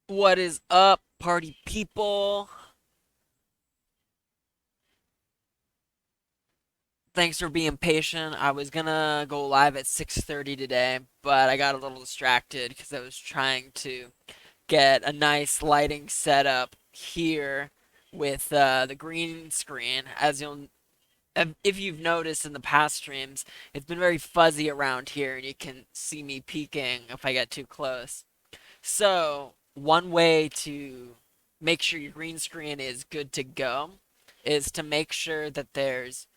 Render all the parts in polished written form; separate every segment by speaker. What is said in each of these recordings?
Speaker 1: What is up, party people? Thanks for being patient. I was gonna go live at 6:30 today, but I got a little distracted because I was trying to get a nice lighting setup here with the green screen. As you'll, if you've noticed in the past streams, it's been very fuzzy around here, and you can see me peeking if I get too close. So, one way to make sure your green screen is good to go is to make sure that there's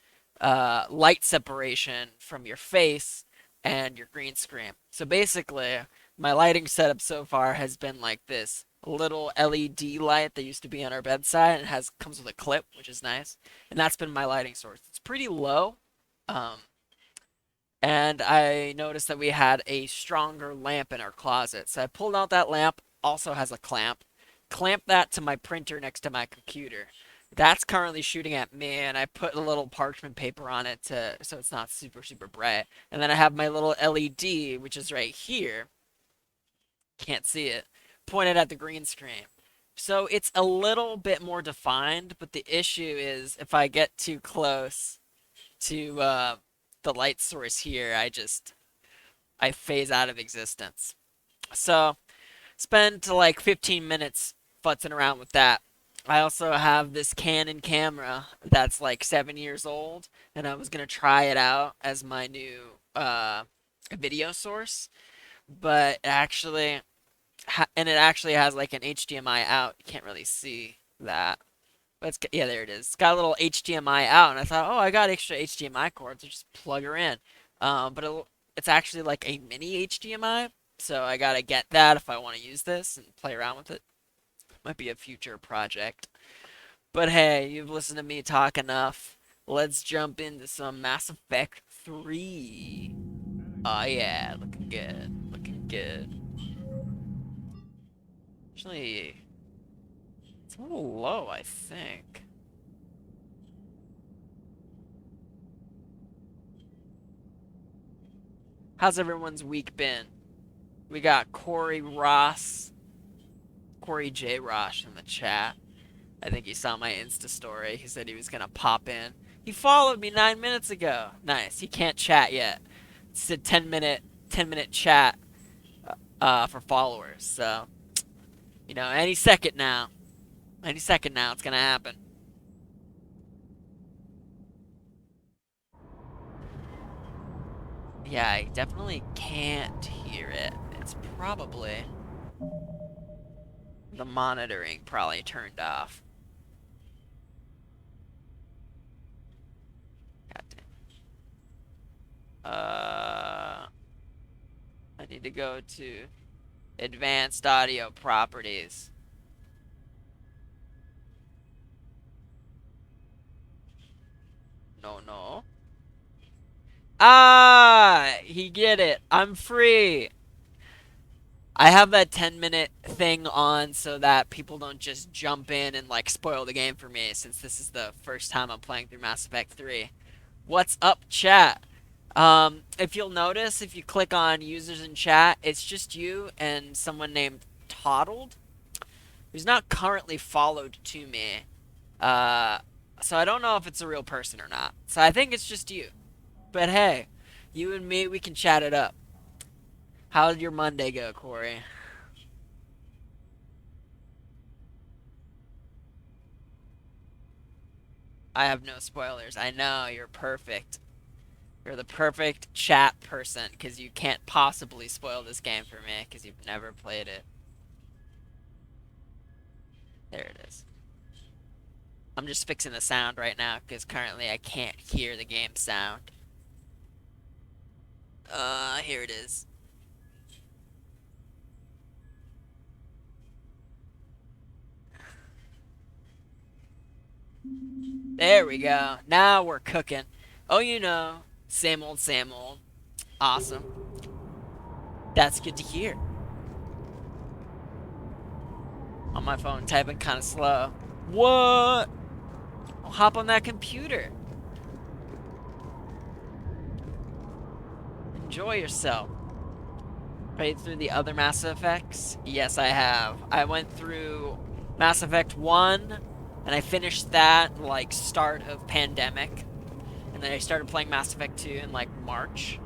Speaker 1: light separation from your face and your green screen. So basically, my lighting setup so far has been like this little LED light that used to be on our bedside and has comes with a clip, which is nice. And that's been my lighting source. It's pretty low. Um, and I noticed that we had a stronger lamp in our closet. So I pulled out that lamp, also has a clamp, clamped that to my printer next to my computer. That's currently shooting at me, and I put a little parchment paper on it to so it's not super bright. And then I have my little LED, which is right here. Can't see it, pointed at the green screen. So it's a little bit more defined, but the issue is if I get too close to the light source here, I phase out of existence. So spend like 15 minutes futzing around with that. I also have this Canon camera that's like 7 years old, and I was gonna try it out as my new video source, but and it actually has like an HDMI out. You can't really see that, but yeah, there it is. It's got a little HDMI out, and I thought, oh, I got extra HDMI cords, so just plug her in. But it's actually like a mini HDMI, so I gotta get that if I want to use this and play around with it. Might be a future project. But hey, you've listened to me talk enough. Let's jump into some Mass Effect 3. Oh yeah, looking good. Looking good. Actually, it's a little low, I think. How's everyone's week been? We got Corey J. Ross in the chat. I think he saw my Insta story. He said he was gonna pop in. He followed me 9 minutes ago. Nice. He can't chat yet. It's a 10-minute chat for followers. So any second now, it's gonna happen. Yeah, I definitely can't hear it. It's probably the monitoring probably turned off. God damn. I need to go to advanced audio properties. No, no. Ah, he get it. I'm free. I have that 10-minute thing on so that people don't just jump in and like spoil the game for me since this is the first time I'm playing through Mass Effect 3. What's up, chat? If you'll notice, if you click on users in chat, it's just you and someone named Toddled, who's not currently followed to me. Uh, so I don't know if it's a real person or not. So I think it's just you. But hey, you and me, we can chat it up. How did your Monday go, Corey? I have no spoilers. I know, you're perfect. You're the perfect chat person because you can't possibly spoil this game for me because you've never played it. There it is. I'm just fixing the sound right now because currently I can't hear the game sound. Here it is. There we go. Now we're cooking. Oh, same old, same old. Awesome. That's good to hear. On my phone, typing kind of slow. What? I'll hop on that computer. Enjoy yourself. Played through the other Mass Effects? Yes, I have. I went through Mass Effect 1, and I finished that, like, start of pandemic. And then I started playing Mass Effect 2 in, like, March.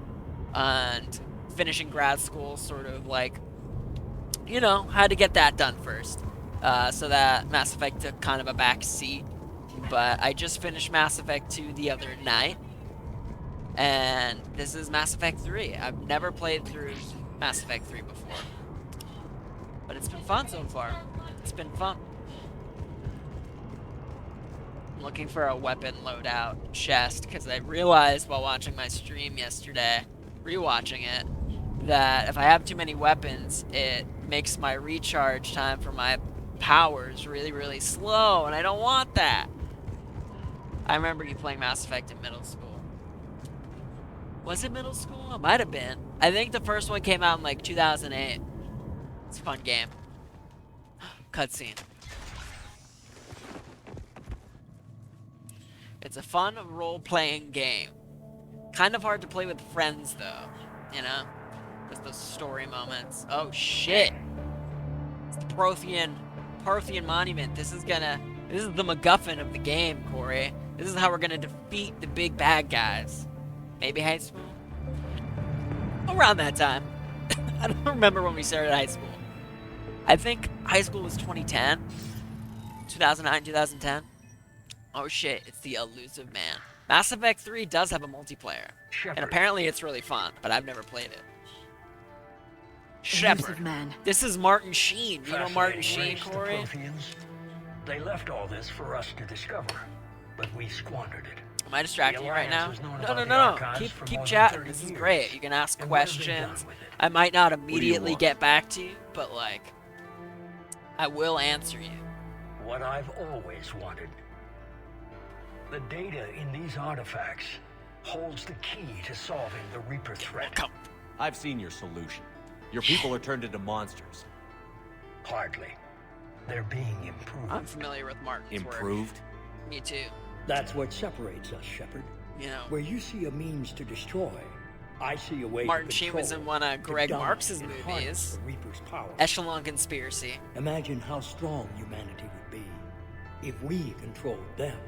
Speaker 1: And finishing grad school, sort of, like, you know, had to get that done first. So that Mass Effect took kind of a back seat. But I just finished Mass Effect 2 the other night. And this is Mass Effect 3. I've never played through Mass Effect 3 before. But it's been fun so far. It's been fun. I'm looking for a weapon loadout chest because I realized while watching my stream yesterday, rewatching it, that if I have too many weapons, it makes my recharge time for my powers really, really slow, and I don't want that. I remember you playing Mass Effect in middle school. Was it middle school? It might have been. I think the first one came out in like 2008. It's a fun game. Cutscene. It's a fun role-playing game. Kind of hard to play with friends, though. You know? Just those story moments. Oh, shit! It's the Prothean Monument. This is the MacGuffin of the game, Corey. This is how we're gonna defeat the big bad guys. Maybe high school? Around that time. I don't remember when we started high school. I think high school was 2010. 2009, 2010. Oh shit, it's the Elusive Man. Mass Effect 3 does have a multiplayer.
Speaker 2: Shepard.
Speaker 1: And apparently it's really fun, but I've never played it. Shepard.
Speaker 3: Man.
Speaker 1: This is Martin Sheen. You know Martin Sheen,
Speaker 2: Race, the
Speaker 1: Corey?
Speaker 2: Protheans. They left all this for us to discover, but we squandered it.
Speaker 1: Am I distracting you right now?
Speaker 2: Alliance was known
Speaker 1: No, no,
Speaker 2: about the
Speaker 1: no, no.
Speaker 2: archives for
Speaker 1: Keep
Speaker 2: more than
Speaker 1: chatting.
Speaker 2: 30
Speaker 1: This is
Speaker 2: years.
Speaker 1: great. You can ask
Speaker 2: And what have they done
Speaker 1: questions.
Speaker 2: with it?
Speaker 1: I might not
Speaker 2: do you
Speaker 1: immediately
Speaker 2: want?
Speaker 1: get back to you, but like, I will answer you.
Speaker 2: What I've always wanted. The data in these artifacts holds the key to solving the Reaper threat.
Speaker 1: Come.
Speaker 4: I've seen your solution. Your people are turned into monsters.
Speaker 2: Hardly. They're being improved.
Speaker 1: I'm familiar with Martin's work.
Speaker 4: Improved?
Speaker 1: Me too.
Speaker 5: That's what separates us, Shepard.
Speaker 1: You know,
Speaker 5: Where you see a means to destroy, I see a way
Speaker 1: Martin
Speaker 5: to
Speaker 1: Sheen
Speaker 5: control,
Speaker 1: was in one of
Speaker 5: to
Speaker 1: Greg
Speaker 5: dominate
Speaker 1: Marks'
Speaker 5: and harness
Speaker 1: movies.
Speaker 5: the Reaper's power.
Speaker 1: Echelon Conspiracy.
Speaker 5: Imagine how strong humanity would be if we controlled them.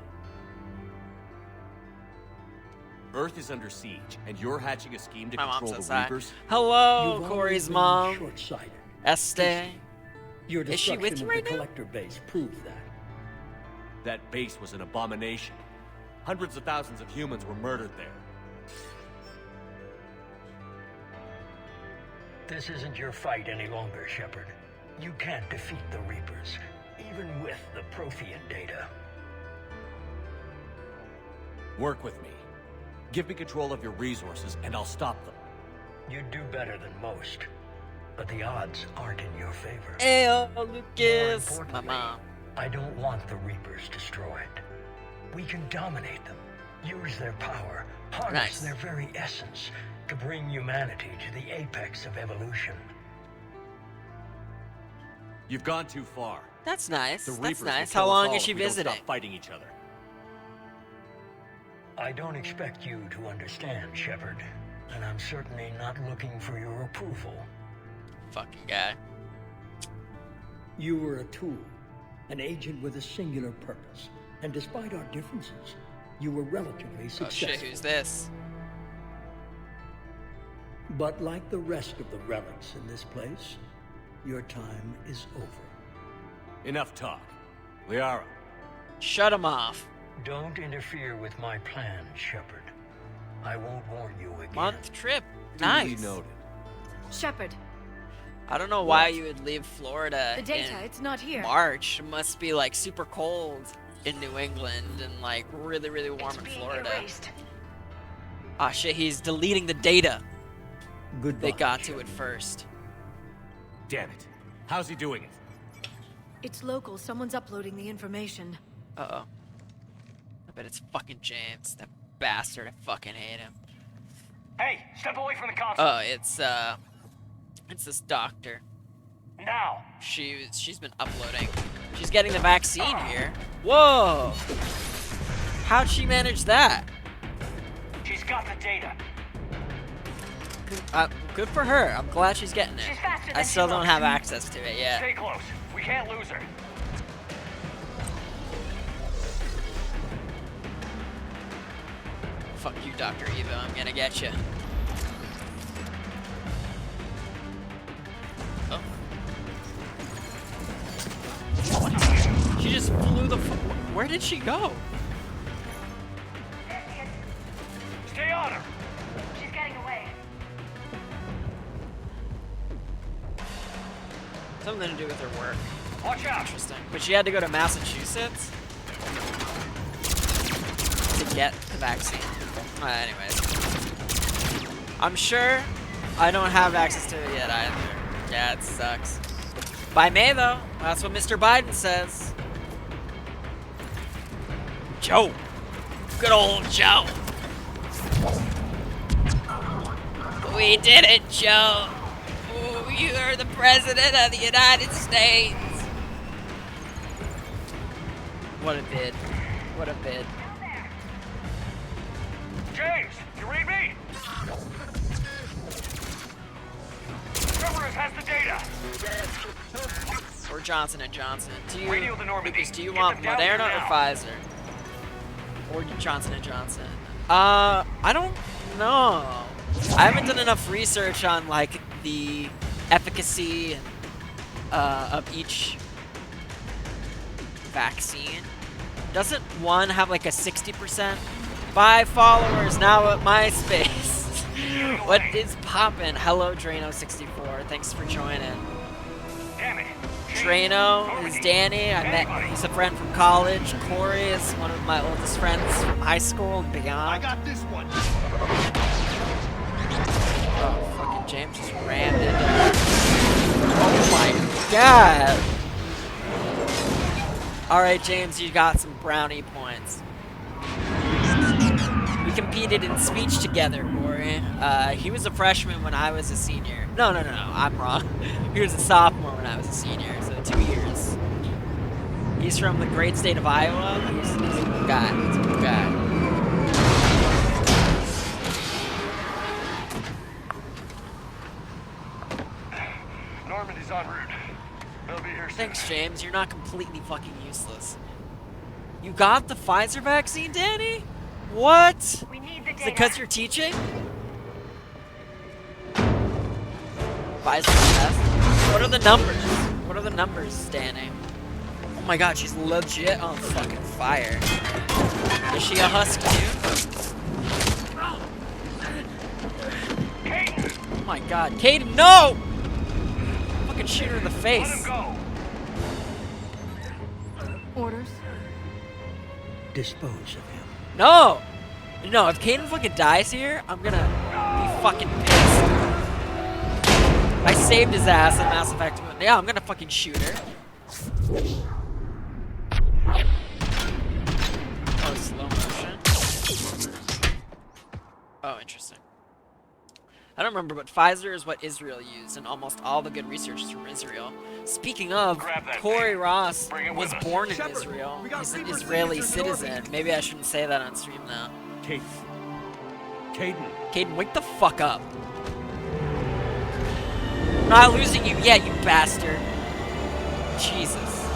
Speaker 4: Earth is under siege, and you're hatching a scheme to
Speaker 1: My mom
Speaker 4: control
Speaker 1: says
Speaker 4: the
Speaker 1: that.
Speaker 4: Reapers?
Speaker 1: Hello,
Speaker 5: You've
Speaker 1: Corey's
Speaker 5: always been
Speaker 1: mom.
Speaker 5: short-sighted.
Speaker 1: Este.
Speaker 5: Your
Speaker 1: Is she
Speaker 5: destruction
Speaker 1: with you
Speaker 5: of
Speaker 1: right
Speaker 5: the
Speaker 1: now?
Speaker 5: collector base proved that.
Speaker 4: That base was an abomination. Hundreds of thousands of humans were murdered there.
Speaker 2: This isn't your fight any longer, Shepard. You can't defeat the Reapers, even with the Prothean data.
Speaker 4: Work with me. Give me control of your resources, and I'll stop them.
Speaker 2: You'd do better than most, but the odds aren't in your favor.
Speaker 1: Ayo,
Speaker 2: More
Speaker 1: Lucas. My
Speaker 2: importantly,
Speaker 1: mom.
Speaker 2: I don't want the Reapers destroyed. We can dominate them, use their power, harness
Speaker 1: Nice.
Speaker 2: their very essence to bring humanity to the apex of evolution.
Speaker 4: You've gone too far.
Speaker 1: That's nice.
Speaker 4: The
Speaker 1: That's
Speaker 4: Reapers will
Speaker 1: nice.
Speaker 4: kill
Speaker 1: How
Speaker 4: us
Speaker 1: long
Speaker 4: all
Speaker 1: is she
Speaker 4: if we don't
Speaker 1: visiting?
Speaker 4: stop fighting each other.
Speaker 2: I don't expect you to understand, Shepard, and I'm certainly not looking for your approval.
Speaker 1: Fucking guy.
Speaker 5: You were a tool, an agent with a singular purpose. And despite our differences, you were relatively
Speaker 1: Oh
Speaker 5: successful.
Speaker 1: shit, who's this?
Speaker 5: But like the rest of the relics in this place, your time is over.
Speaker 4: Enough talk. Liara,
Speaker 1: Shut him off.
Speaker 2: Don't interfere with my plan, Shepard. I won't warn you again.
Speaker 1: Month trip.
Speaker 4: duly
Speaker 1: Nice.
Speaker 4: noted.
Speaker 3: Shepard,
Speaker 1: I don't know why you would leave Florida
Speaker 3: the data,
Speaker 1: in
Speaker 3: it's not here.
Speaker 1: March. It must be like super cold in New England and like really, really warm in Florida. Ah shit, he's deleting the data.
Speaker 5: Goodbye.
Speaker 1: They got to
Speaker 5: Shepard.
Speaker 1: it first.
Speaker 4: Damn it. How's he doing it?
Speaker 3: It's local. Someone's uploading the information.
Speaker 1: Uh-oh. I bet it's fucking James. That bastard. I fucking hate him.
Speaker 2: Hey, step away from the console.
Speaker 1: Oh, it's this doctor.
Speaker 2: Now.
Speaker 1: She's been uploading. She's getting the vaccine here. Whoa! How'd she manage that?
Speaker 2: She's got the data.
Speaker 1: Good for her. I'm glad she's getting it.
Speaker 3: She's faster
Speaker 1: I
Speaker 3: than
Speaker 1: still
Speaker 3: she
Speaker 1: don't
Speaker 3: looks.
Speaker 1: have access to it yet.
Speaker 2: Stay close. We can't lose her.
Speaker 1: Fuck you, Dr. Evo. I'm gonna get you. Oh. She just flew the. Where did she go?
Speaker 2: Stay on her.
Speaker 3: She's getting away.
Speaker 1: Something to do with her work.
Speaker 2: Watch out.
Speaker 1: Interesting. But she had to go to Massachusetts to get the vaccine. Anyways. I'm sure I don't have access to it yet either. Yeah, it sucks. By May, though. That's what Mr. Biden says. Joe. Good old Joe. We did it, Joe. Ooh, you are the president of the United States. What a bid. What a bid.
Speaker 2: James, you read me? Trevor's has the data.
Speaker 1: Or Johnson and Johnson. Do you,
Speaker 2: Radio the Normandy.
Speaker 1: Lucas, do you
Speaker 2: Get
Speaker 1: want
Speaker 2: them down
Speaker 1: Moderna
Speaker 2: here
Speaker 1: or
Speaker 2: now.
Speaker 1: Pfizer? Or Johnson and Johnson? I don't know. I haven't done enough research on like the efficacy of each vaccine. Doesn't one have like a 60%? 5 followers now at MySpace. What is poppin'? Hello, Drano64. Thanks for joining.
Speaker 2: Damn it. James,
Speaker 1: Drano is
Speaker 2: Normandy.
Speaker 1: Danny. I met.
Speaker 2: Anybody?
Speaker 1: He's a friend from college. Corey is one of my oldest friends from high school and beyond.
Speaker 4: got this one.
Speaker 1: Oh, fucking James just rammed into her. Oh my god. Alright, James, you got some brownie points. We competed in speech together, Corey. He was a freshman when I was a senior. No, I'm wrong. He was a sophomore when I was a senior, so 2 years. He's from the great state of Iowa. He's a cool guy. He's a cool guy.
Speaker 2: Normandy's en route. They'll be here soon.
Speaker 1: Thanks, James. You're not completely fucking useless. You got the Pfizer vaccine, Danny? What?
Speaker 3: We need the
Speaker 1: Is
Speaker 3: data.
Speaker 1: it because you're teaching? Pfizer test? What are the numbers? What are the numbers, Danny? Oh my god, she's legit on fucking fire. Is she a husk too? Oh my god. Kaidan, no! Fucking shoot her in the
Speaker 2: Let
Speaker 1: face.
Speaker 2: him go.
Speaker 3: Orders?
Speaker 5: Dispose of him.
Speaker 1: No! No, if Kaidan fucking dies here, I'm gonna be fucking pissed. I saved his ass in Mass Effect. Yeah, I'm gonna fucking shoot her. Oh, slow motion. Oh, interesting. I don't remember, but Pfizer is what Israel used, and almost all the good research is from Israel. Speaking of,
Speaker 2: Grab that
Speaker 1: Corey
Speaker 2: thing.
Speaker 1: Ross
Speaker 2: Bring it
Speaker 1: was
Speaker 2: with us.
Speaker 1: born in
Speaker 4: Shepard,
Speaker 1: Israel.
Speaker 4: we got
Speaker 1: He's an
Speaker 4: Reaper
Speaker 1: Israeli
Speaker 4: signatures north.
Speaker 1: citizen. Maybe I shouldn't say that on stream now.
Speaker 4: Kaidan.
Speaker 1: Kaidan, wake the fuck up. I'm not losing you yet, you bastard. Jesus.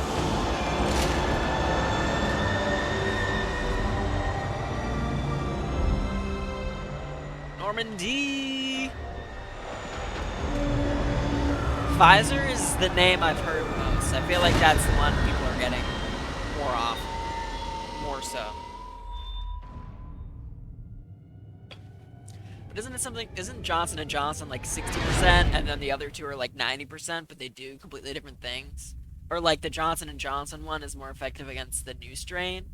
Speaker 1: Normandy. Pfizer is the name I've heard most. I feel like that's the one people are getting more off. More so. But isn't it something, isn't Johnson and Johnson like 60% and then the other two are like 90%, but they do completely different things? Or like the Johnson and Johnson one is more effective against the new strain?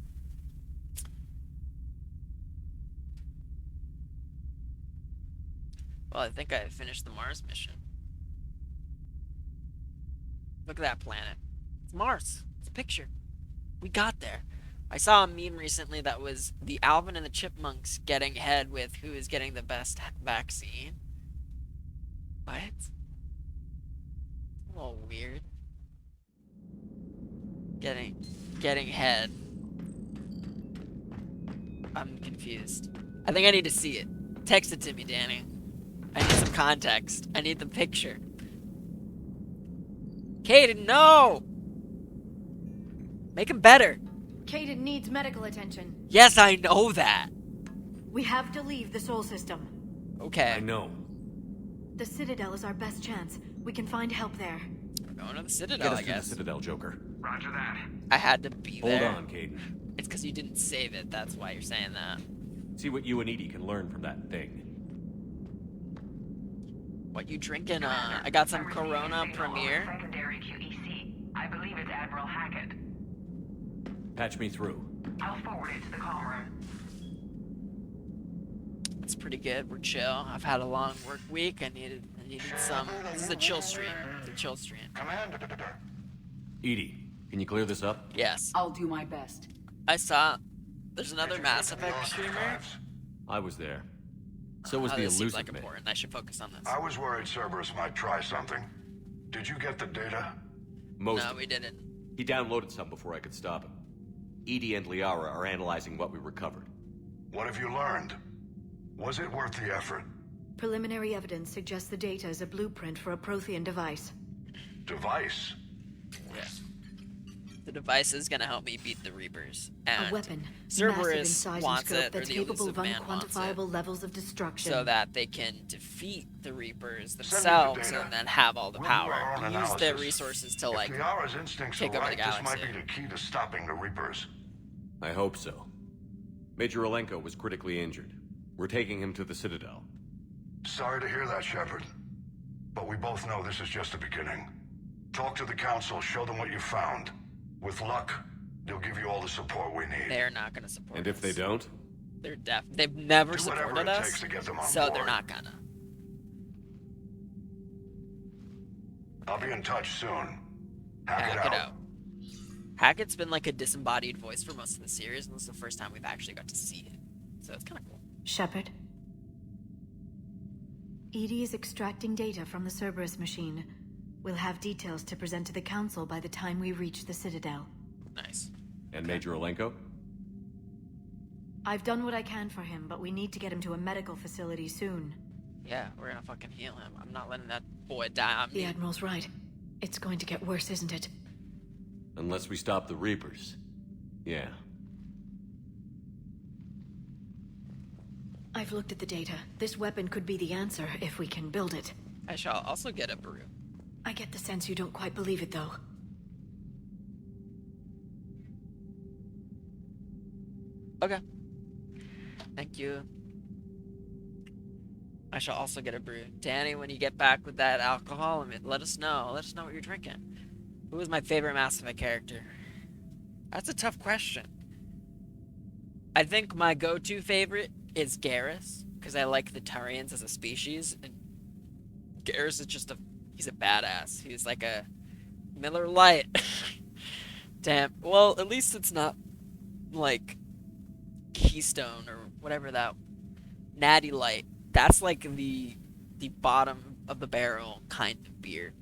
Speaker 1: Well, I think I finished the Mars mission. Look at that planet. It's Mars. It's a picture. We got there. I saw a meme recently that was the Alvin and the Chipmunks getting head with who is getting the best vaccine. What? A little weird. Getting head. I'm confused. I think I need to see it. Text it to me, Danny. I need some context. I need the picture. Kaidan, no! Make him better.
Speaker 3: Kaidan needs medical attention.
Speaker 1: Yes, I know that.
Speaker 3: We have to leave the Sol system.
Speaker 1: Okay.
Speaker 4: I know.
Speaker 3: The Citadel is our best chance. We can find help there.
Speaker 1: We're going to the
Speaker 4: Get
Speaker 1: Citadel,
Speaker 4: us
Speaker 1: I
Speaker 4: to the
Speaker 1: guess.
Speaker 4: Citadel, Joker.
Speaker 2: Roger that.
Speaker 1: I had to be
Speaker 4: Hold
Speaker 1: there.
Speaker 4: on, Kaidan.
Speaker 1: It's because you didn't save it. That's why you're saying that.
Speaker 4: See what you and Edie can learn from that thing.
Speaker 1: What you drinking? I got some Corona Premier.
Speaker 6: Secondary QEC. I believe it's Admiral Hackett.
Speaker 4: Patch me through.
Speaker 6: I'll forward it to the call room.
Speaker 1: It's pretty good. We're chill. I've had a long work week. I needed some. This is a chill stream. It's a chill stream.
Speaker 4: Edie, can you clear this up?
Speaker 1: Yes.
Speaker 6: I'll do my best.
Speaker 1: I saw. There's another Mass Effect streamer.
Speaker 4: I was there. So was the
Speaker 1: This seems
Speaker 4: elusive
Speaker 1: like
Speaker 4: man.
Speaker 1: important. I should focus on this.
Speaker 7: I was worried Cerberus might try something. Did you get the data?
Speaker 4: Most
Speaker 1: No,
Speaker 4: of
Speaker 1: we
Speaker 4: it.
Speaker 1: didn't.
Speaker 4: He downloaded some before I could stop him. Edie and Liara are analyzing what we recovered.
Speaker 7: What have you learned? Was it worth the effort?
Speaker 3: Preliminary evidence suggests the data is a blueprint for a Prothean device.
Speaker 7: Device?
Speaker 1: Yeah. The device is gonna help me beat the Reapers. And
Speaker 3: A weapon, massive in
Speaker 1: Cerberus
Speaker 3: size and
Speaker 1: wants
Speaker 3: scope,
Speaker 1: it, or
Speaker 3: that's
Speaker 1: the
Speaker 3: capable of
Speaker 1: elusive man wants it,
Speaker 3: unquantifiable levels of destruction.
Speaker 1: so that they can defeat the Reapers
Speaker 7: the
Speaker 1: themselves
Speaker 7: data.
Speaker 1: and then have all the
Speaker 7: We'll do
Speaker 1: power.
Speaker 7: our own
Speaker 1: And use their
Speaker 7: analysis.
Speaker 1: resources to,
Speaker 7: If
Speaker 1: like,
Speaker 7: Liara's instincts
Speaker 1: take
Speaker 7: are
Speaker 1: over
Speaker 7: right,
Speaker 1: the
Speaker 7: this might
Speaker 1: galaxy.
Speaker 7: be the key to stopping the Reapers.
Speaker 4: I hope so. Major Olenko was critically injured. We're taking him to the Citadel.
Speaker 7: Sorry to hear that, Shepard. But we both know this is just the beginning. Talk to the Council, show them what you found. With luck, they'll give you all the support we need.
Speaker 1: They're not gonna support
Speaker 4: And if they
Speaker 1: us.
Speaker 4: don't?
Speaker 1: They've never
Speaker 7: Do whatever
Speaker 1: supported
Speaker 7: it
Speaker 1: us,
Speaker 7: takes to get them on
Speaker 1: so
Speaker 7: board.
Speaker 1: they're not gonna.
Speaker 7: I'll be in touch soon.
Speaker 1: Hack it out. Hackett's been like a disembodied voice for most of the series, and this is the first time we've actually got to see it. So it's kind of cool.
Speaker 3: Shepard. Edie is extracting data from the Cerberus machine. We'll have details to present to the Council by the time we reach the Citadel.
Speaker 1: Nice.
Speaker 4: And Major Olenko?
Speaker 3: I've done what I can for him, but we need to get him to a medical facility soon.
Speaker 1: Yeah, we're gonna fucking heal him. I'm not letting that boy die on
Speaker 3: The
Speaker 1: me.
Speaker 3: Admiral's right. It's going to get worse, isn't it?
Speaker 4: Unless we stop the Reapers. Yeah.
Speaker 3: I've looked at the data. This weapon could be the answer if we can build it.
Speaker 1: I shall also get a brew.
Speaker 3: I get the sense you don't quite believe it, though.
Speaker 1: Okay. Thank you. I shall also get a brew. Danny, when you get back with that alcohol, let us know. Let us know what you're drinking. Who is my favorite Mass Effect character? That's a tough question. I think my go-to favorite is Garrus, because I like the Turians as a species, and Garrus is just he's a badass. He's like a Miller Lite. Damn. Well, at least it's not like Keystone or whatever that Natty Light. That's like the bottom of the barrel kind of beer.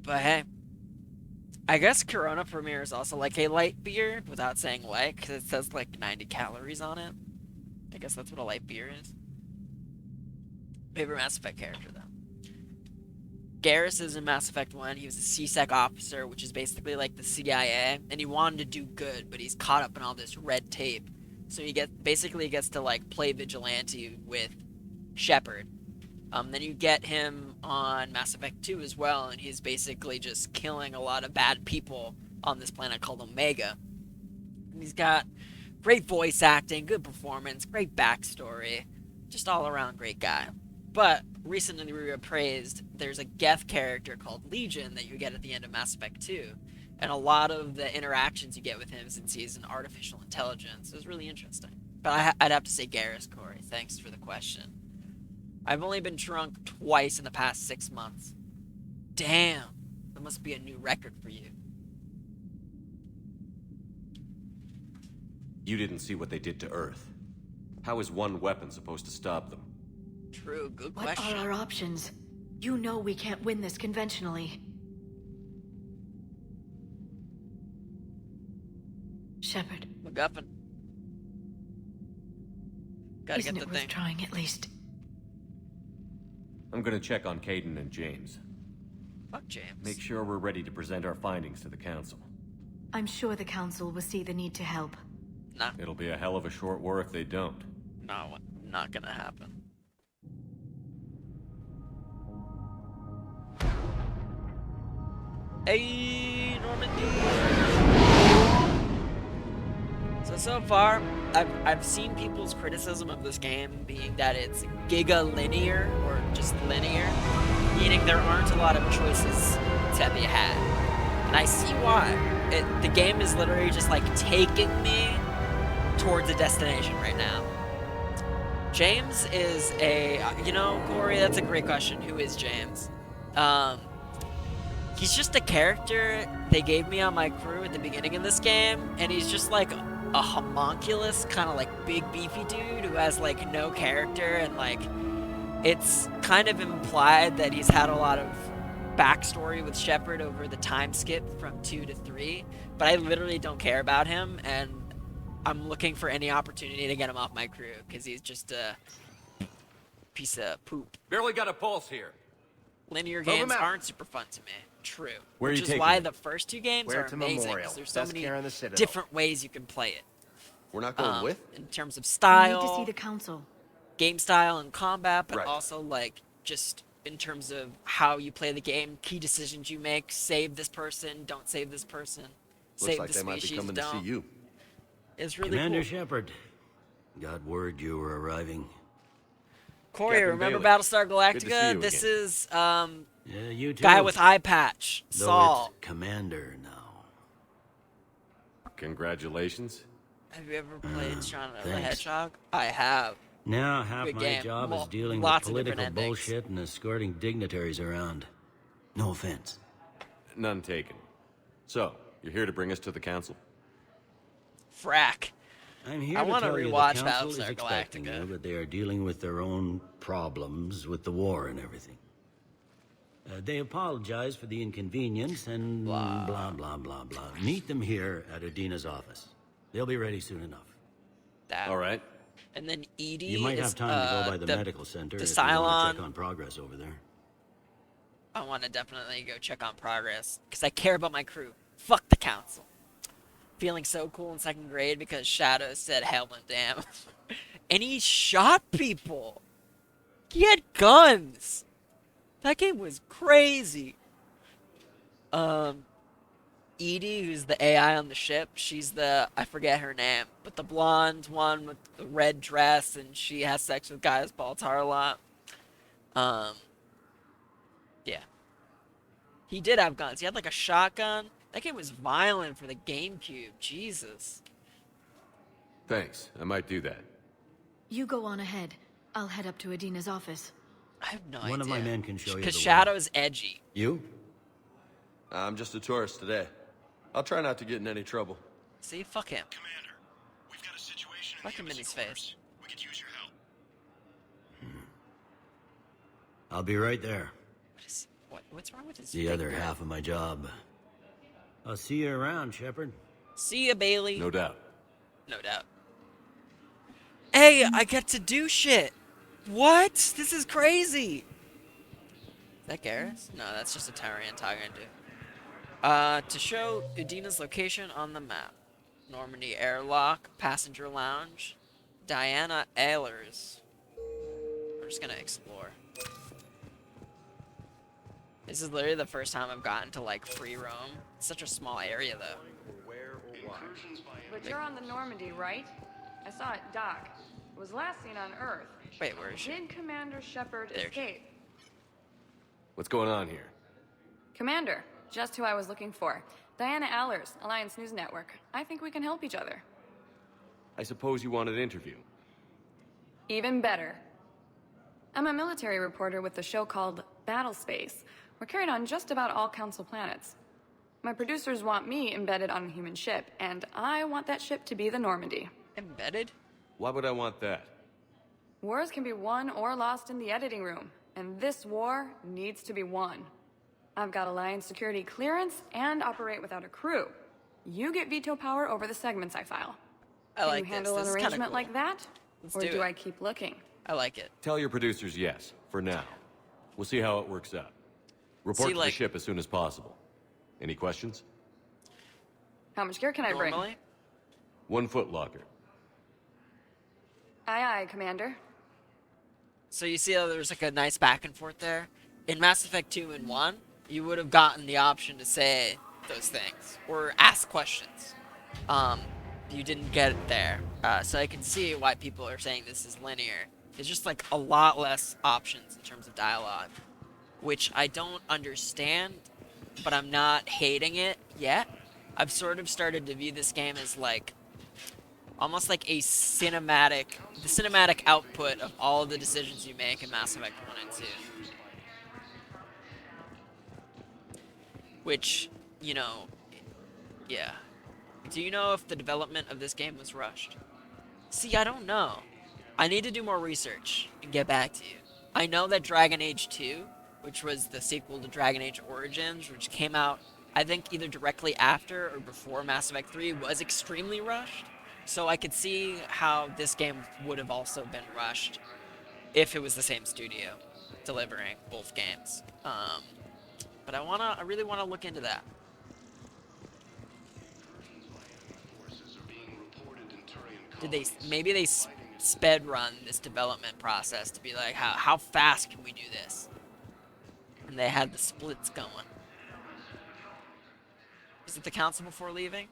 Speaker 1: But hey, I guess Corona Premier is also like a light beer without saying light, because it says like 90 calories on it. I guess that's what a light beer is. Favorite Mass Effect character though. Garrus is in Mass Effect 1. He was a C-Sec officer, which is basically like the CIA, and he wanted to do good, but he's caught up in all this red tape. So he gets to like play vigilante with Shepard. Then you get him on Mass Effect 2 as well, and he's basically just killing a lot of bad people on this planet called Omega. And he's got great voice acting, good performance, great backstory, just all around great guy. But recently reappraised, there's a Geth character called Legion that you get at the end of Mass Effect 2. And a lot of the interactions you get with him since he's an artificial intelligence is really interesting. But I'd have to say Garrus, Corey. Thanks for the question. I've only been drunk twice in the past 6 months. Damn. That must be a new record for you.
Speaker 4: You didn't see what they did to Earth. How is one weapon supposed to stop them?
Speaker 1: True, good
Speaker 3: What
Speaker 1: question.
Speaker 3: are our options? You know we can't win this conventionally. Shepard,
Speaker 1: MacGuffin. Gotta
Speaker 3: isn't
Speaker 1: get
Speaker 3: it
Speaker 1: the
Speaker 3: worth
Speaker 1: thing.
Speaker 3: trying at least?
Speaker 4: I'm gonna check on Kaidan and James.
Speaker 1: Fuck James.
Speaker 4: Make sure we're ready to present our findings to the Council.
Speaker 3: I'm sure the Council will see the need to help.
Speaker 1: Nah,
Speaker 4: It'll be a hell of a short war if they don't.
Speaker 1: no, not gonna happen. Hey, Normandy. So far, I've seen people's criticism of this game being that it's giga linear or just linear, meaning there aren't a lot of choices to be had. And I see why. The game is literally just like taking me towards a destination right now. James is Corey, that's a great question. Who is James? He's just a character they gave me on my crew at the beginning of this game, and he's just like a homunculus, kind of like big beefy dude who has like no character, and like it's kind of implied that he's had a lot of backstory with Shepard over the time skip from 2 to 3, but I literally don't care about him, and I'm looking for any opportunity to get him off my crew because he's just a piece of poop.
Speaker 4: Barely got a pulse here.
Speaker 1: Linear
Speaker 4: Move him
Speaker 1: games
Speaker 4: out.
Speaker 1: aren't super fun to me. True.
Speaker 4: Where are
Speaker 1: Which
Speaker 4: you
Speaker 1: is
Speaker 4: taking
Speaker 1: why
Speaker 4: him?
Speaker 1: the first 2 games
Speaker 8: Where
Speaker 1: are
Speaker 8: to
Speaker 1: amazing.
Speaker 8: Memorial?
Speaker 1: 'Cause there's so
Speaker 8: Best
Speaker 1: many
Speaker 8: care in the Citadel.
Speaker 1: different ways you can play it.
Speaker 8: We're not going with?
Speaker 1: In terms of
Speaker 3: We need to
Speaker 1: style,
Speaker 3: see the Council.
Speaker 1: game style, and combat, but
Speaker 8: Right.
Speaker 1: also like just in terms of how you play the game, key decisions you make. Save this person, don't save this person.
Speaker 8: Looks
Speaker 1: Save
Speaker 8: like
Speaker 1: the
Speaker 8: they might be
Speaker 1: species,
Speaker 8: coming
Speaker 1: don't.
Speaker 8: to see you.
Speaker 1: It's really
Speaker 5: Commander
Speaker 1: cool.
Speaker 5: Shepard, got word you were arriving.
Speaker 1: Corey,
Speaker 4: Captain
Speaker 1: remember
Speaker 4: Bailey.
Speaker 1: Battlestar
Speaker 4: Good to see
Speaker 1: Galactica?
Speaker 4: you
Speaker 1: This
Speaker 4: again.
Speaker 1: is
Speaker 5: Yeah, you too.
Speaker 1: guy with eye patch,
Speaker 5: Though
Speaker 1: Saul.
Speaker 5: it's Commander now.
Speaker 4: Congratulations.
Speaker 1: Have you ever played Shaun of the
Speaker 5: thanks.
Speaker 1: Hedgehog? I have.
Speaker 5: Now half
Speaker 1: Good
Speaker 5: my
Speaker 1: game.
Speaker 5: job
Speaker 1: Well,
Speaker 5: is dealing with
Speaker 1: lots of
Speaker 5: political
Speaker 1: different endings.
Speaker 5: bullshit and escorting dignitaries around. No offense.
Speaker 4: None taken. So, you're here to bring us to the Council?
Speaker 1: Frack.
Speaker 5: I'm here
Speaker 1: I
Speaker 5: to
Speaker 1: wanna
Speaker 5: tell you the
Speaker 1: rewatch
Speaker 5: Council is
Speaker 1: Battlestar
Speaker 5: expecting
Speaker 1: Galactica.
Speaker 5: you, but they are dealing with their own problems with the war and everything. They apologize for the inconvenience and blah, blah, blah, blah. Meet them here at Adina's office. They'll be ready soon enough.
Speaker 1: That.
Speaker 4: All right.
Speaker 1: And then Edie
Speaker 5: You might
Speaker 1: is,
Speaker 5: have time to go by the medical center if you want to
Speaker 1: Cylon.
Speaker 5: check on progress over there.
Speaker 1: I want to definitely go check on progress because I care about my crew. Fuck the council. Feeling so cool in 2nd grade because Shadow said hell and damn. And he shot people. He had guns. That game was crazy. Edie, who's the AI on the ship, she's I forget her name, but the blonde one with the red dress, and she has sex with guys Baltar a lot. Yeah. He did have guns. He had like a shotgun. That game was violent for the GameCube. Jesus.
Speaker 4: Thanks. I might do that.
Speaker 3: You go on ahead. I'll head up to Adina's office.
Speaker 1: I have no idea.
Speaker 5: One of my men can show you the
Speaker 1: Because
Speaker 5: way.
Speaker 1: Shadow's edgy.
Speaker 5: You?
Speaker 8: I'm just a tourist today. I'll try not to get in any trouble.
Speaker 1: See, fuck him.
Speaker 9: Commander, we've got a situation
Speaker 1: Fuck him in
Speaker 9: embassy
Speaker 1: his
Speaker 9: quarters.
Speaker 1: face.
Speaker 9: We could use your help.
Speaker 5: I'll be right there.
Speaker 1: What's wrong with his
Speaker 5: The other half of my job. I'll see you around, Shepard.
Speaker 1: See ya, Bailey.
Speaker 4: No doubt.
Speaker 1: No doubt. Hey, I get to do shit. What? This is crazy. Is that Garrus? No, that's just a Turian talking to. To show Udina's location on the map. Normandy Airlock, Passenger Lounge, Diana Ehlers. We're just gonna explore. This is literally the first time I've gotten to like free roam. It's such a small area though.
Speaker 6: But you're on the Normandy, right? I saw it dock. It was last seen on Earth.
Speaker 1: Wait, where is she?
Speaker 6: Did Commander Shepard
Speaker 1: There she-
Speaker 6: escape?
Speaker 4: What's going on here?
Speaker 6: Commander, just who I was looking for. Diana Allers, Alliance News Network. I think we can help each other.
Speaker 4: I suppose you want an interview.
Speaker 6: Even better. I'm a military reporter with the show called Battle Space. We're carried on just about all Council planets. My producers want me embedded on a human ship, and I want that ship to be the Normandy.
Speaker 1: Embedded?
Speaker 4: Why would I want that?
Speaker 6: Wars can be won or lost in the editing room, and this war needs to be won. I've got Alliance security clearance and operate without a crew. You get veto power over the segments I file.
Speaker 1: I like
Speaker 6: Can you handle
Speaker 1: this.
Speaker 6: an
Speaker 1: This is kinda
Speaker 6: arrangement
Speaker 1: cool.
Speaker 6: like that?
Speaker 1: Let's
Speaker 6: Or
Speaker 1: do
Speaker 6: do
Speaker 1: it.
Speaker 6: I keep looking?
Speaker 1: I like it.
Speaker 4: Tell your producers yes, for now. We'll see how it works out. Report
Speaker 1: See,
Speaker 4: to the
Speaker 1: like-
Speaker 4: ship as soon as possible. Any questions?
Speaker 6: How much gear can I bring?
Speaker 1: Normally?
Speaker 4: 1 foot locker.
Speaker 6: Aye, aye, Commander.
Speaker 1: So you see how there's like a nice back and forth there? In Mass Effect 2 and 1, you would have gotten the option to say those things or ask questions. You didn't get it there. So I can see why people are saying this is linear. There's just like a lot less options in terms of dialogue, which I don't understand, but I'm not hating it yet. I've sort of started to view this game as like almost like a cinematic, the cinematic output of all of the decisions you make in Mass Effect 1 and 2. Which, you know, yeah. Do you know if the development of this game was rushed? See, I don't know. I need to do more research and get back to you. I know that Dragon Age 2, which was the sequel to Dragon Age Origins, which came out, I think, either directly after or before Mass Effect 3, was extremely rushed. So I could see how this game would have also been rushed if it was the same studio delivering both games. But I really wanna look into that. Did they maybe they sped run this development process to be like how fast can we do this? And they had the splits going. Is it the council before leaving?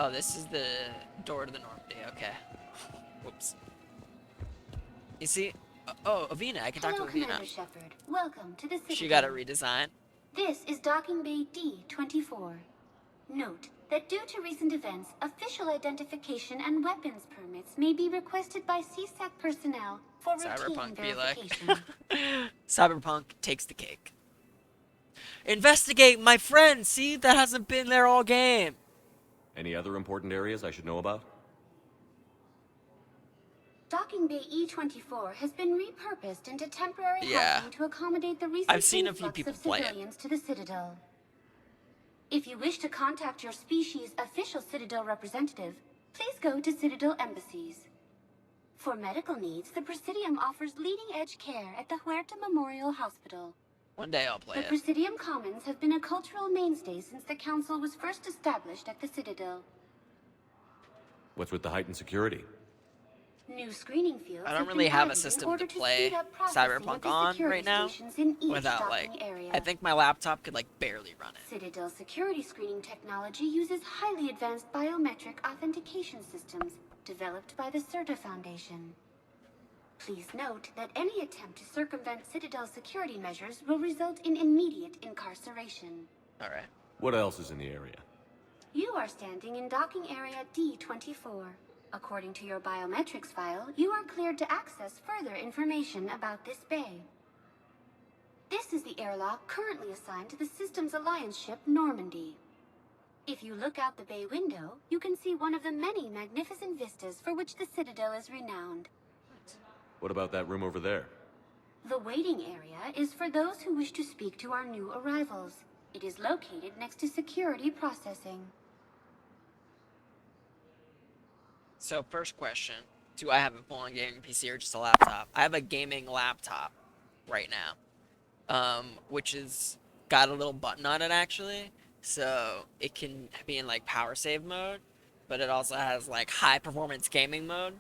Speaker 1: Oh, this is the door to the Normandy. Okay. Whoops. You see? Oh, Avina. I can talk
Speaker 10: Hello,
Speaker 1: to Avina.
Speaker 10: Commander Shepard. Welcome to the Citadel.
Speaker 1: She got a redesign.
Speaker 10: This is Docking Bay D-24. Note that due to recent events, official identification and weapons permits may be requested by CSAC personnel for routine
Speaker 1: Cyberpunk be like.
Speaker 10: verification.
Speaker 1: Cyberpunk takes the cake. Investigate, my friend. See, that hasn't been there all game.
Speaker 4: Any other important areas I should know about?
Speaker 10: Docking Bay E-24 has been repurposed into temporary
Speaker 1: Yeah.
Speaker 10: housing to accommodate the recent
Speaker 1: I've seen a few
Speaker 10: influx
Speaker 1: people
Speaker 10: of
Speaker 1: play it.
Speaker 10: civilians to the Citadel. If you wish to contact your species' official Citadel representative, please go to Citadel embassies. For medical needs, the Presidium offers leading-edge care at the Huerta Memorial Hospital.
Speaker 1: One day I'll play
Speaker 10: The
Speaker 1: it.
Speaker 10: Presidium Commons have been a cultural mainstay since the Council was first established at the Citadel.
Speaker 4: What's with the heightened security?
Speaker 10: New screening fields
Speaker 1: I don't
Speaker 10: have
Speaker 1: really
Speaker 10: been
Speaker 1: have a
Speaker 10: added in
Speaker 1: system
Speaker 10: order
Speaker 1: to play
Speaker 10: speed up processing of
Speaker 1: Cyberpunk
Speaker 10: the
Speaker 1: on
Speaker 10: security
Speaker 1: right now
Speaker 10: stations in each
Speaker 1: without like.
Speaker 10: docking area.
Speaker 1: I think my laptop could like barely run it.
Speaker 10: Citadel security screening technology uses highly advanced biometric authentication systems developed by the CERTA Foundation. Please note that any attempt to circumvent Citadel security measures will result in immediate incarceration.
Speaker 1: All right.
Speaker 4: What else is in the area?
Speaker 10: You are standing in docking area D-24. According to your biometrics file, you are cleared to access further information about this bay. This is the airlock currently assigned to the Systems Alliance ship Normandy. If you look out the bay window, you can see one of the many magnificent vistas for which the Citadel is renowned.
Speaker 4: What about that room over there?
Speaker 10: The waiting area is for those who wish to speak to our new arrivals. It is located next to security processing.
Speaker 1: So first question, do I have a full-on gaming PC or just a laptop? I have a gaming laptop right now, which is got a little button on it actually, so it can be in like power save mode, but it also has like high performance gaming mode.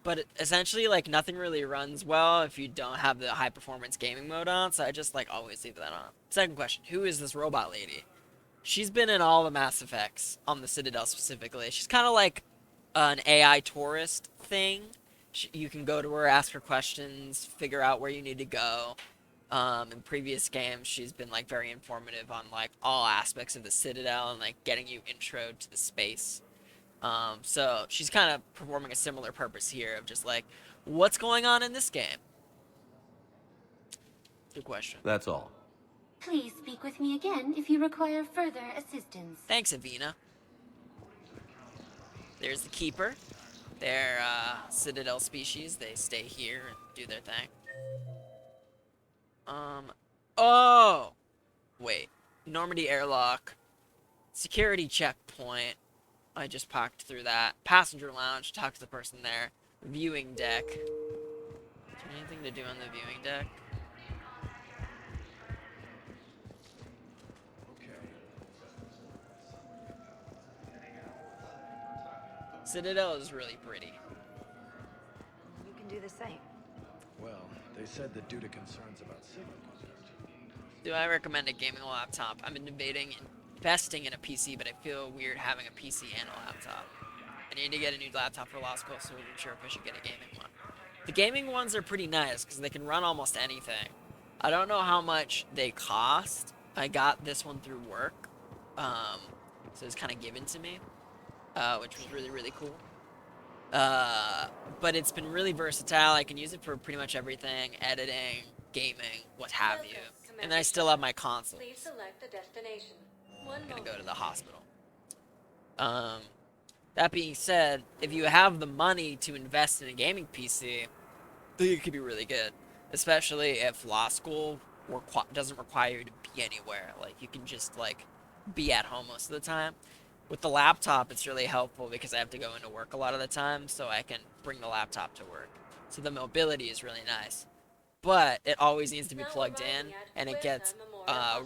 Speaker 1: But essentially like nothing really runs well if you don't have the high performance gaming mode on, so I just like always leave that on. Second question, who is this robot lady? She's been in all the Mass Effects, on the Citadel specifically. She's kind of like an AI tourist thing. You can go to her, ask her questions, figure out where you need to go. In previous games, she's been like very informative on like all aspects of the Citadel and like getting you intro to the space. So she's kind of performing a similar purpose here of just like, what's going on in this game? Good question.
Speaker 4: That's all.
Speaker 10: Please speak with me again if you require further assistance.
Speaker 1: Thanks, Avina. There's the Keeper. They're Citadel species. They stay here and do their thing. Oh! Wait. Normandy airlock. Security checkpoint. I just popped through that. Passenger lounge. Talk to the person there. Viewing deck. Is there anything to do on the viewing deck? Citadel is really pretty.
Speaker 3: You can do the same.
Speaker 11: Well, they said that due to concerns about signal.
Speaker 1: Do I recommend a gaming laptop? I'm investing in a PC, but I feel weird having a PC and a laptop. I need to get a new laptop for law school, so I'm sure if I should get a gaming one. The gaming ones are pretty nice because they can run almost anything. I don't know how much they cost. I got this one through work, so it's kind of given to me, which was really, really cool. But it's been really versatile. I can use it for pretty much everything, editing, gaming, what have you. And I still have my console.
Speaker 12: Please select a destination.
Speaker 1: I'm gonna go to the hospital. That being said, if you have the money to invest in a gaming PC, it could be really good. Especially if law school doesn't require you to be anywhere. Like, you can just, like, be at home most of the time. With the laptop, it's really helpful because I have to go into work a lot of the time, so I can bring the laptop to work. So the mobility is really nice. But it always needs to be plugged in, and it gets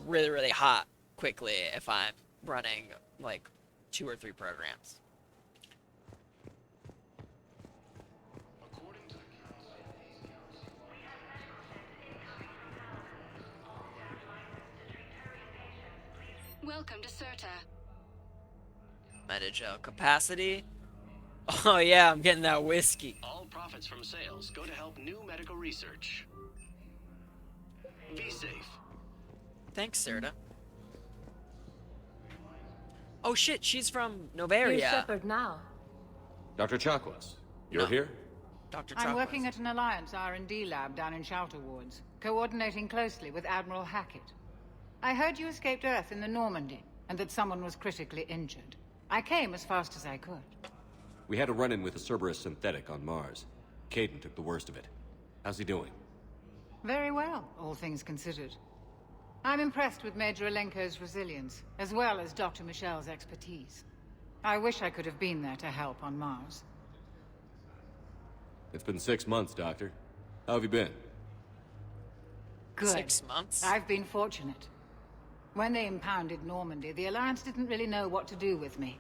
Speaker 1: really, really hot quickly if I'm running, like, 2 or 3 programs.
Speaker 12: Welcome to Serta.
Speaker 1: Metagel capacity. Oh yeah, I'm getting that whiskey.
Speaker 13: All profits from sales go to help new medical research. Be safe.
Speaker 1: Thanks, Serta. Oh shit, she's from Novaria.
Speaker 14: You're Shepard now.
Speaker 4: Dr. Chakwas, you're
Speaker 1: No.
Speaker 4: here?
Speaker 1: Dr.
Speaker 14: I'm
Speaker 1: Chakwas.
Speaker 14: working at an Alliance R&D lab down in Shelter Wards, coordinating closely with Admiral Hackett. I heard you escaped Earth in the Normandy, and that someone was critically injured. I came as fast as I could.
Speaker 4: We had a run-in with a Cerberus synthetic on Mars. Kaidan took the worst of it. How's he doing?
Speaker 14: Very well, all things considered. I'm impressed with Major Alenko's resilience, as well as Dr. Michel's expertise. I wish I could have been there to help on Mars.
Speaker 4: It's been 6 months, Doctor. How have you been?
Speaker 14: Good.
Speaker 1: 6 months?
Speaker 14: I've been fortunate. When they impounded Normandy, the Alliance didn't really know what to do with me.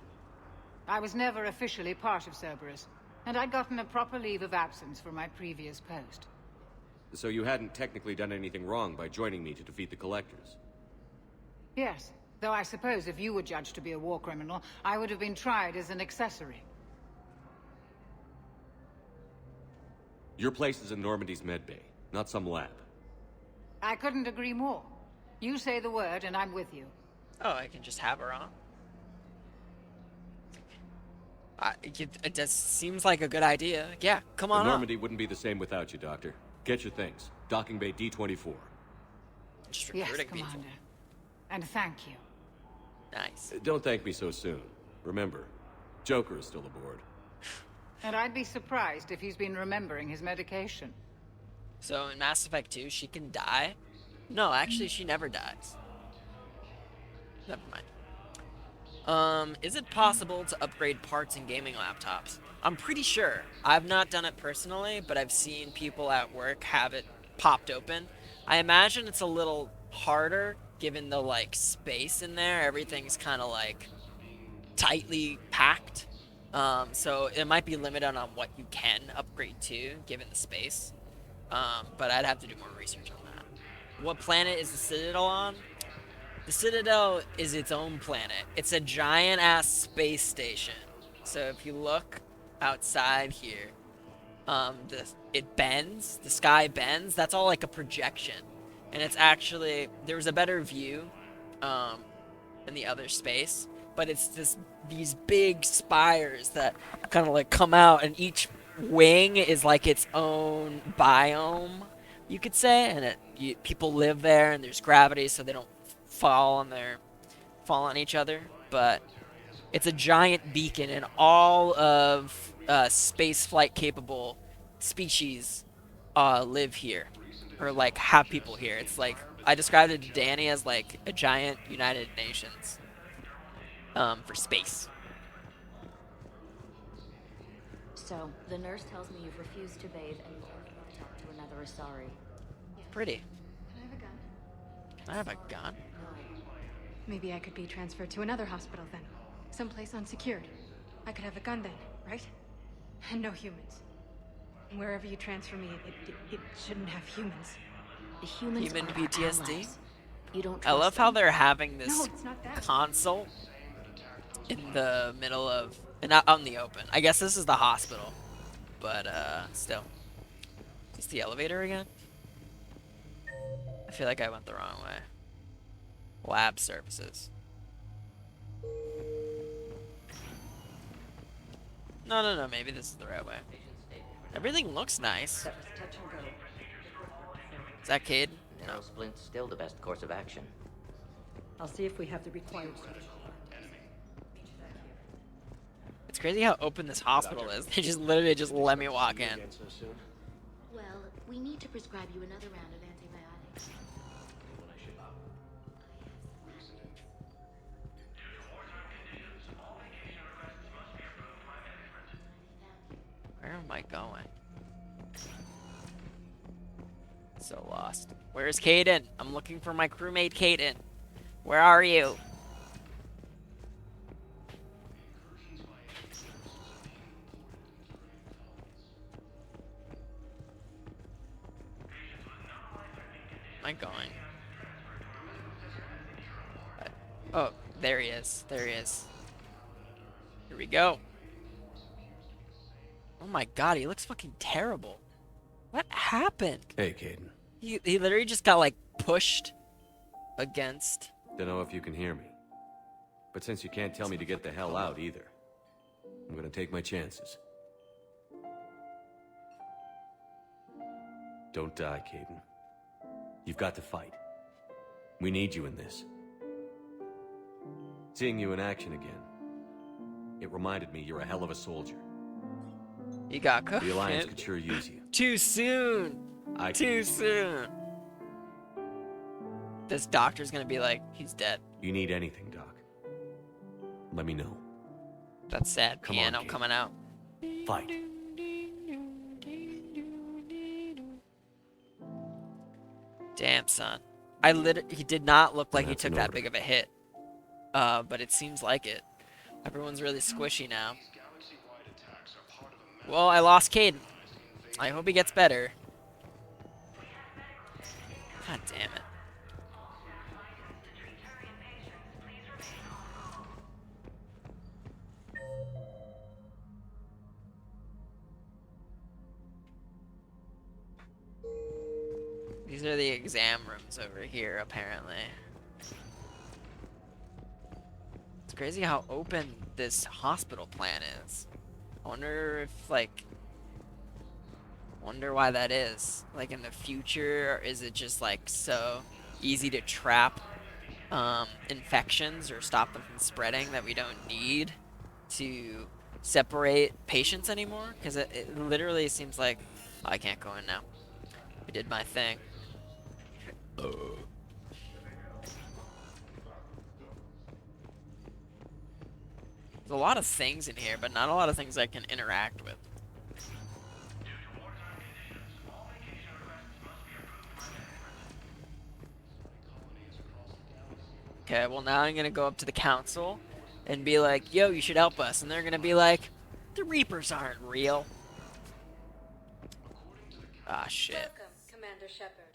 Speaker 14: I was never officially part of Cerberus, and I'd gotten a proper leave of absence from my previous post.
Speaker 4: So you hadn't technically done anything wrong by joining me to defeat the Collectors?
Speaker 14: Yes, though I suppose if you were judged to be a war criminal, I would have been tried as an accessory.
Speaker 4: Your place is in Normandy's medbay, not some lab.
Speaker 14: I couldn't agree more. You say the word, and I'm with you.
Speaker 1: Oh, I can just have her on. It just seems like a good idea. Yeah, come on
Speaker 4: Normandy wouldn't be the same without you, Doctor. Get your things. Docking bay D-24.
Speaker 1: Just
Speaker 14: yes,
Speaker 1: recruiting
Speaker 14: Commander.
Speaker 1: people.
Speaker 14: And thank you.
Speaker 1: Nice.
Speaker 4: Don't thank me so soon. Remember, Joker is still aboard.
Speaker 14: And I'd be surprised if he's been remembering his medication.
Speaker 1: So in Mass Effect 2, she can die? No, actually, she never dies. Never mind. Is it possible to upgrade parts in gaming laptops? I'm pretty sure. I've not done it personally, but I've seen people at work have it popped open. I imagine it's a little harder, given the, like, space in there. Everything's kind of, like, tightly packed. So it might be limited on what you can upgrade to, given the space. But I'd have to do more research on that. What planet is the Citadel on? The Citadel is its own planet. It's a giant-ass space station. So if you look outside here, it bends. The sky bends. That's all like a projection. And it's actually... There was a better view in the other space. But it's these big spires that kind of like come out, and each wing is like its own biome, you could say, and people live there, and there's gravity, so they don't fall on each other. But it's a giant beacon, and all of space flight capable species live here, or like have people here. It's like I described it to Danny as like a giant United Nations for space.
Speaker 15: So, the nurse tells me you've refused to bathe and you only want to talk to another Asari.
Speaker 1: Pretty.
Speaker 16: Can I have a gun?
Speaker 1: I have a gun.
Speaker 16: Maybe I could be transferred to another hospital then. Someplace unsecured. I could have a gun then. right? And no humans. And wherever you transfer me, it shouldn't have humans.
Speaker 15: The humans
Speaker 1: Human
Speaker 15: are
Speaker 1: PTSD.
Speaker 15: allies. You don't
Speaker 1: I
Speaker 15: trust
Speaker 1: love how
Speaker 15: them?
Speaker 1: they're having
Speaker 16: No,
Speaker 1: this
Speaker 16: it's not that.
Speaker 1: consult in the middle of, not out in the open. I guess this is the hospital, but still. Is this the elevator again? I feel like I went the wrong way. Lab services. No, maybe this is the right way. Everything looks nice. Is that Kaidan?
Speaker 17: Narrow splint's still the best course of action.
Speaker 16: I'll see if we have the required.
Speaker 1: It's crazy how open this hospital is. They just literally just let me walk in.
Speaker 15: Well, we need to prescribe you another round of antibiotics.
Speaker 1: Where am I going? So lost. Where's Kaidan? I'm looking for my crewmate Kaidan. Where are you? Am I going? Oh, there he is. There he is. Here we go. Oh my god, he looks fucking terrible. What happened?
Speaker 4: Hey, Kaidan.
Speaker 1: He literally just got like pushed against.
Speaker 4: Don't know if you can hear me. But since you can't tell me to get the hell out either, I'm gonna take my chances. Don't die, Kaidan. You've got to fight. We need you in this. Seeing you in action again, it reminded me you're a hell of a soldier.
Speaker 1: You got cooked.
Speaker 4: The Alliance could sure use you.
Speaker 1: Too soon. Too soon. This doctor's gonna be like, he's dead.
Speaker 4: You need anything, Doc. Let me know.
Speaker 1: That's sad.
Speaker 4: Come
Speaker 1: Piano
Speaker 4: on,
Speaker 1: coming out.
Speaker 4: Fight.
Speaker 1: Damn, son. He did not look like he
Speaker 4: That's
Speaker 1: took
Speaker 4: an
Speaker 1: that
Speaker 4: order.
Speaker 1: big of a hit. But it seems like it. Everyone's really squishy now. Well, I lost Kaidan. I hope he gets better. God damn it. These are the exam rooms over here, apparently. It's crazy how open this hospital plan is. I wonder if, like... wonder why that is. Like, in the future, or is it just, like, so easy to trap infections or stop them from spreading that we don't need to separate patients anymore? Because it literally seems like... oh, I can't go in now. I did my thing. There's a lot of things in here, but not a lot of things I can interact with. Okay, well now I'm gonna go up to the council and be like, yo, you should help us. And they're gonna be like, the Reapers aren't real. Ah, shit.
Speaker 12: Welcome, Commander Shepard.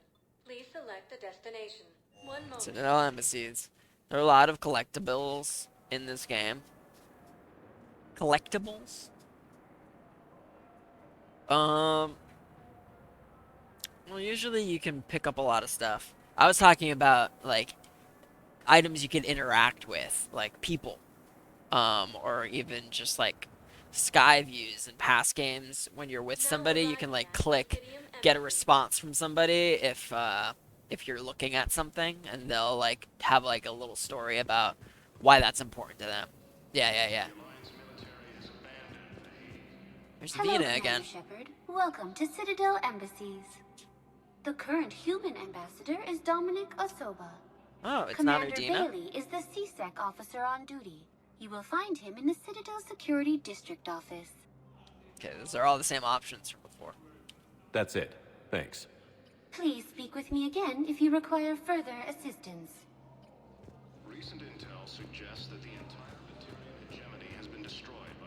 Speaker 12: Please select a destination. One moment.
Speaker 1: Citadel embassies. There are a lot of collectibles in this game. Collectibles? Well, usually you can pick up a lot of stuff. I was talking about, like, items you can interact with, like people. Or even just, like, sky views in past games. When you're with somebody, you can, like, click, get a response from somebody if you're looking at something, and they'll, like, have, like, a little story about why that's important to them. Yeah. There's
Speaker 10: Hello,
Speaker 1: Vina
Speaker 10: Commander
Speaker 1: again.
Speaker 10: Shepard. Welcome to Citadel Embassies. The current human ambassador is Dominic Osoba.
Speaker 1: Oh, it's
Speaker 10: Commander
Speaker 1: not Udina?
Speaker 10: Bailey is the CSEC officer on duty. You will find him in the Citadel Security District office.
Speaker 1: Okay, those are all the same options from before.
Speaker 4: That's it. Thanks.
Speaker 10: Please speak with me again if you require further assistance.
Speaker 9: Recent intel suggests that the entire Turian hegemony has been destroyed by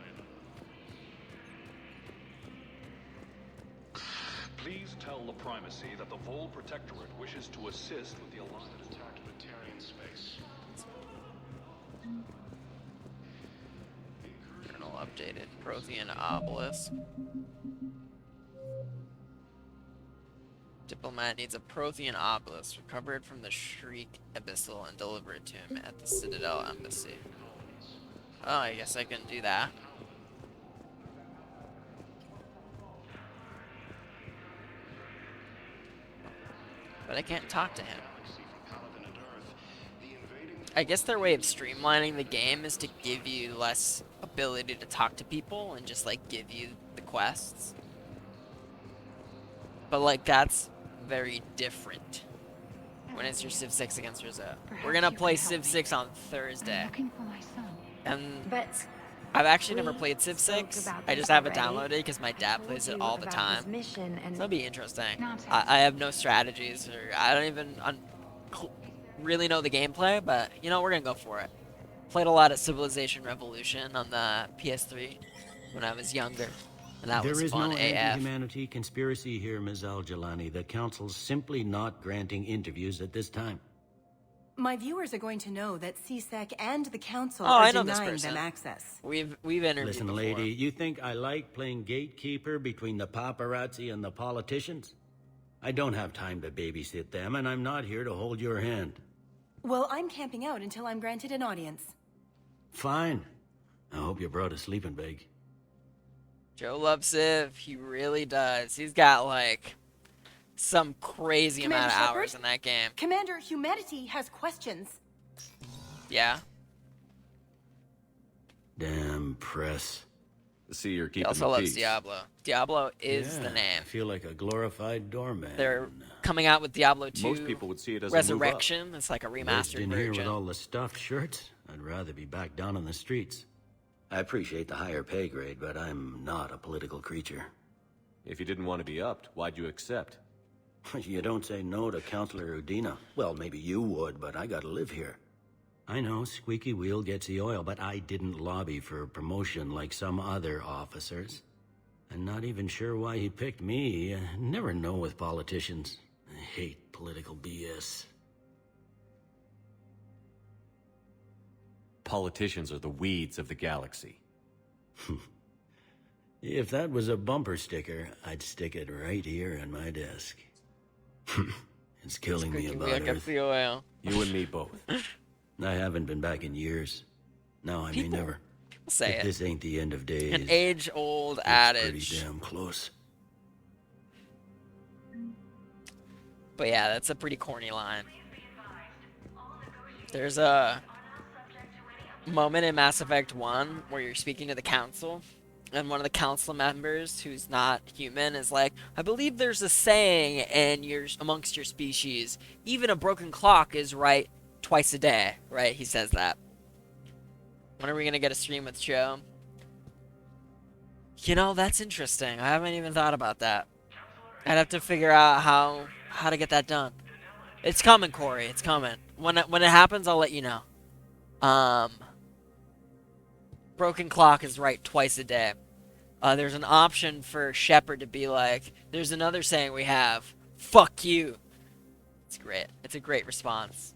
Speaker 18: Tell the Primacy that the Vol Protectorate wishes to assist with the Alliance attack of Turian space.
Speaker 1: Journal updated. Prothean obelisk. Diplomat needs a Prothean obelisk. Recover it from the Shriek Abyssal and deliver it to him at the Citadel embassy. Oh, I guess I can do that. But I can't talk to him. I guess their way of streamlining the game is to give you less ability to talk to people and just like give you the quests. But like that's very different when it's your Civ 6 against Rizzo. We're gonna play Civ 6 on Thursday. And I've actually never played Civ 6. I just have it downloaded because my dad plays it all the time. So it'll be interesting. I have no strategies, or I don't even really know the gameplay, but you know, we're gonna go for it. Played a lot of Civilization Revolution on the PS3 when I was younger, and that was fun
Speaker 5: There is no
Speaker 1: AF.
Speaker 5: anti-humanity conspiracy here, Ms. Al-Jalani. The Council's simply not granting interviews at this time.
Speaker 19: My viewers are going to know that CSEC and the Council
Speaker 1: Oh,
Speaker 19: are
Speaker 1: I know this
Speaker 19: denying
Speaker 1: person.
Speaker 19: them access.
Speaker 1: We've interviewed
Speaker 5: Listen,
Speaker 1: before.
Speaker 5: lady, you think I like playing gatekeeper between the paparazzi and the politicians? I don't have time to babysit them, and I'm not here to hold your hand.
Speaker 19: Well, I'm camping out until I'm granted an audience.
Speaker 5: Fine. I hope you brought a sleeping bag.
Speaker 1: Joe loves Civ. He really does. He's got like some crazy
Speaker 19: Commander
Speaker 1: amount of
Speaker 19: Shepard?
Speaker 1: hours in that game.
Speaker 19: Commander, humanity has questions.
Speaker 1: Yeah.
Speaker 5: Damn press.
Speaker 4: See, you're
Speaker 1: He
Speaker 4: keeping
Speaker 1: also
Speaker 4: the
Speaker 1: loves
Speaker 4: peace.
Speaker 1: Diablo. Diablo is
Speaker 5: Yeah,
Speaker 1: the name.
Speaker 5: I feel like a glorified doorman.
Speaker 1: They're coming out with Diablo 2
Speaker 4: Most people would see it as
Speaker 1: Resurrection. It's like a
Speaker 5: Burst
Speaker 1: remastered
Speaker 5: in here with
Speaker 1: version.
Speaker 5: all the stuffed shirts. I'd rather be back down on the streets. I appreciate the higher pay grade, but I'm not a political creature.
Speaker 4: If you didn't want to be upped, why'd you accept?
Speaker 5: You don't say no to Counselor Udina. Well, maybe you would, but I gotta live here. I know, squeaky wheel gets the oil, but I didn't lobby for promotion like some other officers. I'm not even sure why he picked me. Never know with politicians. I hate political BS.
Speaker 4: Politicians are the weeds of the galaxy.
Speaker 5: If that was a bumper sticker, I'd stick it right here on my desk. It's killing me about Earth.
Speaker 1: The oil.
Speaker 4: You and me both.
Speaker 5: I haven't been back in years. Now I may never.
Speaker 1: People say
Speaker 5: If
Speaker 1: it.
Speaker 5: this ain't the end of days.
Speaker 1: An age-old
Speaker 5: it's
Speaker 1: adage.
Speaker 5: pretty damn close.
Speaker 1: But yeah, that's a pretty corny line. There's a moment in Mass Effect 1 where you're speaking to the council, and one of the council members who's not human is like, I believe there's a saying amongst your species, even a broken clock is right twice a day, right? He says that. When are we gonna get a stream with Joe? You know, that's interesting. I haven't even thought about that. I'd have to figure out how to get that done. It's coming, Corey. It's coming. When it happens, I'll let you know. Broken clock is right twice a day. There's an option for Shepard to be like, there's another saying we have, fuck you. It's great. It's a great response.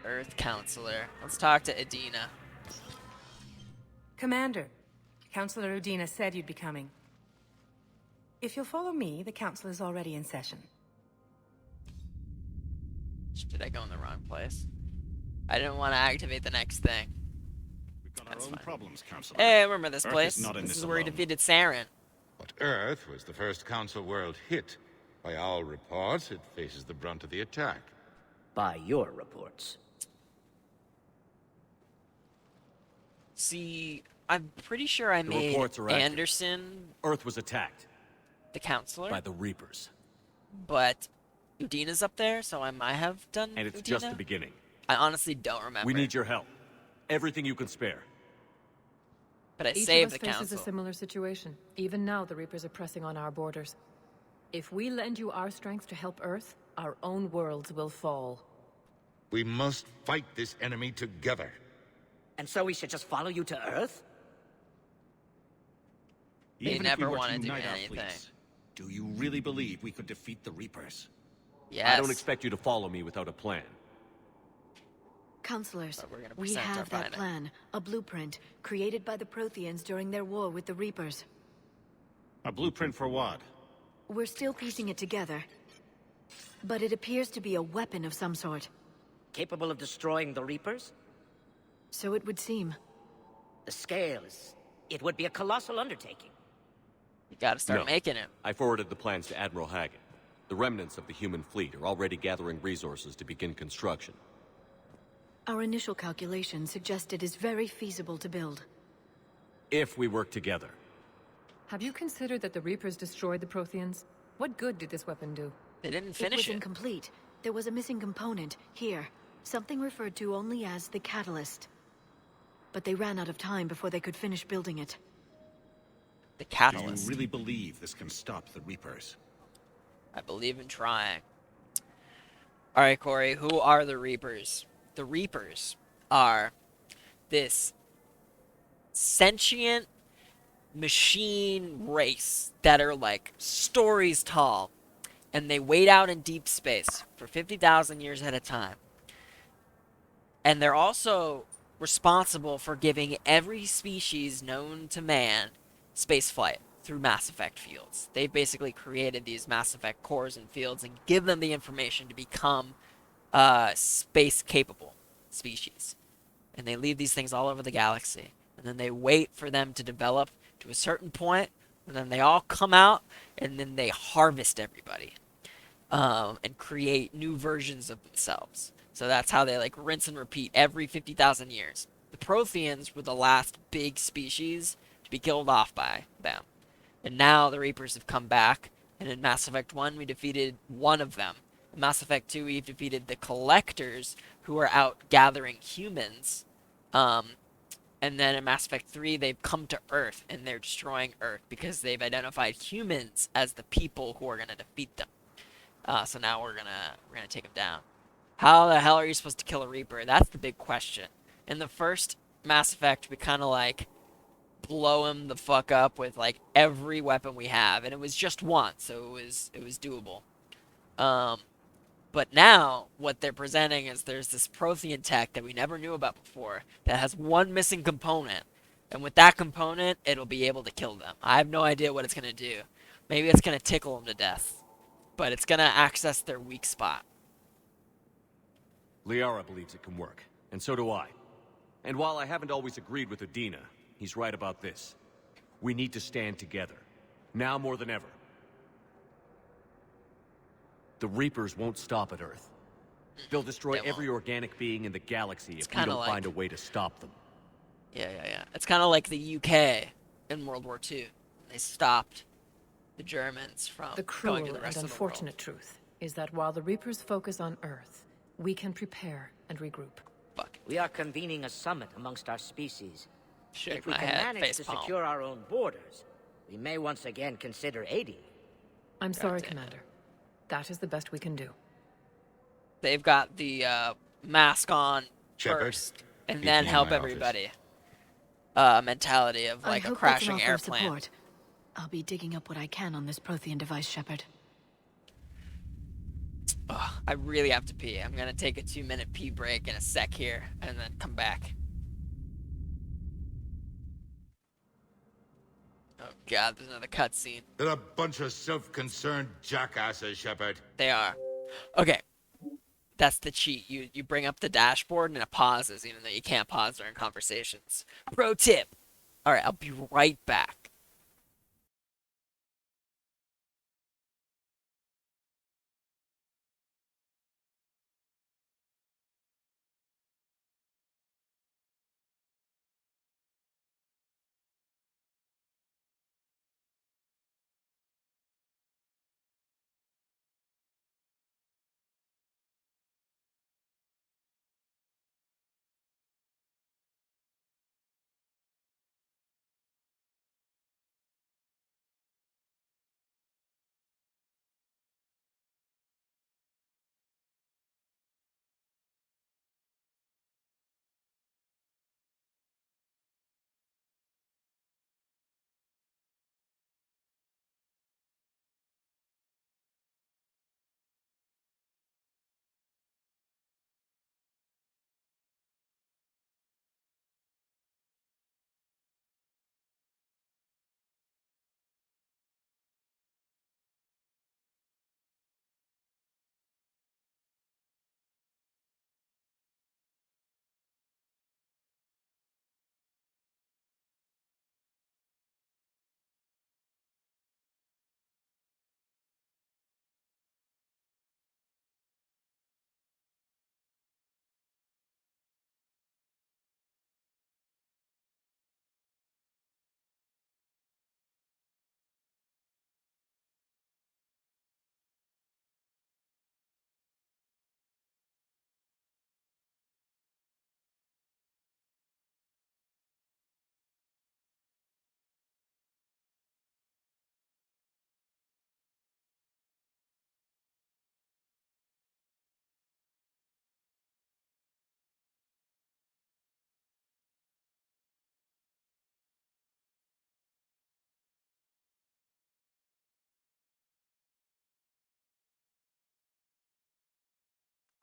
Speaker 1: Earth Counselor. Let's talk to Adina.
Speaker 16: Commander, Counselor Udina said you'd be coming. If you'll follow me, the council is already in session.
Speaker 1: Did I go in the wrong place? I didn't want to activate the next thing.
Speaker 9: We've got our own problems, Counselor.
Speaker 1: Hey, I remember this
Speaker 9: Earth
Speaker 1: place.
Speaker 9: is not in
Speaker 1: This
Speaker 9: this
Speaker 1: is where he
Speaker 9: alone.
Speaker 1: defeated Saren.
Speaker 9: But Earth was the first Council world hit. By all reports, it faces the brunt of the attack.
Speaker 17: By your reports.
Speaker 1: See, I'm pretty sure I
Speaker 4: The
Speaker 1: made
Speaker 4: reports are accurate.
Speaker 1: Anderson
Speaker 4: Earth was attacked
Speaker 1: the counselor,
Speaker 4: by the Reapers.
Speaker 1: but Udina's up there, so I might have done
Speaker 4: And it's
Speaker 1: Udina?
Speaker 4: just the beginning.
Speaker 1: I honestly don't remember.
Speaker 4: We need your help. Everything you can spare.
Speaker 1: But I
Speaker 20: Each
Speaker 1: saved
Speaker 20: of
Speaker 1: the
Speaker 20: us faces
Speaker 1: council.
Speaker 20: a similar situation. Even now, the Reapers are pressing on our borders. If we lend you our strength to help Earth, our own worlds will fall.
Speaker 9: We must fight this enemy together.
Speaker 17: And so we should just follow you to Earth?
Speaker 1: They
Speaker 21: Even if we
Speaker 1: never
Speaker 21: were to
Speaker 1: want to do
Speaker 21: unite our
Speaker 1: anything.
Speaker 21: fleets, do you really believe we could defeat the Reapers?
Speaker 1: Yes.
Speaker 4: I don't expect you to follow me without a plan.
Speaker 3: Counselors,
Speaker 1: But we're gonna
Speaker 3: we
Speaker 1: present our
Speaker 3: have that
Speaker 1: finding.
Speaker 3: plan, a blueprint, created by the Protheans during their war with the Reapers.
Speaker 21: A blueprint for what?
Speaker 3: We're still piecing it together. But it appears to be a weapon of some sort.
Speaker 17: Capable of destroying the Reapers?
Speaker 3: So it would seem.
Speaker 17: The scale is... It would be a colossal undertaking.
Speaker 1: You gotta start making it.
Speaker 4: I forwarded the plans to Admiral Hagen. The remnants of the human fleet are already gathering resources to begin construction.
Speaker 3: Our initial calculations suggest it is very feasible to build.
Speaker 4: If we work together.
Speaker 20: Have you considered that the Reapers destroyed the Protheans? What good did this weapon do?
Speaker 1: They didn't
Speaker 3: It
Speaker 1: finish
Speaker 3: was
Speaker 1: it.
Speaker 3: incomplete. There was a missing component, here. Something referred to only as the catalyst. But they ran out of time before they could finish building it.
Speaker 1: The
Speaker 21: Do
Speaker 1: catalyst.
Speaker 21: you really believe this can stop the Reapers?
Speaker 1: I believe in trying. Alright, Corey, who are the Reapers? The Reapers are this sentient machine race that are like stories tall. And they wait out in deep space for 50,000 years at a time. And they're also responsible for giving every species known to man spaceflight through Mass Effect fields. They basically created these Mass Effect cores and fields and give them the information to become space-capable species. And they leave these things all over the galaxy. And then they wait for them to develop to a certain point, and then they all come out, and then they harvest everybody. And create new versions of themselves. So that's how they like rinse and repeat every 50,000 years. The Protheans were the last big species to be killed off by them. And now the Reapers have come back, and in Mass Effect 1 we defeated one of them. In Mass Effect 2 we've defeated the Collectors, who are out gathering humans. And then in Mass Effect 3 they've come to Earth, and they're destroying Earth because they've identified humans as the people who are going to defeat them. So now we're gonna take him down. How the hell are you supposed to kill a Reaper? That's the big question. In the first Mass Effect, we kind of like blow him the fuck up with like every weapon we have, and it was just one, so it was doable. But now what they're presenting is there's this Prothean tech that we never knew about before that has one missing component, and with that component, it'll be able to kill them. I have no idea what it's gonna do. Maybe it's gonna tickle them to death. But it's going to access their weak spot.
Speaker 4: Liara believes it can work, and so do I. And while I haven't always agreed with Udina, he's right about this. We need to stand together. Now more than ever. The Reapers won't stop at Earth. They'll destroy every organic being in the galaxy if we don't find a way to stop them.
Speaker 1: Yeah. It's kind of like the UK in World War II. They stopped the Germans from
Speaker 20: the
Speaker 1: going to
Speaker 20: cruel
Speaker 1: the rest
Speaker 20: and
Speaker 1: of the world.
Speaker 20: unfortunate truth is that while the Reapers focus on Earth, we can prepare and regroup.
Speaker 17: We are convening a summit amongst our species.
Speaker 1: Shake
Speaker 17: if we
Speaker 1: my
Speaker 17: can
Speaker 1: head,
Speaker 17: manage to
Speaker 1: facepalm.
Speaker 17: secure our own borders, we may once again consider aiding.
Speaker 20: I'm sorry, Commander. That is the best we can do.
Speaker 1: They've got the mask on
Speaker 9: Shepard,
Speaker 1: first, and
Speaker 9: meet
Speaker 1: then
Speaker 9: me in
Speaker 1: help
Speaker 9: my
Speaker 1: everybody. Mentality of like
Speaker 3: I
Speaker 1: a
Speaker 3: hope
Speaker 1: crashing
Speaker 3: that's an offer of
Speaker 1: airplane.
Speaker 3: support. I'll be digging up what I can on this Prothean device, Shepard.
Speaker 1: Ugh, I really have to pee. I'm gonna take a 2-minute pee break in a sec here, and then come back. Oh god, there's another cutscene.
Speaker 9: They're a bunch of self-concerned jackasses, Shepard.
Speaker 1: They are. Okay. That's the cheat. You bring up the dashboard and it pauses, even though you can't pause during conversations. Pro tip. Alright, I'll be right back.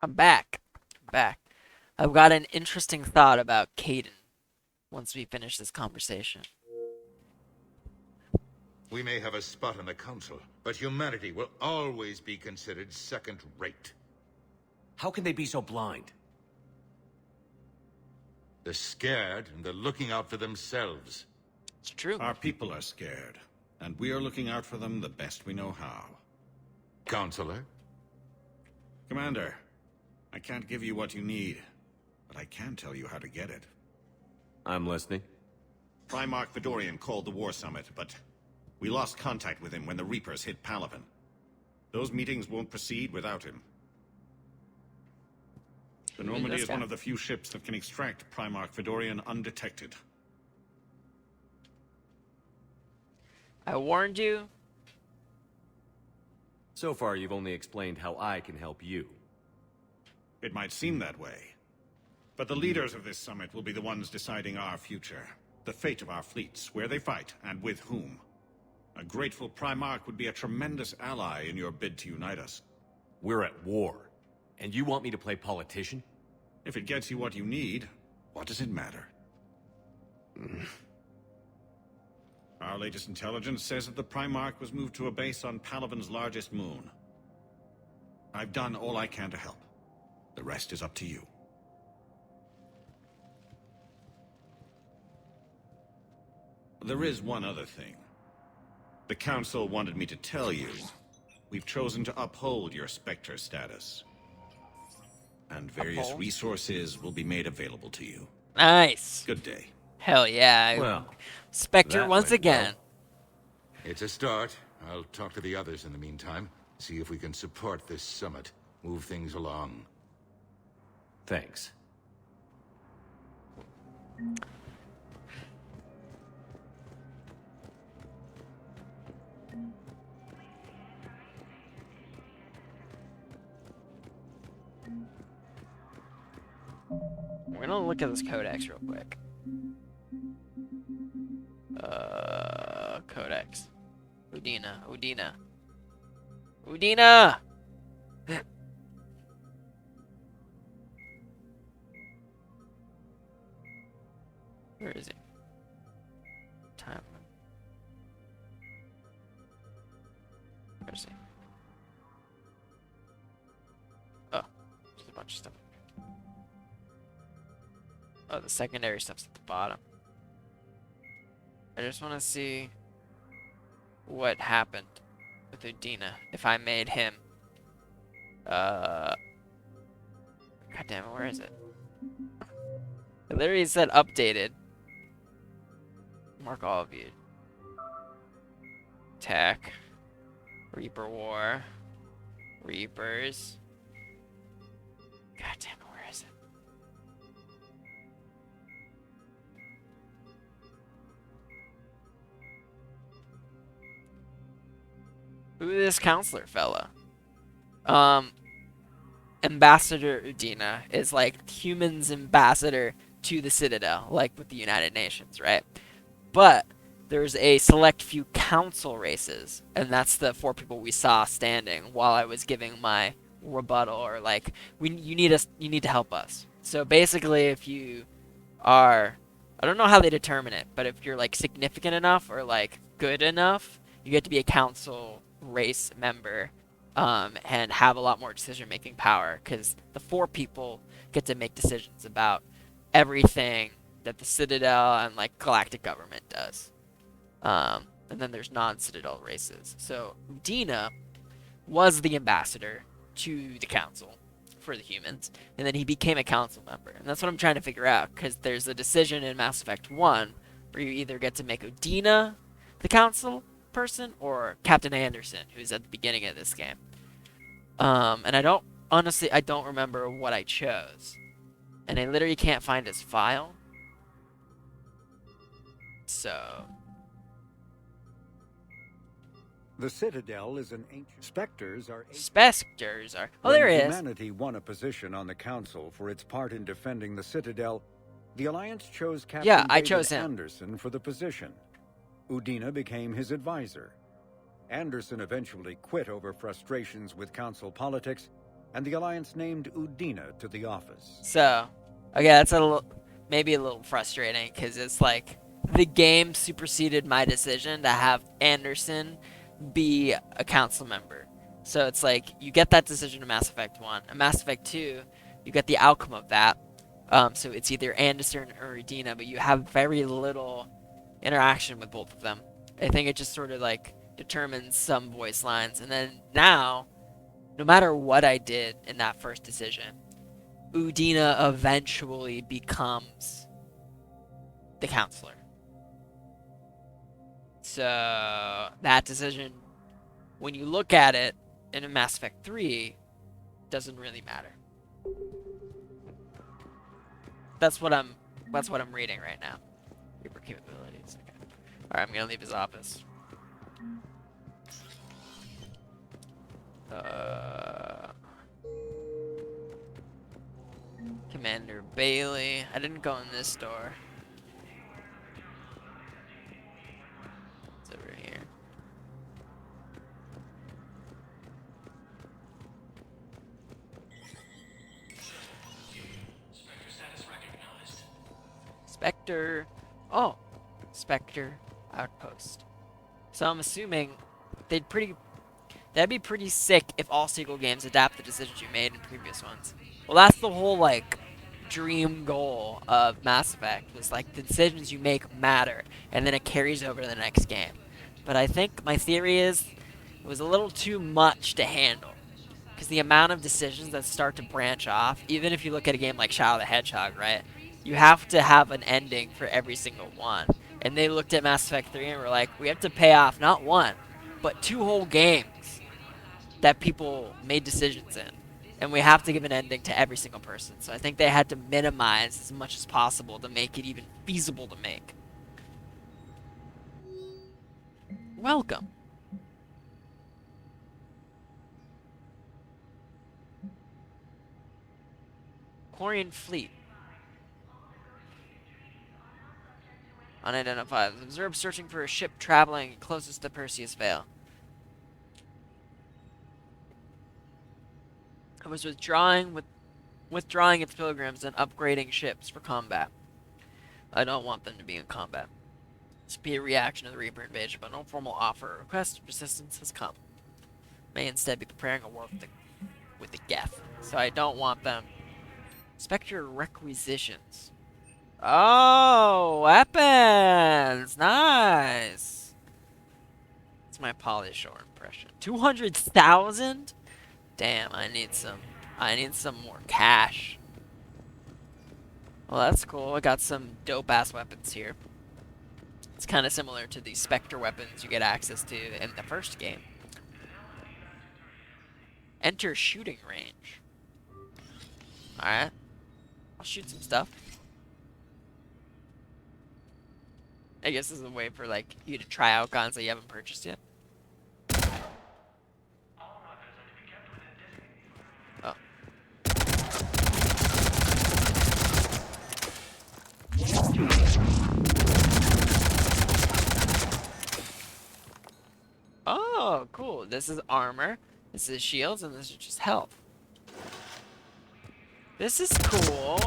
Speaker 1: I'm back. I'm back. I've got an interesting thought about Kaidan once we finish this conversation.
Speaker 9: We may have a spot on the council, but humanity will always be considered second-rate.
Speaker 4: How can they be so blind?
Speaker 9: They're scared, and they're looking out for themselves.
Speaker 1: It's true.
Speaker 21: Our people are scared, and we are looking out for them the best we know how.
Speaker 9: Counselor?
Speaker 21: Commander, I can't give you what you need, but I can tell you how to get it.
Speaker 4: I'm listening.
Speaker 21: Primarch Fedorian called the War Summit, but we lost contact with him when the Reapers hit Palaven. Those meetings won't proceed without him. The Normandy is one of the few ships that can extract Primarch Fedorian undetected.
Speaker 1: I warned you.
Speaker 4: So far, you've only explained how I can help you.
Speaker 21: It might seem that way, but the leaders of this summit will be the ones deciding our future. The fate of our fleets, where they fight, and with whom. A grateful Primarch would be a tremendous ally in your bid to unite us.
Speaker 4: We're at war, and you want me to play politician?
Speaker 21: If it gets you what you need, what does it matter? Our latest intelligence says that the Primarch was moved to a base on Palaven's largest moon. I've done all I can to help. The rest is up to you. There is one other thing. The Council wanted me to tell you, we've chosen to uphold your Spectre status. And various resources will be made available to you.
Speaker 1: Nice.
Speaker 21: Good day.
Speaker 1: Hell yeah.
Speaker 9: Well,
Speaker 1: Spectre once again.
Speaker 9: Well. It's a start. I'll talk to the others in the meantime. See if we can support this summit. Move things along.
Speaker 4: Thanks.
Speaker 1: We're gonna look at this codex real quick. Codex. Udina. Where is he? Time. Where is he? Oh, there's a bunch of stuff. Oh, the secondary stuff's at the bottom. I just want to see what happened with Udina if I made him. God damn it, where is it? It literally said updated. Mark all of you. Attack. Reaper War. Reapers. God damn it, where is it? Who is this counselor fella? Ambassador Udina is like humans' ambassador to the Citadel, like with the United Nations, right? But there's a select few council races, and that's the 4 people we saw standing while I was giving my rebuttal, or like, you need to help us. So basically, if you are, I don't know how they determine it, but if you're like significant enough or like good enough, you get to be a council race member, and have a lot more decision-making power, because the 4 people get to make decisions about everything that the Citadel and like galactic government does. And then there's non-Citadel races. So Udina was the ambassador to the council for the humans, and then he became a council member. And that's what I'm trying to figure out, because there's a decision in Mass Effect 1 where you either get to make Udina the council person or Captain Anderson, who's at the beginning of this game. And I don't remember what I chose. And I literally can't find his file. So
Speaker 2: the Citadel is an ancient... Spectres are...
Speaker 1: Oh, there he is.
Speaker 2: Humanity won a position on the Council for its part in defending the Citadel. The Alliance chose Captain
Speaker 1: I chose him.
Speaker 2: Anderson for the position. Udina became his advisor. Anderson eventually quit over frustrations with Council politics and the Alliance named Udina to the office.
Speaker 1: So, okay, that's maybe a little frustrating, because it's like the game superseded my decision to have Anderson be a council member. So it's like, you get that decision in Mass Effect 1. In Mass Effect 2, you get the outcome of that. So it's either Anderson or Udina, but you have very little interaction with both of them. I think it just sort of like determines some voice lines. And then now, no matter what I did in that first decision, Udina eventually becomes the counselor. So that decision, when you look at it in a Mass Effect 3, doesn't really matter. That's what I'm reading right now. Reaper capabilities. Okay. Alright, I'm gonna leave his office. Commander Bailey. I didn't go in this door. It's over here. Spectre. Oh, Spectre Outpost. So I'm assuming that'd be pretty sick if all sequel games adapt the decisions you made in previous ones. Well, that's the whole like dream goal of Mass Effect, was like the decisions you make matter, and then it carries over to the next game. But I think my theory is it was a little too much to handle, because the amount of decisions that start to branch off, even if you look at a game like Shadow the Hedgehog, right? You have to have an ending for every single one. And they looked at Mass Effect 3 and were like, we have to pay off not one, but 2 whole games that people made decisions in. And we have to give an ending to every single person. So I think they had to minimize as much as possible to make it even feasible to make. Welcome. Quarian Fleet. Unidentified. Observed searching for a ship traveling closest to Perseus Vale. It was withdrawing its pilgrims and upgrading ships for combat. I don't want them to be in combat. This would be a reaction to the Reaper invasion, but no formal offer or request of resistance has come. May instead be preparing a war with the Geth. So I don't want them. Spectre requisitions. Oh, weapons! Nice! That's my Polyshore impression. 200,000? Damn, I need some more cash. Well, that's cool. I got some dope-ass weapons here. It's kind of similar to the Spectre weapons you get access to in the first game. Enter shooting range. Alright. I'll shoot some stuff. I guess this is a way for like you to try out guns that you haven't purchased yet. Oh. Oh, cool. This is armor. This is shields, and this is just health. This is cool.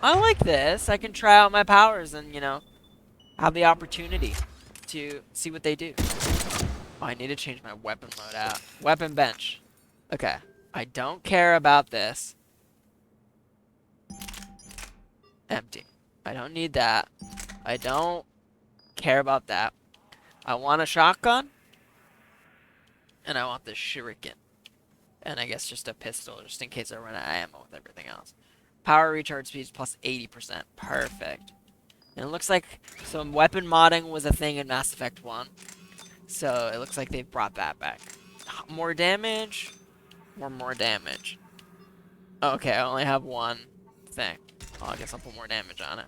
Speaker 1: I like this. I can try out my powers and, you know, have the opportunity to see what they do. Oh, I need to change my weapon loadout. Weapon bench. Okay. I don't care about this. Empty. I don't need that. I don't care about that. I want a shotgun. And I want this shuriken. And I guess just a pistol, just in case I run out of ammo with everything else. Power recharge speed plus 80%. Perfect. And it looks like some weapon modding was a thing in Mass Effect 1. So it looks like they've brought that back. More damage. More damage. Okay, I only have one thing. Oh, I guess I'll put more damage on it.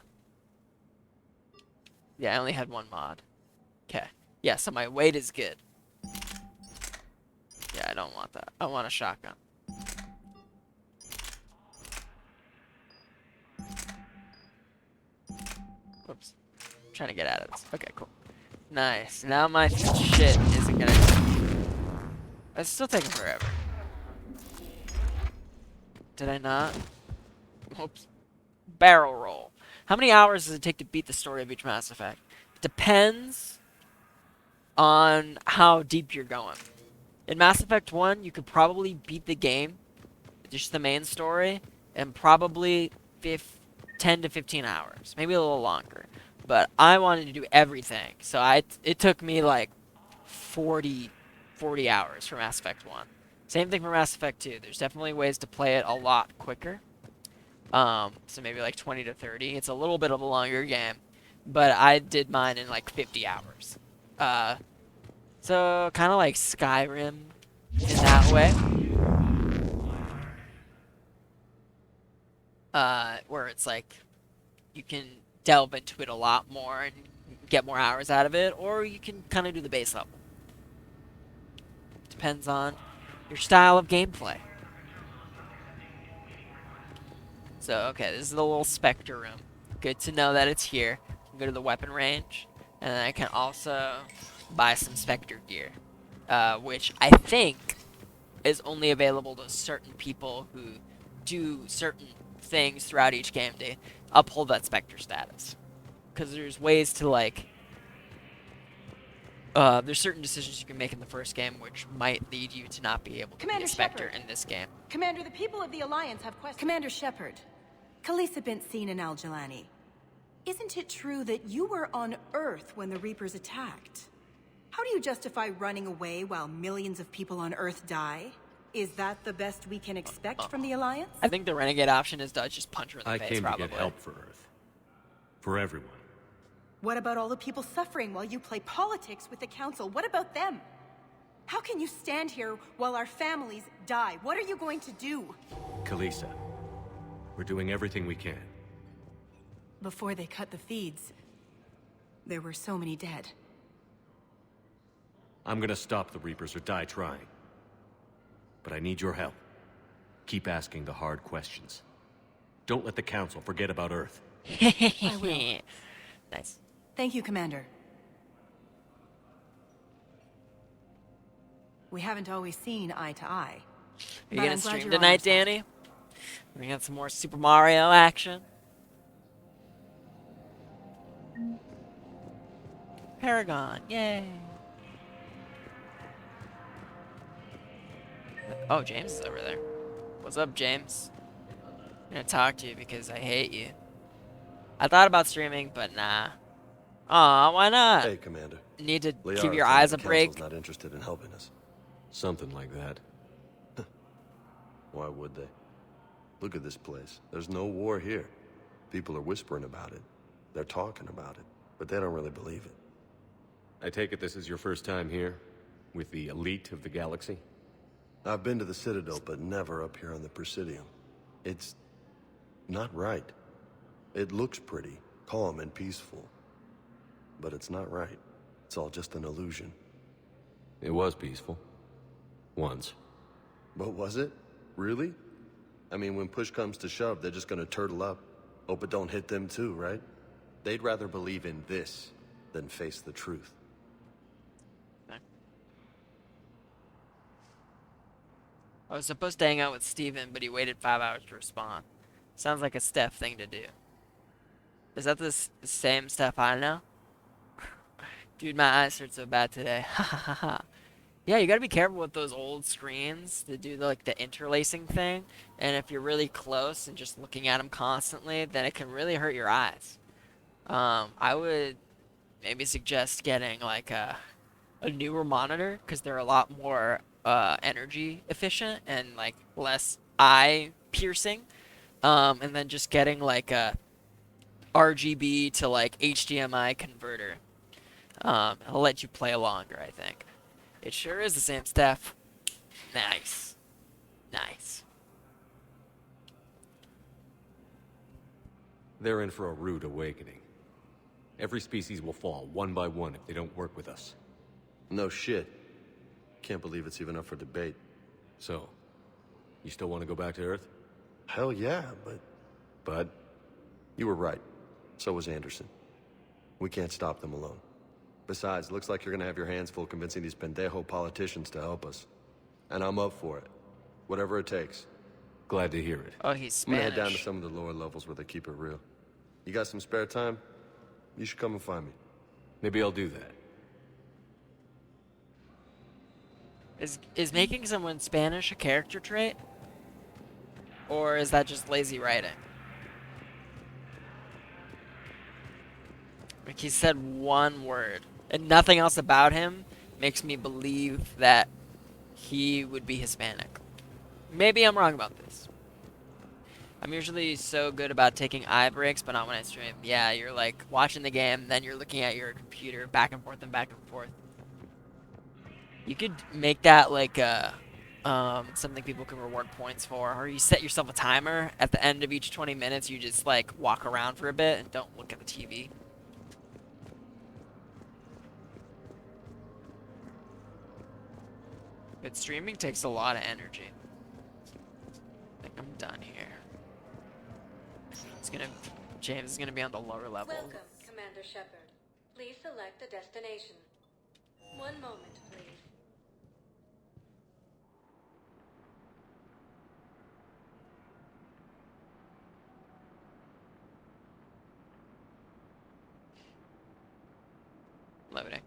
Speaker 1: Yeah, I only had one mod. Okay. Yeah, so my weight is good. Yeah, I don't want that. I want a shotgun. Whoops. I'm trying to get out of this. Okay, cool. Nice. Now my shit isn't gonna... It's still taking forever. Did I not? Oops. Barrel roll. How many hours does it take to beat the story of each Mass Effect? Depends on how deep you're going. In Mass Effect 1, you could probably beat the game, just the main story, in probably 10 to 15 hours. Maybe a little longer. But I wanted to do everything, so it took me like 40 hours for Mass Effect 1. Same thing for Mass Effect 2. There's definitely ways to play it a lot quicker. So maybe like 20 to 30. It's a little bit of a longer game, but I did mine in like 50 hours. So kind of like Skyrim in that way. Where it's like you can delve into it a lot more and get more hours out of it, or you can kind of do the base level. Depends on your style of gameplay. So, okay, this is the little Spectre room. Good to know that it's here. I can go to the weapon range, and then I can also buy some Spectre gear, which I think is only available to certain people who do certain things throughout each game to uphold that Spectre status. Because there's ways to, like, there's certain decisions you can make in the first game which might lead you to not be able to be a Spectre in this game.
Speaker 19: Commander, the people of the Alliance have questions. Commander Shepard, Khaleesi bint Seen and Al-Jalani. Isn't it true that you were on Earth when the Reapers attacked? How do you justify running away while millions of people on Earth die? Is that the best we can expect from the Alliance?
Speaker 1: I think the Renegade option is to just punch her in the
Speaker 4: I
Speaker 1: face,
Speaker 4: came
Speaker 1: probably.
Speaker 4: to get help for Earth. For everyone.
Speaker 19: What about all the people suffering while you play politics with the Council? What about them? How can you stand here while our families die? What are you going to do?
Speaker 4: Khaleesi, we're doing everything we can.
Speaker 19: Before they cut the feeds, there were so many dead.
Speaker 4: I'm gonna stop the Reapers or die trying. But I need your help. Keep asking the hard questions. Don't let the Council forget about Earth.
Speaker 19: I will.
Speaker 1: Nice.
Speaker 19: Thank you, Commander. We haven't always seen eye to eye.
Speaker 1: Are you gonna stream tonight, Danny? We got some more Super Mario action. Paragon, yay! Oh, James is over there. What's up, James? I'm gonna talk to you because I hate you. I thought about streaming, but nah. Aw, why not?
Speaker 8: Hey, Commander.
Speaker 1: Need to
Speaker 8: Liara
Speaker 1: give your
Speaker 8: told me
Speaker 1: eyes
Speaker 8: the
Speaker 1: a break.
Speaker 8: Council's not interested in helping us.
Speaker 4: Something like that.
Speaker 8: Why would they? Look at this place. There's no war here. People are whispering about it. They're talking about it, but they don't really believe it.
Speaker 4: I take it this is your first time here? With the elite of the galaxy?
Speaker 8: I've been to the Citadel, but never up here on the Presidium. It's not right. It looks pretty, calm and peaceful. But it's not right. It's all just an illusion.
Speaker 4: It was peaceful. Once.
Speaker 8: But was it? Really? I mean, when push comes to shove, they're just gonna turtle up. Hope it don't hit them too, right? They'd rather believe in this than face the truth.
Speaker 1: I was supposed to hang out with Steven, but he waited 5 hours to respond. Sounds like a Steph thing to do. Is that the same Steph I know? Dude, my eyes hurt so bad today. Ha ha ha ha. Yeah, you gotta be careful with those old screens that do like the interlacing thing. And if you're really close and just looking at them constantly, then it can really hurt your eyes. I would maybe suggest getting like a newer monitor, because they're a lot more energy efficient and like less eye piercing. And then just getting like a RGB to like HDMI converter. It'll let you play longer, I think. It sure is the same stuff. Nice. Nice.
Speaker 4: They're in for a rude awakening. Every species will fall, one by one, if they don't work with us.
Speaker 8: No shit. Can't believe it's even up for debate.
Speaker 4: So, you still want to go back to Earth?
Speaker 8: Hell yeah, but... You were right. So was Anderson. We can't stop them alone. Besides, looks like you're gonna have your hands full convincing these pendejo politicians to help us. And I'm up for it. Whatever it takes.
Speaker 4: Glad to hear it.
Speaker 1: Oh, he's
Speaker 8: I'm gonna head
Speaker 1: Spanish.
Speaker 8: down to some of the lower levels where they keep it real. You got some spare time? You should come and find me.
Speaker 4: Maybe I'll do that.
Speaker 1: Is making someone Spanish a character trait? Or is that just lazy writing? Like, he said one word, and nothing else about him makes me believe that he would be Hispanic. Maybe I'm wrong about this. I'm usually so good about taking eye breaks, but not when I stream. Yeah, you're like watching the game, then you're looking at your computer back and forth and back and forth. You could make that like something people can reward points for, or you set yourself a timer at the end of each 20 minutes. You just like walk around for a bit and don't look at the TV. But streaming takes a lot of energy. I think I'm done here. James is gonna be on the lower level.
Speaker 12: Welcome, Commander Shepard. Please select a destination. One moment, please.
Speaker 1: Loading.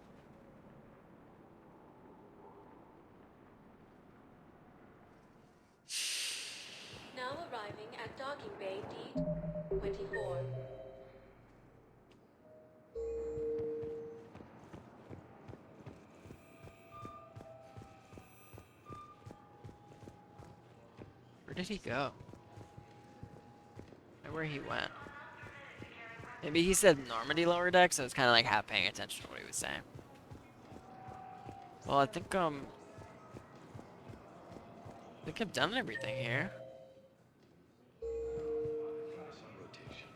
Speaker 12: Now arriving at docking bay D24.
Speaker 1: Where did he go? I wonder where he went. Maybe he said Normandy lower deck, so I was kind of like half paying attention to what he was saying. Well, I think I've done everything here.
Speaker 11: Rotation.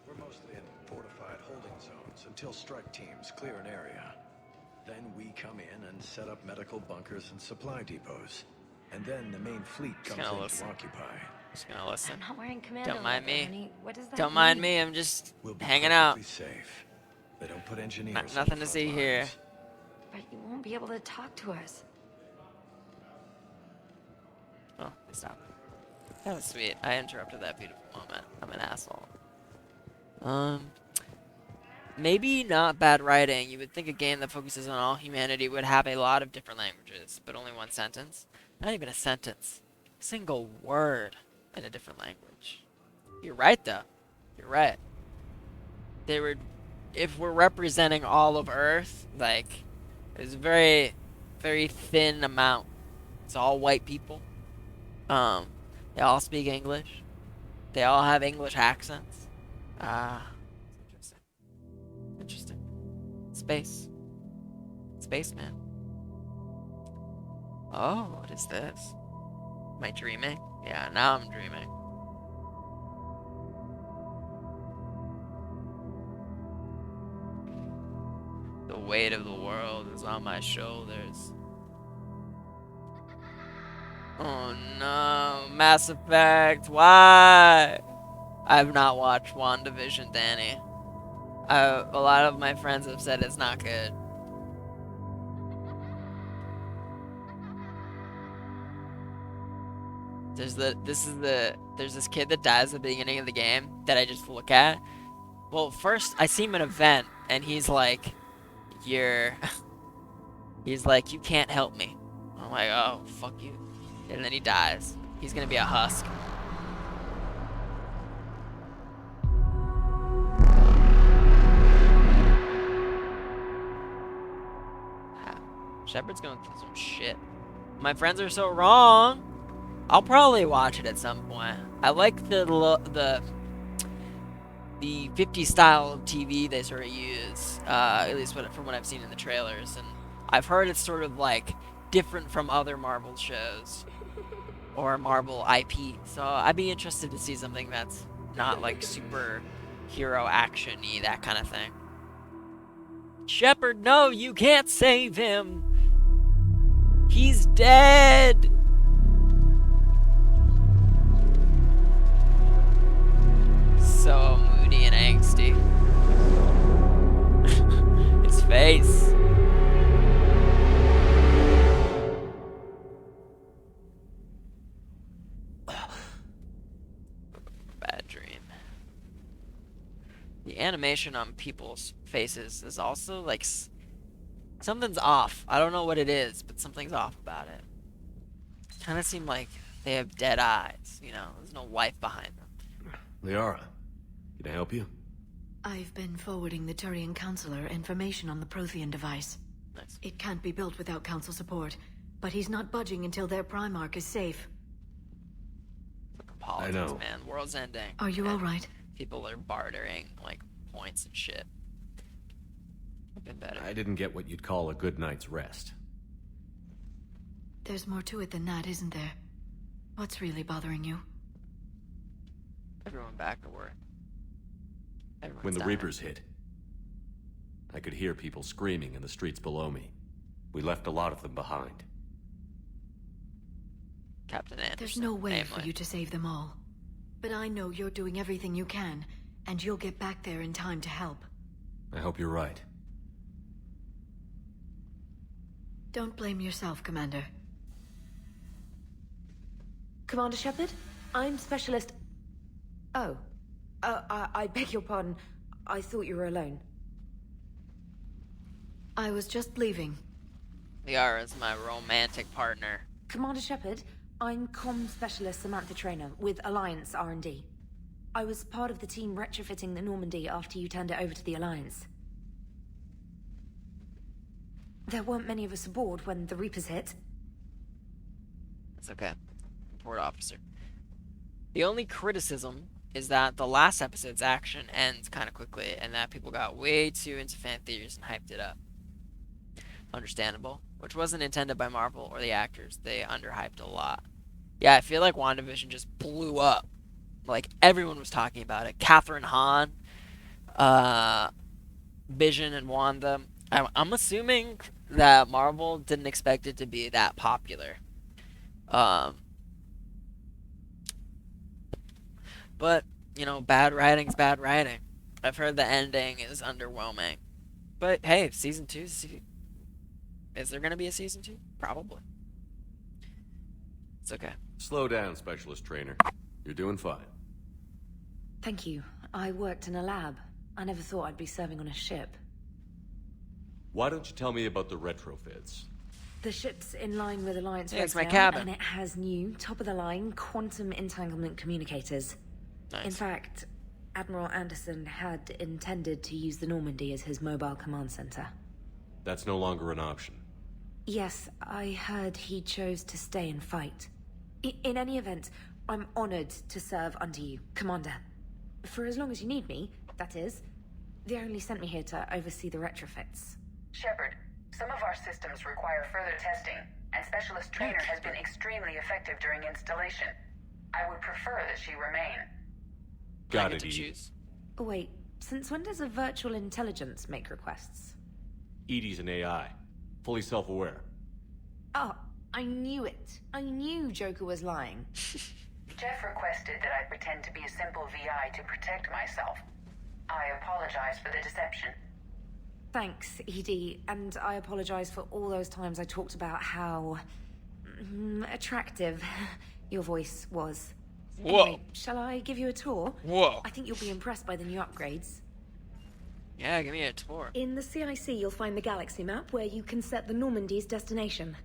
Speaker 11: We're mostly in fortified holding zones until strike teams clear an area. Then we come in and set up medical bunkers and supply depots. And then the main fleet comes in to occupy.
Speaker 1: Just gonna listen.
Speaker 15: I'm not wearing commando
Speaker 1: Don't mind
Speaker 15: leather,
Speaker 1: me.
Speaker 15: honey. What does that
Speaker 1: Don't mind
Speaker 15: mean?
Speaker 1: me. I'm just
Speaker 11: We'll be
Speaker 1: hanging out.
Speaker 11: perfectly safe. They don't put engineers.
Speaker 1: Nothing to see here.
Speaker 15: But you won't be able to talk to us.
Speaker 1: Oh, stop. That was sweet. I interrupted that beautiful moment. I'm an asshole. Maybe not bad writing. You would think a game that focuses on all humanity would have a lot of different languages, but only one sentence. Not even a sentence. A single word in a different language. You're right, though. You're right. If we're representing all of Earth, like, there's a very, very thin amount. It's all white people. They all speak English. They all have English accents. It's interesting. Space. Spaceman. Oh, what is this? Am I dreaming? Yeah, now I'm dreaming. The weight of the world is on my shoulders. Oh no, Mass Effect, why? I have not watched WandaVision, Danny. A lot of my friends have said it's not good. There's this kid that dies at the beginning of the game that I just look at. Well, first I see him in an event and he's like, he's like, you can't help me. I'm like, oh, fuck you. And then he dies. He's gonna be a husk. Shepard's going through some shit. My friends are so wrong. I'll probably watch it at some point. I like the 50s style of TV they sort of use, at least from what I've seen in the trailers, and I've heard it's sort of like different from other Marvel shows or Marvel IP. So I'd be interested to see something that's not like superhero action-y, that kind of thing. Shepard, no, you can't save him. He's dead. So moody and angsty. His face. animation on people's faces is also like something's off. I don't know what it is, but something's off about it. Kind of seem like they have dead eyes, you know? There's no life behind them.
Speaker 4: Liara, can I help you?
Speaker 3: I've been forwarding the Turian Counselor information on the Prothean device.
Speaker 1: Nice.
Speaker 3: It can't be built without Council support, but he's not budging until their Primarch is safe.
Speaker 1: Politics,
Speaker 4: I know.
Speaker 1: man. World's ending.
Speaker 3: Are you alright?
Speaker 1: People are bartering, like, points and shit. I've been better.
Speaker 4: I didn't get what you'd call a good night's rest.
Speaker 3: There's more to it than that, isn't there? What's really bothering you?
Speaker 1: Everyone back to work. Everyone's
Speaker 4: When the
Speaker 1: dying.
Speaker 4: Reapers hit, I could hear people screaming in the streets below me. We left a lot of them behind.
Speaker 1: Captain Anderson.
Speaker 3: There's no way
Speaker 1: namely.
Speaker 3: for you to save them all. But I know you're doing everything you can, and you'll get back there in time to help.
Speaker 4: I hope you're right.
Speaker 3: Don't blame yourself, Commander.
Speaker 7: Commander Shepard, I'm Specialist... Oh. I beg your pardon. I thought you were alone.
Speaker 3: I was just leaving.
Speaker 1: Liara's my romantic partner.
Speaker 7: Commander Shepard, I'm Comm Specialist Samantha Trainer with Alliance R&D. I was part of the team retrofitting the Normandy after you turned it over to the Alliance. There weren't many of us aboard when the Reapers hit.
Speaker 1: It's okay. Report officer. The only criticism is that the last episode's action ends kind of quickly, and that people got way too into fan theories and hyped it up. Understandable. Which wasn't intended by Marvel or the actors. They underhyped a lot. Yeah, I feel like WandaVision just blew up. Like, everyone was talking about it. Catherine Hahn, Vision, and Wanda. I'm assuming that Marvel didn't expect it to be that popular. But, you know, bad writing's bad writing. I've heard the ending is underwhelming. But, hey, season 2... Is there going to be a season 2? Probably. It's okay.
Speaker 4: Slow down, Specialist Trainer. You're doing fine.
Speaker 7: Thank you. I worked in a lab. I never thought I'd be serving on a ship.
Speaker 4: Why don't you tell me about the retrofits?
Speaker 7: The ship's in line with Alliance
Speaker 1: Yeah, it's my
Speaker 7: Redtail,
Speaker 1: cabin.
Speaker 7: and it has new, top-of-the-line, quantum entanglement communicators.
Speaker 1: Nice.
Speaker 7: In fact, Admiral Anderson had intended to use the Normandy as his mobile command center.
Speaker 4: That's no longer an option.
Speaker 7: Yes, I heard he chose to stay and fight. In any event, I'm honored to serve under you, Commander. For as long as you need me, that is. They only sent me here to oversee the retrofits.
Speaker 22: Shepard, some of our systems require further testing, and Specialist Trainer has been extremely effective during installation. I would prefer that she remain.
Speaker 4: Got it, Edie.
Speaker 7: Oh, wait, since when does a virtual intelligence make requests?
Speaker 4: Edie's an AI. Fully self-aware.
Speaker 7: Oh, I knew it. I knew Joker was lying.
Speaker 22: Jeff requested that I pretend to be a simple VI to protect myself. I apologize for the deception.
Speaker 7: Thanks, Edie, and I apologize for all those times I talked about how... attractive your voice was.
Speaker 1: Whoa.
Speaker 7: Anyway, shall I give you a tour?
Speaker 1: Whoa.
Speaker 7: I think you'll be impressed by the new upgrades.
Speaker 1: Yeah, give me a tour.
Speaker 7: In the CIC, you'll find the galaxy map where you can set the Normandy's destination.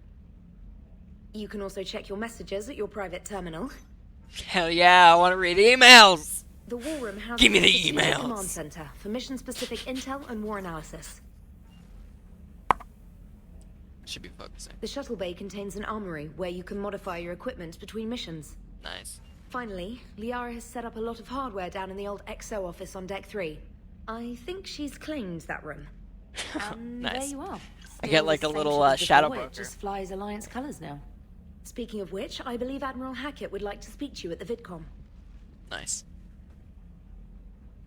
Speaker 7: You can also check your messages at your private terminal.
Speaker 1: Hell yeah, I want to read emails!
Speaker 7: The War Room houses
Speaker 1: Give me the
Speaker 7: strategic
Speaker 1: emails.
Speaker 7: command center for mission-specific intel and war analysis.
Speaker 1: Should be focusing.
Speaker 7: The shuttle bay contains an armory where you can modify your equipment between missions.
Speaker 1: Nice.
Speaker 7: Finally, Liara has set up a lot of hardware down in the old XO office on Deck 3. I think she's claimed that room. And
Speaker 1: Nice.
Speaker 7: there you are.
Speaker 1: I get like a little shadow broker.
Speaker 7: It just flies Alliance colors now. Speaking of which, I believe Admiral Hackett would like to speak to you at the VidCom.
Speaker 1: Nice.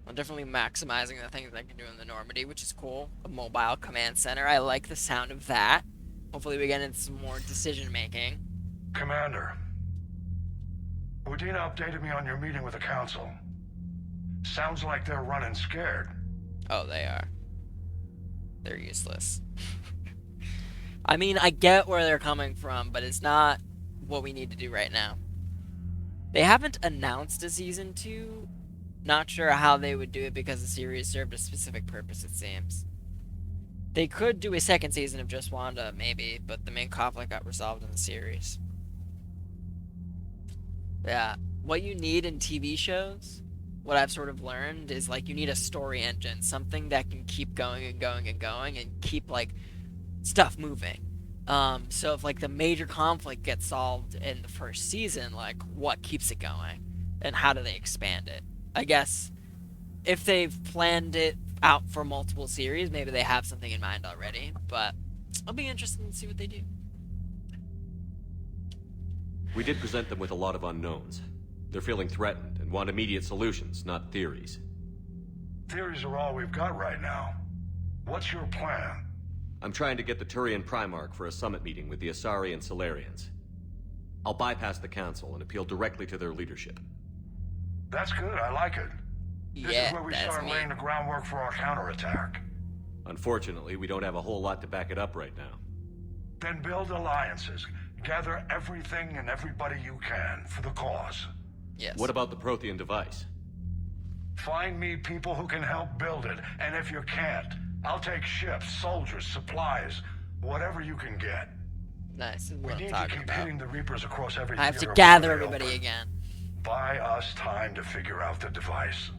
Speaker 1: I'm definitely maximizing the things I can do in the Normandy, which is cool. A mobile command center. I like the sound of that. Hopefully we get into some more decision making.
Speaker 11: Commander, Udina updated me on your meeting with the Council. Sounds like they're running scared.
Speaker 1: Oh, they are. They're useless. I mean, I get where they're coming from, but it's not what we need to do right now. They haven't announced a season 2 Not sure how they would do it because the series served a specific purpose, it seems. They could do a second season of just Wanda, maybe, but the main conflict got resolved in the series. Yeah. What you need in TV shows, what I've sort of learned, is like you need a story engine, something that can keep going and going and going and keep like stuff moving. So if like the major conflict gets solved in the first season, like what keeps it going and how do they expand it? I guess if they've planned it out for multiple series, maybe they have something in mind already, but I'll be interested to see what they do.
Speaker 4: We did present them with a lot of unknowns. They're feeling threatened and want immediate solutions, not theories.
Speaker 6: Theories are all we've got right now. What's your plan?
Speaker 4: I'm trying to get the Turian Primarch for a summit meeting with the Asari and Salarians. I'll bypass the council and appeal directly to their leadership.
Speaker 6: That's good, I like it. This
Speaker 1: Yeah,
Speaker 6: is where we
Speaker 1: that's
Speaker 6: start
Speaker 1: me.
Speaker 6: laying the groundwork for our counterattack.
Speaker 4: Unfortunately, we don't have a whole lot to back it up right now.
Speaker 6: Then build alliances. Gather everything and everybody you can for the cause.
Speaker 1: Yes.
Speaker 4: What about the Prothean device?
Speaker 6: Find me people who can help build it, and if you can't, I'll take ships, soldiers, supplies, whatever you can get.
Speaker 1: Nice. This is
Speaker 6: We
Speaker 1: what I'm
Speaker 6: need to
Speaker 1: talking
Speaker 6: keep
Speaker 1: about.
Speaker 6: hitting the Reapers across every
Speaker 1: I have to
Speaker 6: theater
Speaker 1: gather
Speaker 6: where they
Speaker 1: everybody
Speaker 6: open.
Speaker 1: again.
Speaker 6: Buy us time to figure out the device.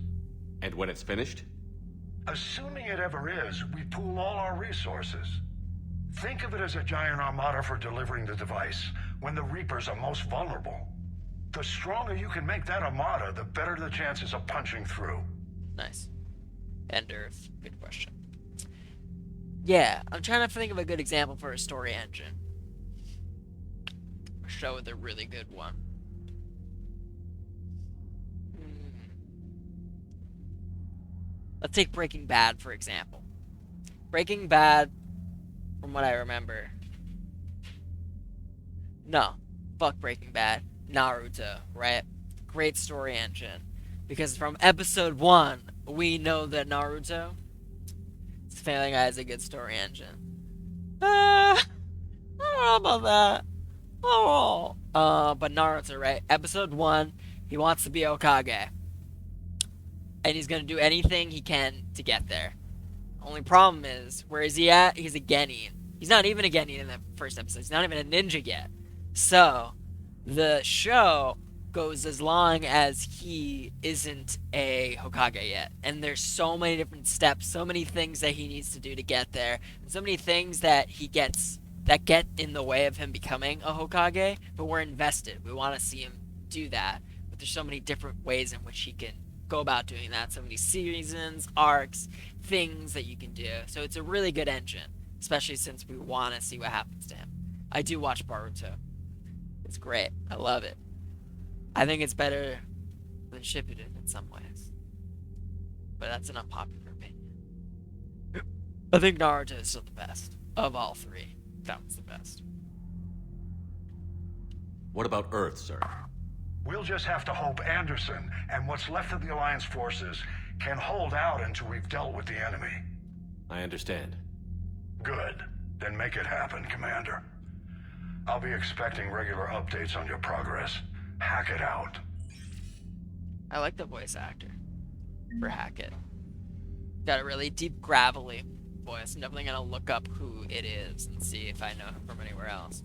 Speaker 4: And when it's finished?
Speaker 6: Assuming it ever is, we pool all our resources. Think of it as a giant armada for delivering the device, when the Reapers are most vulnerable. The stronger you can make that armada, the better the chances of punching through.
Speaker 1: Nice. End Earth. Good question. Yeah, I'm trying to think of a good example for a story engine. A show with a really good one. Let's take Breaking Bad, for example. Breaking Bad, from what I remember... No. Fuck Breaking Bad. Naruto, right? Great story engine. Because from episode 1, we know that Naruto... Family Guy is a good story engine. I don't know about that. Oh. But Naruto, right? Episode 1, he wants to be Hokage. And he's gonna do anything he can to get there. Only problem is, where is he at? He's a Genin. He's not even a Genin in the first episode. He's not even a ninja yet. So, the show goes as long as he isn't a Hokage yet. And there's so many different steps, so many things that he needs to do to get there, and so many things that he gets that get in the way of him becoming a Hokage, but we're invested. We want to see him do that. But there's so many different ways in which he can go about doing that. So many seasons, arcs, things that you can do. So it's a really good engine, especially since we want to see what happens to him. I do watch Boruto. It's great. I love it. I think it's better than Shippuden in some ways. But that's an unpopular opinion. I think Naruto is still the best. Of all three, that one's the best.
Speaker 4: What about Earth, sir?
Speaker 6: We'll just have to hope Anderson and what's left of the Alliance forces can hold out until we've dealt with the enemy.
Speaker 4: I understand.
Speaker 6: Good. Then make it happen, Commander. I'll be expecting regular updates on your progress. Hack it out.
Speaker 1: I like the voice actor for Hackett. Got a really deep, gravelly voice. I'm definitely gonna look up who it is and see if I know him from anywhere else.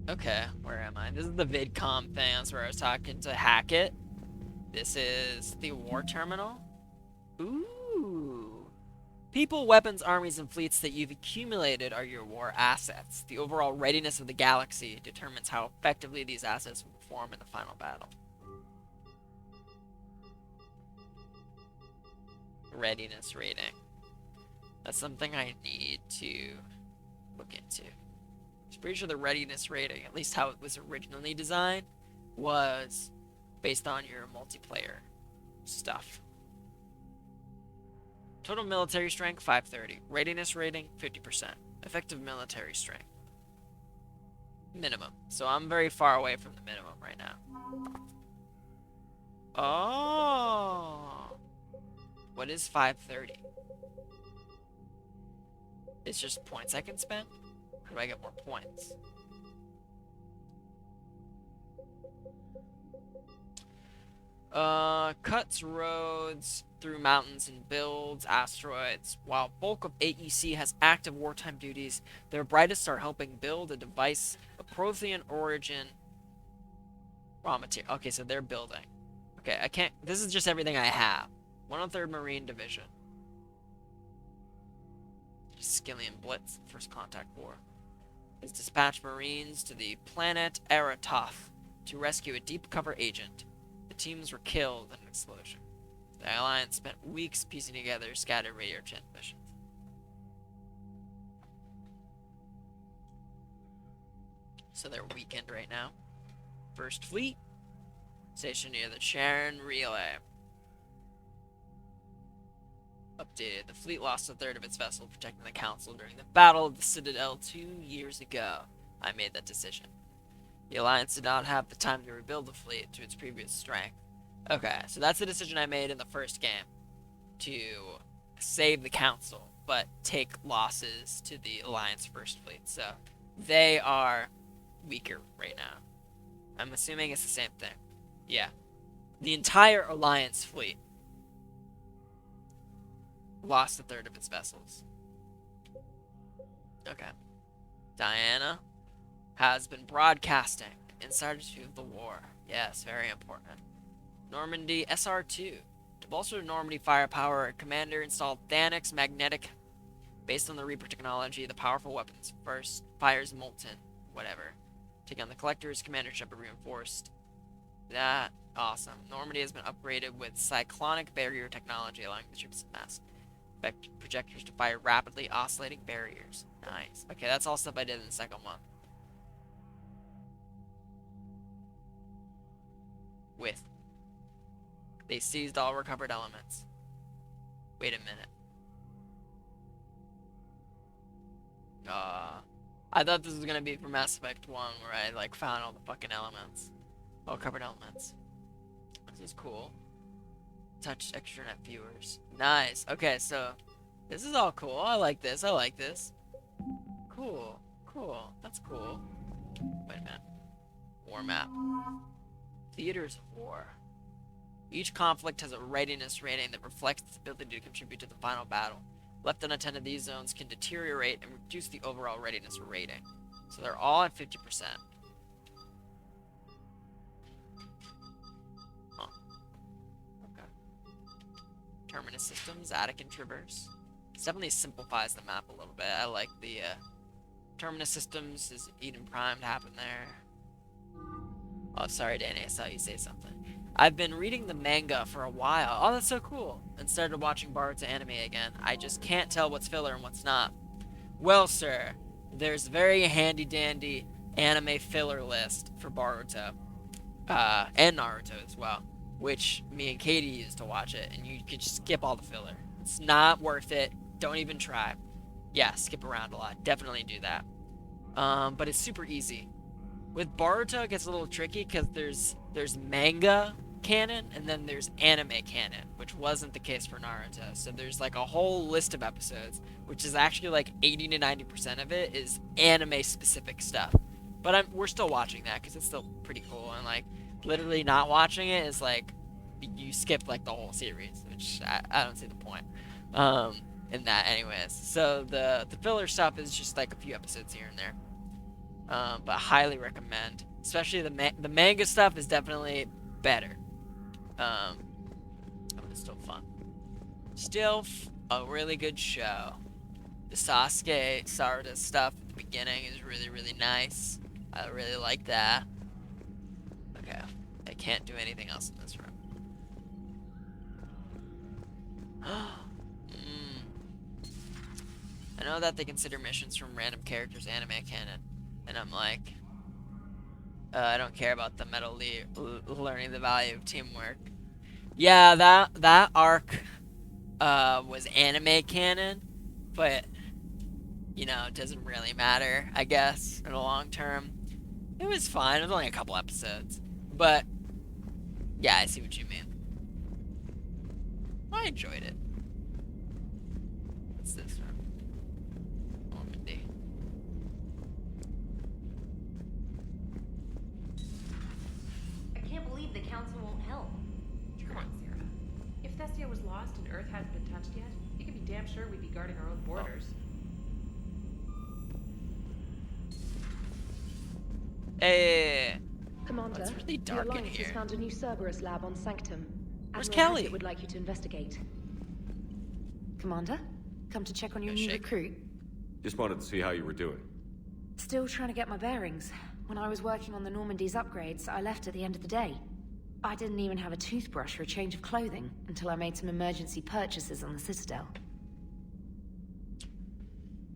Speaker 1: Okay, where am I? This is the VidCom thing. That's where I was talking to Hackett. This is the war terminal. Ooh. People, weapons, armies, and fleets that you've accumulated are your war assets. The overall readiness of the galaxy determines how effectively these assets will perform in the final battle. Readiness rating. That's something I need to look into. I'm pretty sure the readiness rating, at least how it was originally designed, was based on your multiplayer stuff. Total military strength, 530. Readiness rating, 50%. Effective military strength. Minimum. So I'm very far away from the minimum right now. Oh. What is 530? It's just points I can spend? How do I get more points? Cuts roads through mountains and builds asteroids. While bulk of AEC has active wartime duties, their brightest are helping build a device of Prothean origin raw material. Okay, so they're building. Okay, I can't. This is just everything I have. 103rd Marine Division. Skillian Blitz, First Contact War. Has dispatched Marines to the planet Aratoth to rescue a deep cover agent. The teams were killed in an explosion. The Alliance spent weeks piecing together scattered radio transmissions. So they're weakened right now. First Fleet, stationed near the Charon Relay. Updated. The fleet lost a third of its vessel protecting the Council during the Battle of the Citadel 2 years ago. I made that decision. The Alliance did not have the time to rebuild the fleet to its previous strength. Okay, so that's the decision I made in the first game. To save the Council, but take losses to the Alliance First Fleet. So, they are weaker right now. I'm assuming it's the same thing. Yeah. The entire Alliance fleet lost a third of its vessels. Okay. Diana has been broadcasting insiders of the war. Yes, very important. Normandy SR2. To bolster Normandy firepower, Commander installed Thanix Magnetic. Based on the Reaper technology, the powerful weapons first fires molten, whatever. Taking on the Collectors, Commander Shep reinforced. That, awesome. Normandy has been upgraded with cyclonic barrier technology, allowing the troops to mass projectors to fire rapidly oscillating barriers. Nice. Okay, that's all stuff I did in the second one. With. They seized all recovered elements. Wait a minute. I thought this was gonna be for Mass Effect 1, where I, like, found all the fucking elements. All recovered elements. This is cool. Touch extranet viewers. Nice. Okay, so this is all cool. I like this. I like this. Cool. Cool. That's cool. Wait a minute. War map. Theaters of war. Each conflict has a readiness rating that reflects its ability to contribute to the final battle. Left unattended, these zones can deteriorate and reduce the overall readiness rating. So they're all at 50%. Huh. Okay. Terminus systems, attic and traverse. This definitely simplifies the map a little bit. I like the Terminus systems. Is Eden Prime to happen there? Oh, sorry, Danny. I saw you say something. I've been reading the manga for a while. Oh, that's so cool. And started watching Boruto anime again. I just can't tell what's filler and what's not. Well, sir, there's a very handy-dandy anime filler list for Boruto. And Naruto as well. Which me and Katie used to watch it. And you could just skip all the filler. It's not worth it. Don't even try. Yeah, skip around a lot. Definitely do that. But it's super easy. With Boruto, it gets a little tricky because there's manga canon and then there's anime canon, which wasn't the case for Naruto. So there's like a whole list of episodes, which is actually like 80 to 90% of it is anime specific stuff. But we're still watching that because it's still pretty cool. And like literally not watching it is like you skip like the whole series, which I don't see the point in that anyways. So the filler stuff is just like a few episodes here and there. But highly recommend. Especially the manga stuff is definitely better. But it's still fun. Still a really good show. The Sasuke Sarada stuff at the beginning is really, really nice. I really like that. Okay. I can't do anything else in this room. I know that they consider missions from random characters anime canon. And I'm like, I don't care about the learning the value of teamwork. Yeah, that arc was anime canon, but you know, it doesn't really matter, I guess, in the long term. It was fine. It was only a couple episodes, but yeah, I see what you mean. I enjoyed it. What's this one? Normandy.
Speaker 7: I can't believe the council won't help.
Speaker 13: lost and Earth hasn't been touched yet, you can be damn sure we'd be guarding our own borders.
Speaker 1: Hey.
Speaker 15: Commander,
Speaker 1: It's really dark
Speaker 15: the Alliance
Speaker 1: in here.
Speaker 15: has found a new Cerberus lab on Sanctum.
Speaker 1: Where's
Speaker 15: Admiral
Speaker 1: Kelly?
Speaker 15: Hackett would like you to investigate.
Speaker 7: Commander, come to check on your new recruit.
Speaker 4: Just wanted to see how you were doing.
Speaker 7: Still trying to get my bearings. When I was working on the Normandy's upgrades, I left at the end of the day. I didn't even have a toothbrush or a change of clothing until I made some emergency purchases on the Citadel.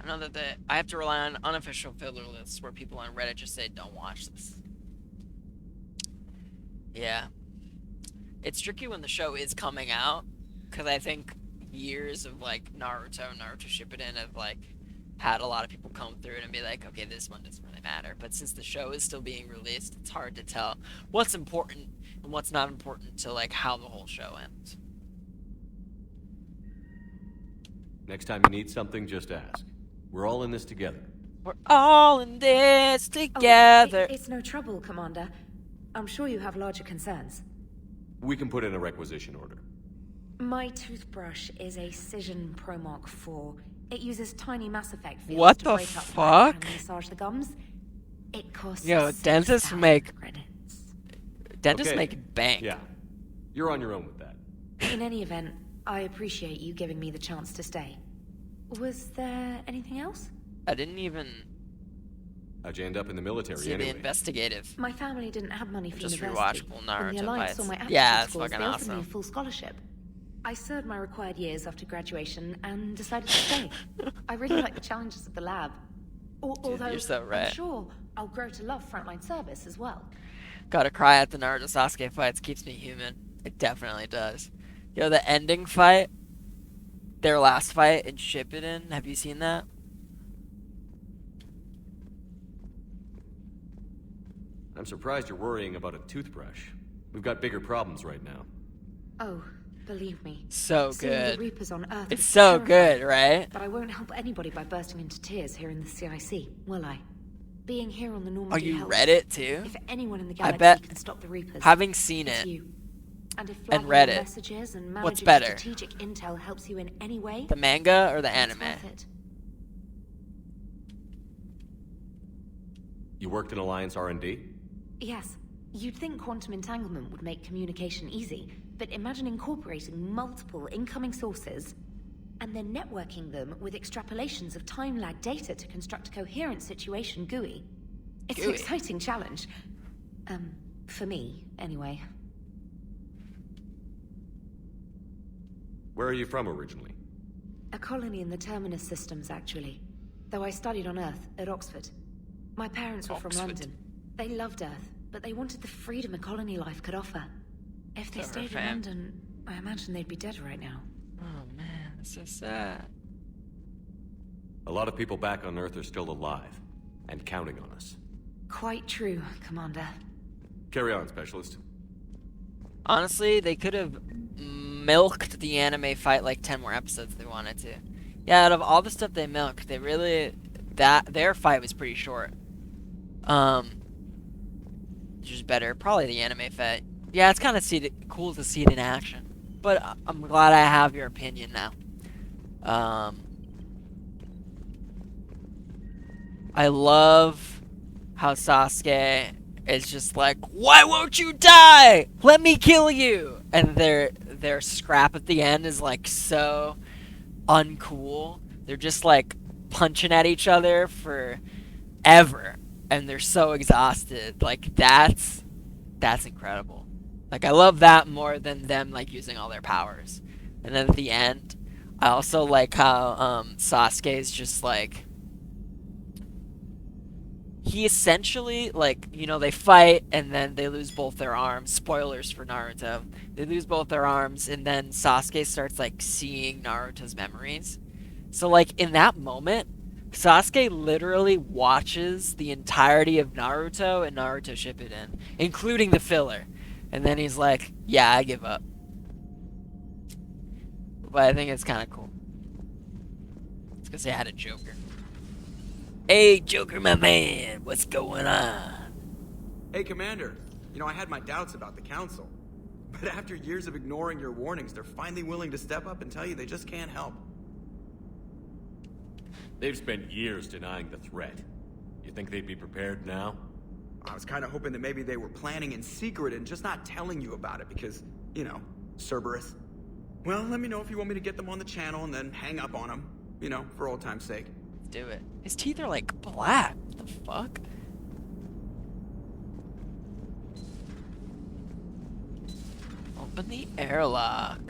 Speaker 1: I know that I have to rely on unofficial filler lists where people on Reddit just say, don't watch this. Yeah. It's tricky when the show is coming out, because I think years of, like, Naruto Shippuden have, like, had a lot of people come through it and be like, okay, this one doesn't really matter. But since the show is still being released, it's hard to tell what's important and what's not important to, like, how the whole show ends.
Speaker 4: Next time you need something, just ask. We're all in this together.
Speaker 1: We're all in this together.
Speaker 7: It's no trouble, Commander. I'm sure you have larger concerns.
Speaker 4: We can put in a requisition order.
Speaker 7: My toothbrush is a Cision Pro Mark IV. It uses tiny Mass Effect fields
Speaker 1: What
Speaker 7: to
Speaker 1: the
Speaker 7: break up
Speaker 1: fuck?
Speaker 7: and massage the gums. It costs
Speaker 1: Yo, dentists
Speaker 7: 6,000
Speaker 1: make
Speaker 7: credits.
Speaker 1: dentists
Speaker 4: Okay.
Speaker 1: make bank.
Speaker 4: Yeah. You're on your own with that.
Speaker 7: In any event, I appreciate you giving me the chance to stay. Was there anything else?
Speaker 1: I didn't even
Speaker 4: How'd you end up in the military
Speaker 1: see
Speaker 4: anyway?
Speaker 1: the investigative.
Speaker 7: My family didn't have money for
Speaker 1: Just
Speaker 7: university.
Speaker 1: rewatchable
Speaker 7: When
Speaker 1: Naruto
Speaker 7: the Alliance
Speaker 1: fights.
Speaker 7: saw my aptitude
Speaker 1: Yeah, it's
Speaker 7: scores,
Speaker 1: fucking
Speaker 7: they offered me a
Speaker 1: awesome.
Speaker 7: full scholarship. I served my required years after graduation and decided to stay. I really like the challenges of the lab. Although
Speaker 1: you're so right.
Speaker 7: I'm sure I'll grow to love frontline service as well.
Speaker 1: Gotta cry at the Naruto Sasuke fights, keeps me human. It definitely does. Yo, the ending fight, their last fight in Shippuden, have you seen that?
Speaker 4: I'm surprised you're worrying about a toothbrush. We've got bigger problems right now.
Speaker 7: Oh, believe me.
Speaker 1: So
Speaker 7: Seeing
Speaker 1: good.
Speaker 7: the Reapers on Earth
Speaker 1: It's
Speaker 7: is
Speaker 1: so
Speaker 7: terrifying.
Speaker 1: good, right?
Speaker 7: But I won't help anybody by bursting into tears here in the CIC, will I? Being here on the
Speaker 1: Oh,
Speaker 7: Normandy
Speaker 1: you
Speaker 7: helps.
Speaker 1: read it too?
Speaker 7: If anyone in the
Speaker 1: I
Speaker 7: galaxy
Speaker 1: bet,
Speaker 7: can stop the Reapers,
Speaker 1: having seen
Speaker 7: it's
Speaker 1: it
Speaker 7: you. And if
Speaker 1: and
Speaker 7: flagging
Speaker 1: read
Speaker 7: your
Speaker 1: it,
Speaker 7: messages and
Speaker 1: what's
Speaker 7: managing
Speaker 1: better?
Speaker 7: strategic intel helps you in any way,
Speaker 1: The manga or the
Speaker 7: then it's
Speaker 1: anime?
Speaker 7: worth it.
Speaker 4: You worked in Alliance R&D?
Speaker 7: Yes. You'd think quantum entanglement would make communication easy, but imagine incorporating multiple incoming sources and then networking them with extrapolations of time-lag data to construct a coherent situation GUI. It's an
Speaker 1: GUI.
Speaker 7: exciting challenge. For me, anyway.
Speaker 4: Where are you from originally?
Speaker 7: A colony in the Terminus systems, actually. Though I studied on Earth, at Oxford. My parents were from
Speaker 1: Oxford.
Speaker 7: London. They loved Earth, but they wanted the freedom a colony life could offer. If they
Speaker 1: Clever
Speaker 7: stayed in
Speaker 1: fam.
Speaker 7: London, I imagine they'd be dead right now.
Speaker 1: Oh man, that's so sad.
Speaker 4: A lot of people back on Earth are still alive, and counting on us.
Speaker 7: Quite true, Commander.
Speaker 4: Carry on, Specialist.
Speaker 1: Honestly, they could have milked the anime fight like 10 more episodes if they wanted to. Yeah, out of all the stuff they milked, they really... their fight was pretty short. Which is better. Probably the anime fight. Yeah, it's kind of cool to see it in action. But I'm glad I have your opinion now. I love how Sasuke is just like, why won't you die? Let me kill you! And their scrap at the end is like so uncool. They're just like punching at each other forever. And they're so exhausted. Like that's incredible. Like I love that more than them like using all their powers. And then at the end, I also like how Sasuke is just like, he essentially, like, you know, they fight and then they lose both their arms. Spoilers for Naruto. They lose both their arms and then Sasuke starts, like, seeing Naruto's memories. So, like, in that moment, Sasuke literally watches the entirety of Naruto and Naruto Shippuden, including the filler. And then he's like, yeah, I give up. But I think it's kind of cool. It's because they had a Joker. Hey, Joker, my man, what's going on?
Speaker 14: Hey, Commander. You know, I had my doubts about the Council.
Speaker 10: But after years of ignoring your warnings, they're finally willing to step up and tell you they just can't help.
Speaker 4: They've spent years denying the threat. You think they'd be prepared now?
Speaker 10: I was kind of hoping that maybe they were planning in secret and just not telling you about it because, you know, Cerberus. Well, let me know if you want me to get them on the channel and then hang up on them, you know, for old time's sake.
Speaker 1: Let's do it. His teeth are like black. What the fuck? Open the airlock.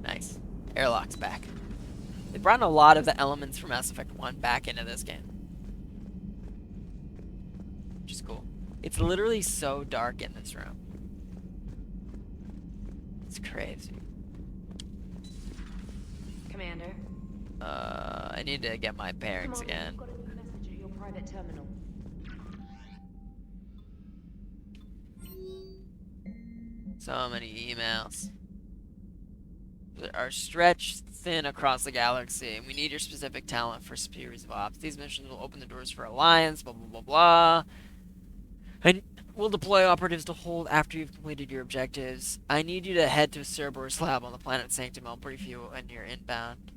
Speaker 1: Nice. Airlock's back. They brought in a lot of the elements from Mass Effect 1 back into this game. Which is cool. It's literally so dark in this room. It's crazy.
Speaker 7: Commander.
Speaker 1: I need to get my bearings again.
Speaker 7: You've got a new message at your private terminal.
Speaker 1: So many emails. That are stretched thin across the galaxy, and we need your specific talent for series of ops. These missions will open the doors for Alliance, blah blah blah blah. And we'll deploy operatives to hold after you've completed your objectives. I need you to head to a Cerberus lab on the planet Sanctum. I'll brief you when you're inbound.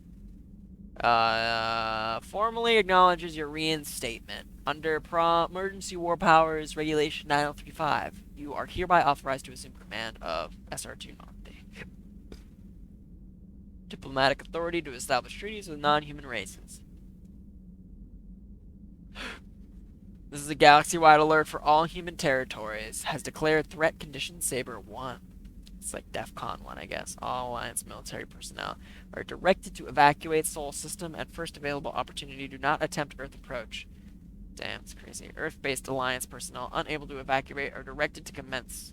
Speaker 1: Formally acknowledges your reinstatement. Under Emergency War Powers Regulation 9035, you are hereby authorized to assume command of SR2 Normandy. Diplomatic authority to establish treaties with non-human races. This is a galaxy-wide alert for all human territories. Has declared threat condition Saber 1. It's like DEFCON 1, I guess. All Alliance military personnel are directed to evacuate Sol System at first available opportunity. Do not attempt Earth approach. Damn, it's crazy. Earth-based Alliance personnel unable to evacuate are directed to commence.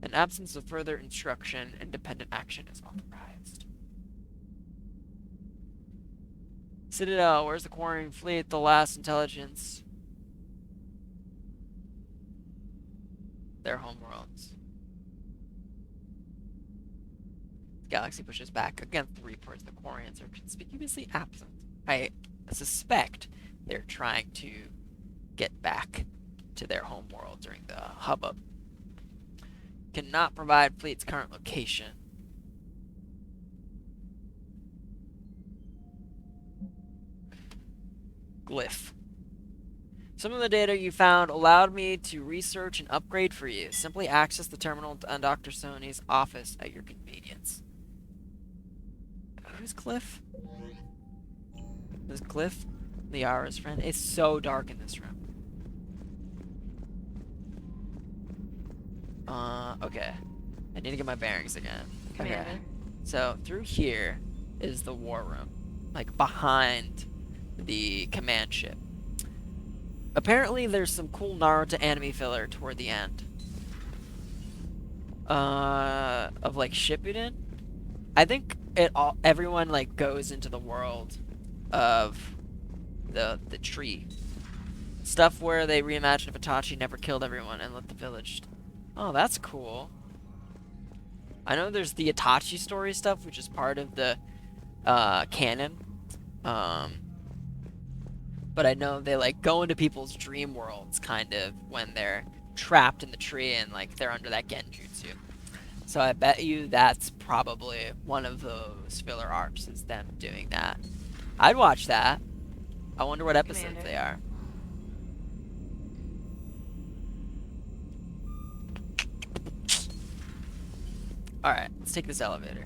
Speaker 1: In absence of further instruction, independent action is authorized. Citadel, where's the quarrying fleet? The last intelligence. Their homeworlds. The galaxy pushes back against the Reapers. The Quarians are conspicuously absent. I suspect they're trying to get back to their homeworld during the hubbub. Cannot provide fleet's current location. Glyph. Some of the data you found allowed me to research and upgrade for you. Simply access the terminal on Dr. Sony's office at your convenience. Who's Cliff? Is Cliff Liara's friend? It's so dark in this room. Okay. I need to get my bearings again.
Speaker 7: Commander.
Speaker 1: Okay. So, through here is the war room. Like, behind the command ship. Apparently, there's some cool Naruto anime filler toward the end. Of, like, Shippuden. I think everyone, like, goes into the world of the tree. Stuff where they reimagine if Itachi never killed everyone and let the village... Oh, that's cool. I know there's the Itachi story stuff, which is part of the canon. But I know they like go into people's dream worlds kind of when they're trapped in the tree and like they're under that genjutsu. So I bet you that's probably one of those filler arcs is them doing that. I'd watch that. I wonder what episodes
Speaker 7: Commander.
Speaker 1: they are. Alright, let's take this elevator.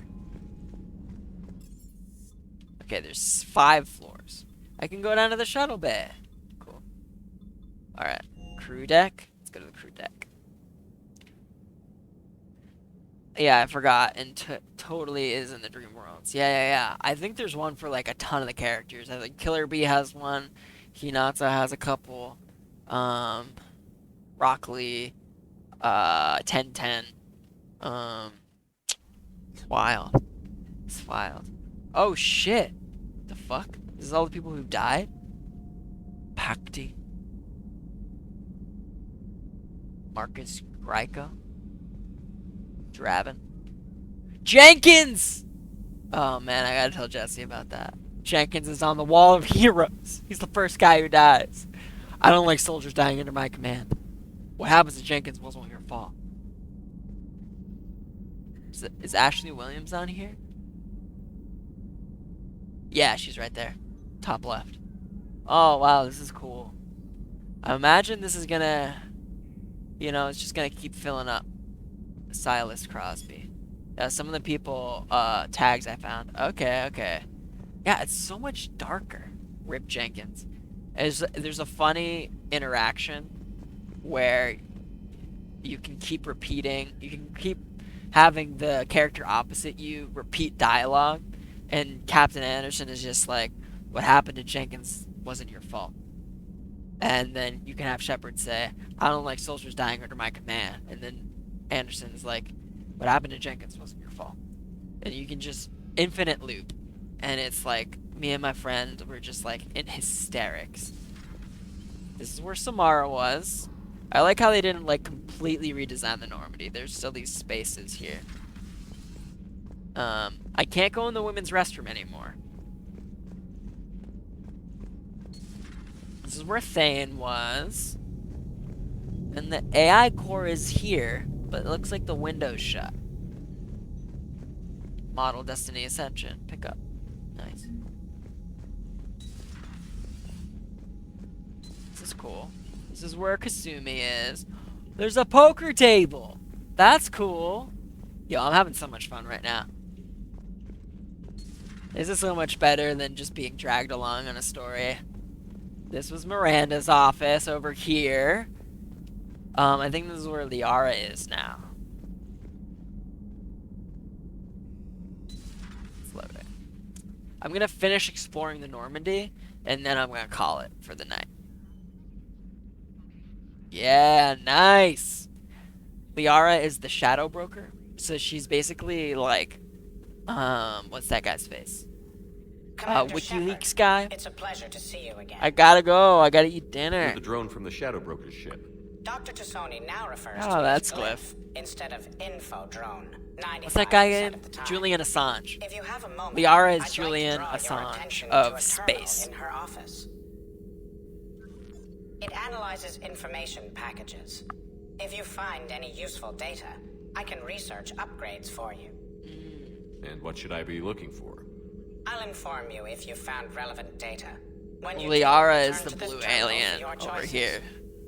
Speaker 1: Okay, there's 5 floors. I can go down to the shuttle bay. Cool. Alright, crew deck. Let's go to the crew deck. Yeah, I forgot. And totally is in the Dream Worlds. Yeah. I think there's one for like a ton of the characters. I think Killer Bee has one. Hinata has a couple. Rock Lee. 1010. It's wild. It's wild. Oh shit. The fuck? This is all the people who died? Pakti. Marcus Gryko. Draven. Jenkins! Oh man, I gotta tell Jesse about that. Jenkins is on the wall of heroes. He's the first guy who dies. I don't like soldiers dying under my command. What happens to Jenkins wasn't your fault. Is Ashley Williams on here? Yeah, she's right there. Top left. Oh, wow, this is cool. I imagine this is gonna, it's just gonna keep filling up. Silas Crosby. Some of the people, tags I found. Okay. Yeah, it's so much darker. Rip Jenkins. There's a funny interaction where you can keep repeating, you can keep having the character opposite you repeat dialogue, and Captain Anderson is just like, what happened to Jenkins wasn't your fault. And then you can have Shepard say, I don't like soldiers dying under my command. And then Anderson's like, what happened to Jenkins wasn't your fault. And you can just infinite loop. And it's like, me and my friend were just like in hysterics. This is where Samara was. I like how they didn't like completely redesign the Normandy. There's still these spaces here. I can't go in the women's restroom anymore. This is where Thane was. And the AI core is here, but it looks like the window's shut. Model Destiny Ascension. Pick up. Nice. This is cool. This is where Kasumi is. There's a poker table. That's cool. Yo, I'm having so much fun right now. This is so much better than just being dragged along on a story. This was Miranda's office over here. I think this is where Liara is now. Let's load it. I'm gonna finish exploring the Normandy, and then I'm gonna call it for the night. Yeah, nice! Liara is the shadow broker. So she's basically like, what's that guy's face? WikiLeaks
Speaker 17: Shepard,
Speaker 1: guy?
Speaker 17: It's a pleasure to see you again.
Speaker 1: I gotta go, I gotta eat dinner.
Speaker 4: You're the drone from the Shadow Broker's ship.
Speaker 17: Dr. Tassoni now refers
Speaker 1: Oh,
Speaker 17: to
Speaker 1: that's
Speaker 17: it as
Speaker 1: Glyph.
Speaker 17: instead of info drone.
Speaker 1: What's that guy in? Julian Assange.
Speaker 17: If you have a moment,
Speaker 1: Liara is
Speaker 17: I'd
Speaker 1: Julian
Speaker 17: like to draw your
Speaker 1: Assange
Speaker 17: attention
Speaker 1: of
Speaker 17: to a terminal
Speaker 1: space.
Speaker 17: in her office. It analyzes information packages. If you find any useful data, I can research upgrades for you.
Speaker 4: And what should I be looking for?
Speaker 17: I'll inform you if you found relevant data. When you
Speaker 1: Liara
Speaker 17: do,
Speaker 1: is the
Speaker 17: return to this
Speaker 1: blue
Speaker 17: terminal for
Speaker 1: alien
Speaker 17: your
Speaker 1: over
Speaker 17: choices.
Speaker 1: here.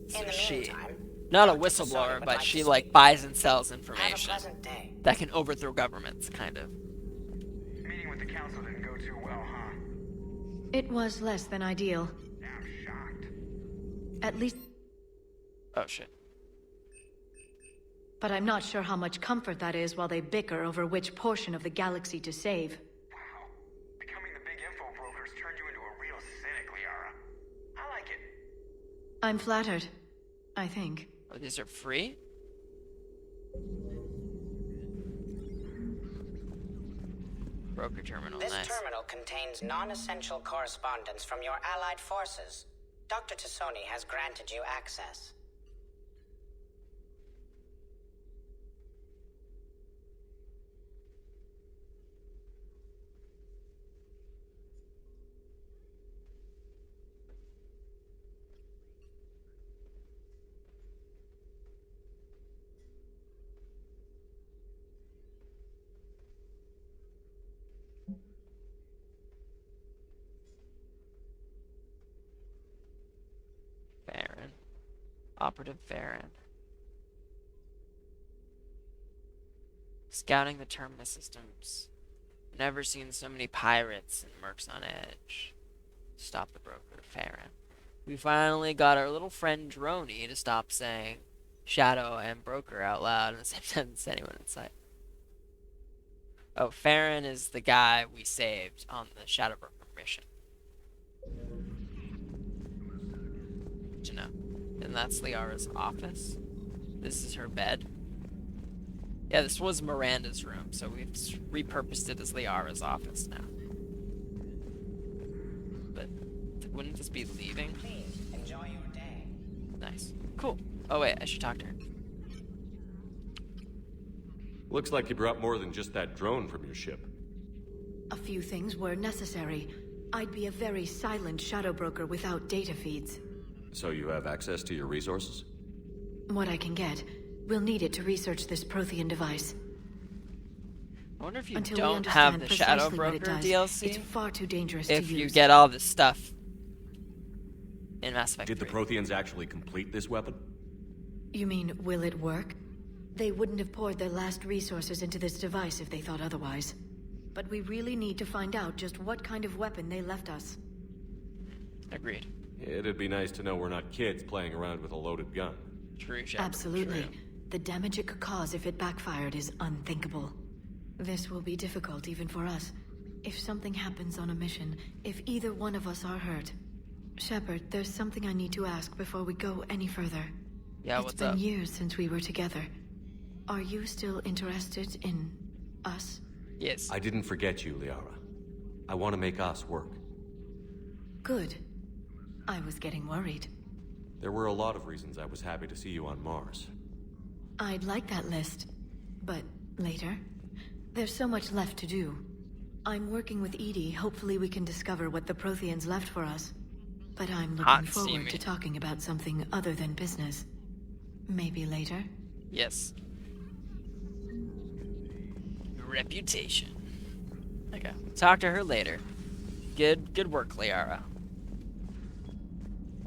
Speaker 1: So
Speaker 17: In the
Speaker 1: she,
Speaker 17: meantime,
Speaker 1: not a
Speaker 17: Dr. Tassoni
Speaker 1: whistleblower,
Speaker 17: would
Speaker 1: but
Speaker 17: like
Speaker 1: she
Speaker 17: to
Speaker 1: like
Speaker 17: speak.
Speaker 1: buys and sells
Speaker 17: Have a
Speaker 1: information
Speaker 17: pleasant day.
Speaker 1: that can overthrow governments, kind of.
Speaker 14: Meeting with the council didn't go too well, huh?
Speaker 3: It was less than ideal.
Speaker 14: I'm shocked.
Speaker 3: At least...
Speaker 1: Oh shit.
Speaker 3: But I'm not sure how much comfort that is while they bicker over which portion of the galaxy to save.
Speaker 14: Wow. Becoming the big info broker's turned you into a real cynic, Liara. I like it.
Speaker 3: I'm flattered. I think.
Speaker 1: Oh, these are free? Broker terminal,
Speaker 17: This
Speaker 1: nice.
Speaker 17: terminal contains non-essential correspondence from your allied forces. Dr. Tassoni has granted you access.
Speaker 1: Farron. Operative Farron. Scouting the terminus systems. Never seen so many pirates and mercs on edge. Stop the broker, Farron. We finally got our little friend Droney to stop saying shadow and broker out loud at the same time as anyone in sight. Oh, Farron is the guy we saved on the shadow broker mission. Did you know? And that's Liara's office. This is her bed. Yeah, this was Miranda's room, so we've repurposed it as Liara's office now. But wouldn't this be leaving?
Speaker 17: Please enjoy your day.
Speaker 1: Nice. Cool. Oh wait, I should talk to her.
Speaker 4: Looks like you brought more than just that drone from your ship.
Speaker 3: A few things were necessary. I'd be a very silent shadow broker without data feeds.
Speaker 4: So you have access to your resources?
Speaker 3: What I can get. We'll need it to research this Prothean device.
Speaker 1: I wonder if you
Speaker 3: Until we
Speaker 1: don't have
Speaker 3: understand
Speaker 1: the Shadow
Speaker 3: precisely what it
Speaker 1: Broker
Speaker 3: does,
Speaker 1: DLC,
Speaker 3: it's far too dangerous
Speaker 1: if
Speaker 3: to
Speaker 1: you
Speaker 3: use.
Speaker 1: get all this stuff in Mass Effect
Speaker 4: Did the
Speaker 1: 3.
Speaker 4: Protheans actually complete this weapon?
Speaker 3: You mean, will it work? They wouldn't have poured their last resources into this device if they thought otherwise. But we really need to find out just what kind of weapon they left us.
Speaker 1: Agreed.
Speaker 4: It'd be nice to know we're not kids playing around with a loaded gun.
Speaker 1: True, Shepard.
Speaker 3: Absolutely.
Speaker 1: True.
Speaker 3: The damage it could cause if it backfired is unthinkable. This will be difficult even for us. If something happens on a mission, if either one of us are hurt. Shepard, there's something I need to ask before we go any further.
Speaker 1: Yeah,
Speaker 3: It's
Speaker 1: what's
Speaker 3: been
Speaker 1: up?
Speaker 3: years since we were together. Are you still interested in us?
Speaker 1: Yes.
Speaker 4: I didn't forget you, Liara. I want to make us work.
Speaker 3: Good. I was getting worried.
Speaker 4: There were a lot of reasons I was happy to see you on Mars.
Speaker 3: I'd like that list, but later. There's so much left to do. I'm working with Edie. Hopefully we can discover what the Protheans left for us. But I'm looking
Speaker 1: Hot
Speaker 3: forward
Speaker 1: steamy.
Speaker 3: to talking about something other than business. Maybe later?
Speaker 1: Yes. Reputation. Okay. Talk to her later. Good work, Liara.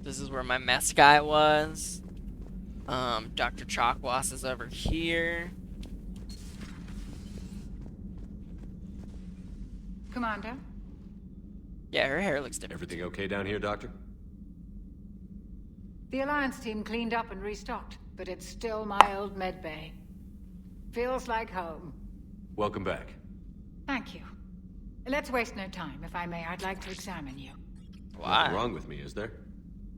Speaker 1: This is where my mess guy was. Dr. Chalkwas is over here.
Speaker 5: Commander?
Speaker 1: Yeah, her hair looks different.
Speaker 4: Everything okay down here, Doctor?
Speaker 5: The Alliance team cleaned up and restocked, but it's still my old medbay. Feels like home.
Speaker 4: Welcome back.
Speaker 5: Thank you. Let's waste no time. If I may, I'd like to examine you.
Speaker 4: Nothing wrong with me, is there?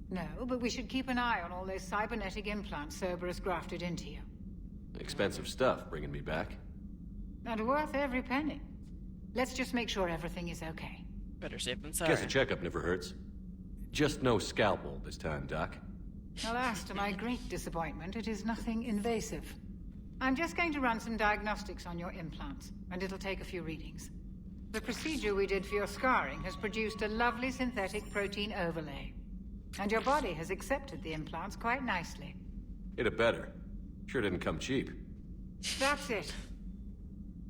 Speaker 5: No, but we should keep an eye on all those cybernetic implants Cerberus grafted into you.
Speaker 4: Expensive stuff bringing me back.
Speaker 5: And worth every penny. Let's just make sure everything is okay.
Speaker 1: Better safe than sorry.
Speaker 4: Guess a checkup never hurts. Just no scalpel this time, Doc.
Speaker 5: Alas, to my great disappointment, it is nothing invasive. I'm just going to run some diagnostics on your implants, and it'll take a few readings. The procedure we did for your scarring has produced a lovely synthetic protein overlay. And your body has accepted the implants quite nicely.
Speaker 4: It had better. Sure didn't come cheap.
Speaker 5: That's it.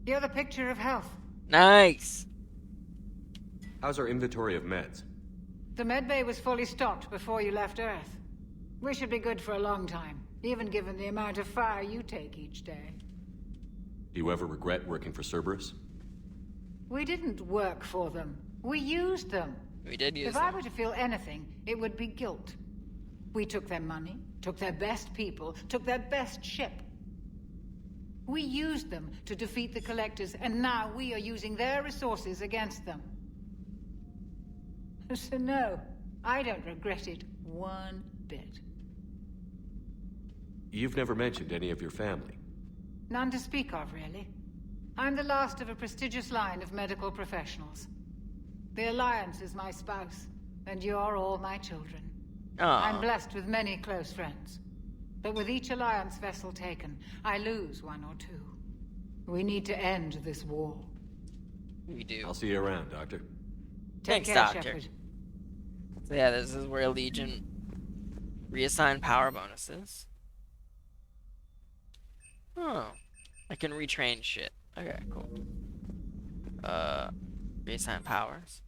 Speaker 5: You're the picture of health.
Speaker 1: Nice.
Speaker 4: How's our inventory of meds?
Speaker 5: The medbay was fully stocked before you left Earth. We should be good for a long time, even given the amount of fire you take each day.
Speaker 4: Do you ever regret working for Cerberus?
Speaker 5: We didn't work for them. We used them.
Speaker 1: We did use
Speaker 5: If I were to feel anything, it would be guilt. We took their money, took their best people, took their best ship. We used them to defeat the Collectors, and now we are using their resources against them. So no, I don't regret it one bit.
Speaker 4: You've never mentioned any of your family.
Speaker 5: None to speak of, really. I'm the last of a prestigious line of medical professionals. The Alliance is my spouse, and you're all my children.
Speaker 1: Aw.
Speaker 5: I'm blessed with many close friends. But with each Alliance vessel taken, I lose one or two. We need to end this war.
Speaker 1: We do.
Speaker 4: I'll see you around, Doctor.
Speaker 5: Take
Speaker 1: Thanks,
Speaker 5: care,
Speaker 1: Doctor.
Speaker 5: Shepard.
Speaker 1: So yeah, this is where Legion reassign power bonuses. Oh. I can retrain shit. Okay, cool. Reassign powers.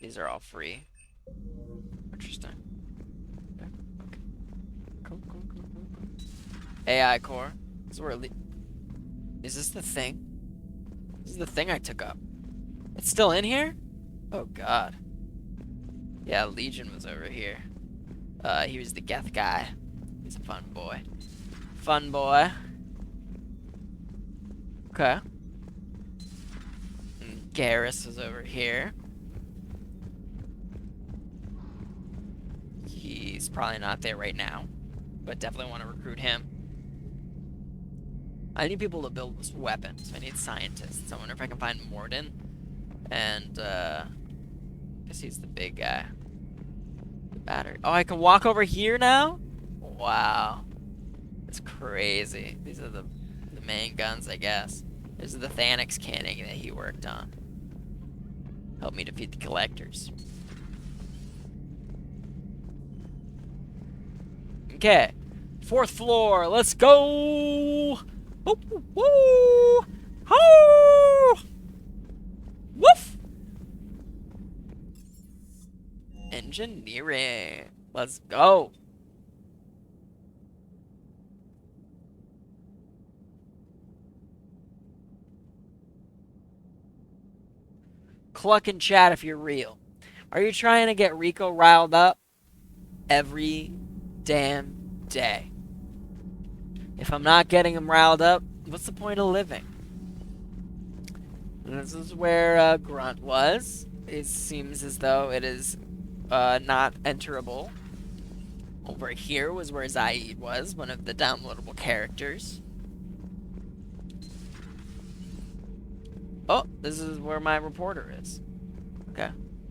Speaker 1: These are all free. Interesting. Okay. Cool. AI core. This is where is this the thing? This is the thing I took up. It's still in here? Oh god. Yeah, Legion was over here. He was the Geth guy. He's a fun boy. Fun boy. Okay. And Garrus is over here. He's probably not there right now, but definitely want to recruit him. I need people to build this weapon, so I need scientists. I wonder if I can find Morden. And, I guess he's the big guy. The battery. Oh, I can walk over here now? Wow. That's crazy. These are the main guns, I guess. This is the Thanix cannon that he worked on. Help me defeat the Collectors. Okay. 4th floor. Let's go! Woo! Woo! Ho! Woof! Engineering. Let's go. Cluck and chat if you're real. Are you trying to get Rico riled up? Every damn day. If I'm not getting him riled up, what's the point of living? And this is where Grunt was. It seems as though it is not enterable. Over here was where Zaid was, one of the downloadable characters. Oh, this is where my reporter is. Okay.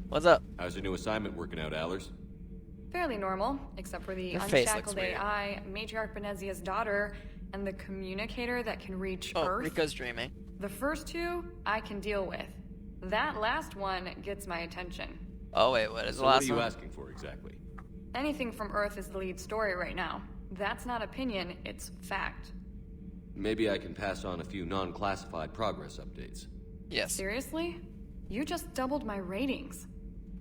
Speaker 1: What's up?
Speaker 4: How's your new assignment working out, Allers?
Speaker 16: Fairly normal, except for the
Speaker 1: Your face
Speaker 16: unshackled
Speaker 1: looks weird.
Speaker 16: AI, Matriarch Benezia's daughter, and the communicator that can reach
Speaker 1: Oh,
Speaker 16: Earth.
Speaker 1: Rico's dreaming.
Speaker 16: The first two, I can deal with. That last one gets my attention.
Speaker 1: Oh, wait, what is the
Speaker 4: So what
Speaker 1: last
Speaker 4: are you
Speaker 1: one?
Speaker 4: asking for exactly?
Speaker 16: Anything from Earth is the lead story right now. That's not opinion, it's fact.
Speaker 4: Maybe I can pass on a few non-classified progress updates.
Speaker 1: Yes.
Speaker 16: Seriously? You just doubled my ratings.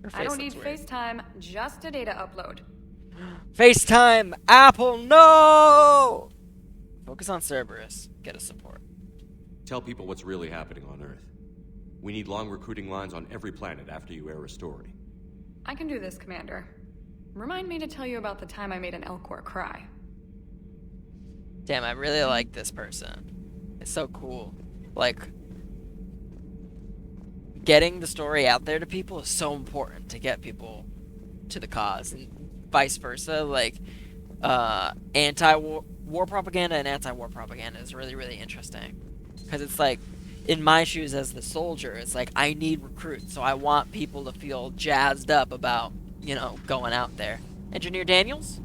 Speaker 1: Her
Speaker 16: I
Speaker 1: face
Speaker 16: don't need
Speaker 1: looks weird.
Speaker 16: FaceTime, just a data upload.
Speaker 1: FaceTime! Apple, no! Focus on Cerberus. Get us support.
Speaker 4: Tell people what's really happening on Earth. We need long recruiting lines on every planet after you air a story.
Speaker 16: I can do this, Commander. Remind me to tell you about the time I made an Elcor cry.
Speaker 1: Damn, I really like this person. It's so cool. Like, getting the story out there to people is so important to get people to the cause, and vice versa. Like, anti-war propaganda and anti-war propaganda is really, really interesting. Because it's like, in my shoes as the soldier, it's like, I need recruits, so I want people to feel jazzed up about, you know, going out there. Engineer Daniels?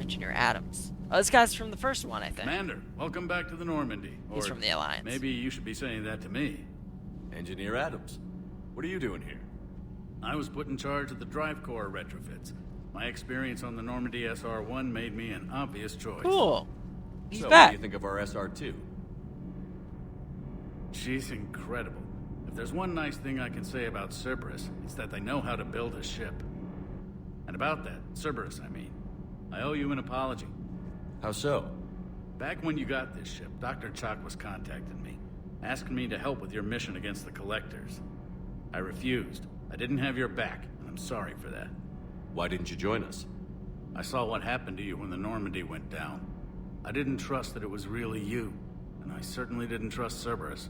Speaker 1: Engineer Adams. Oh, this guy's from the first one, I think.
Speaker 18: Commander, welcome back to the Normandy.
Speaker 1: He's
Speaker 18: Or
Speaker 1: from the Alliance.
Speaker 18: Maybe you should be saying that to me.
Speaker 4: Engineer Adams, what are you doing here?
Speaker 18: I was put in charge of the drive core retrofits. My experience on the Normandy SR-1 made me an obvious choice.
Speaker 1: Cool. He's
Speaker 4: so,
Speaker 1: back.
Speaker 4: what do you think of our SR-2?
Speaker 18: She's incredible. If there's one nice thing I can say about Cerberus, it's that they know how to build a ship. And about that, Cerberus, I mean, I owe you an apology.
Speaker 4: How so?
Speaker 18: Back when you got this ship, Dr. Chalk was contacting me, asking me to help with your mission against the Collectors. I refused. I didn't have your back, and I'm sorry for that.
Speaker 4: Why didn't you join us?
Speaker 18: I saw what happened to you when the Normandy went down. I didn't trust that it was really you, and I certainly didn't trust Cerberus.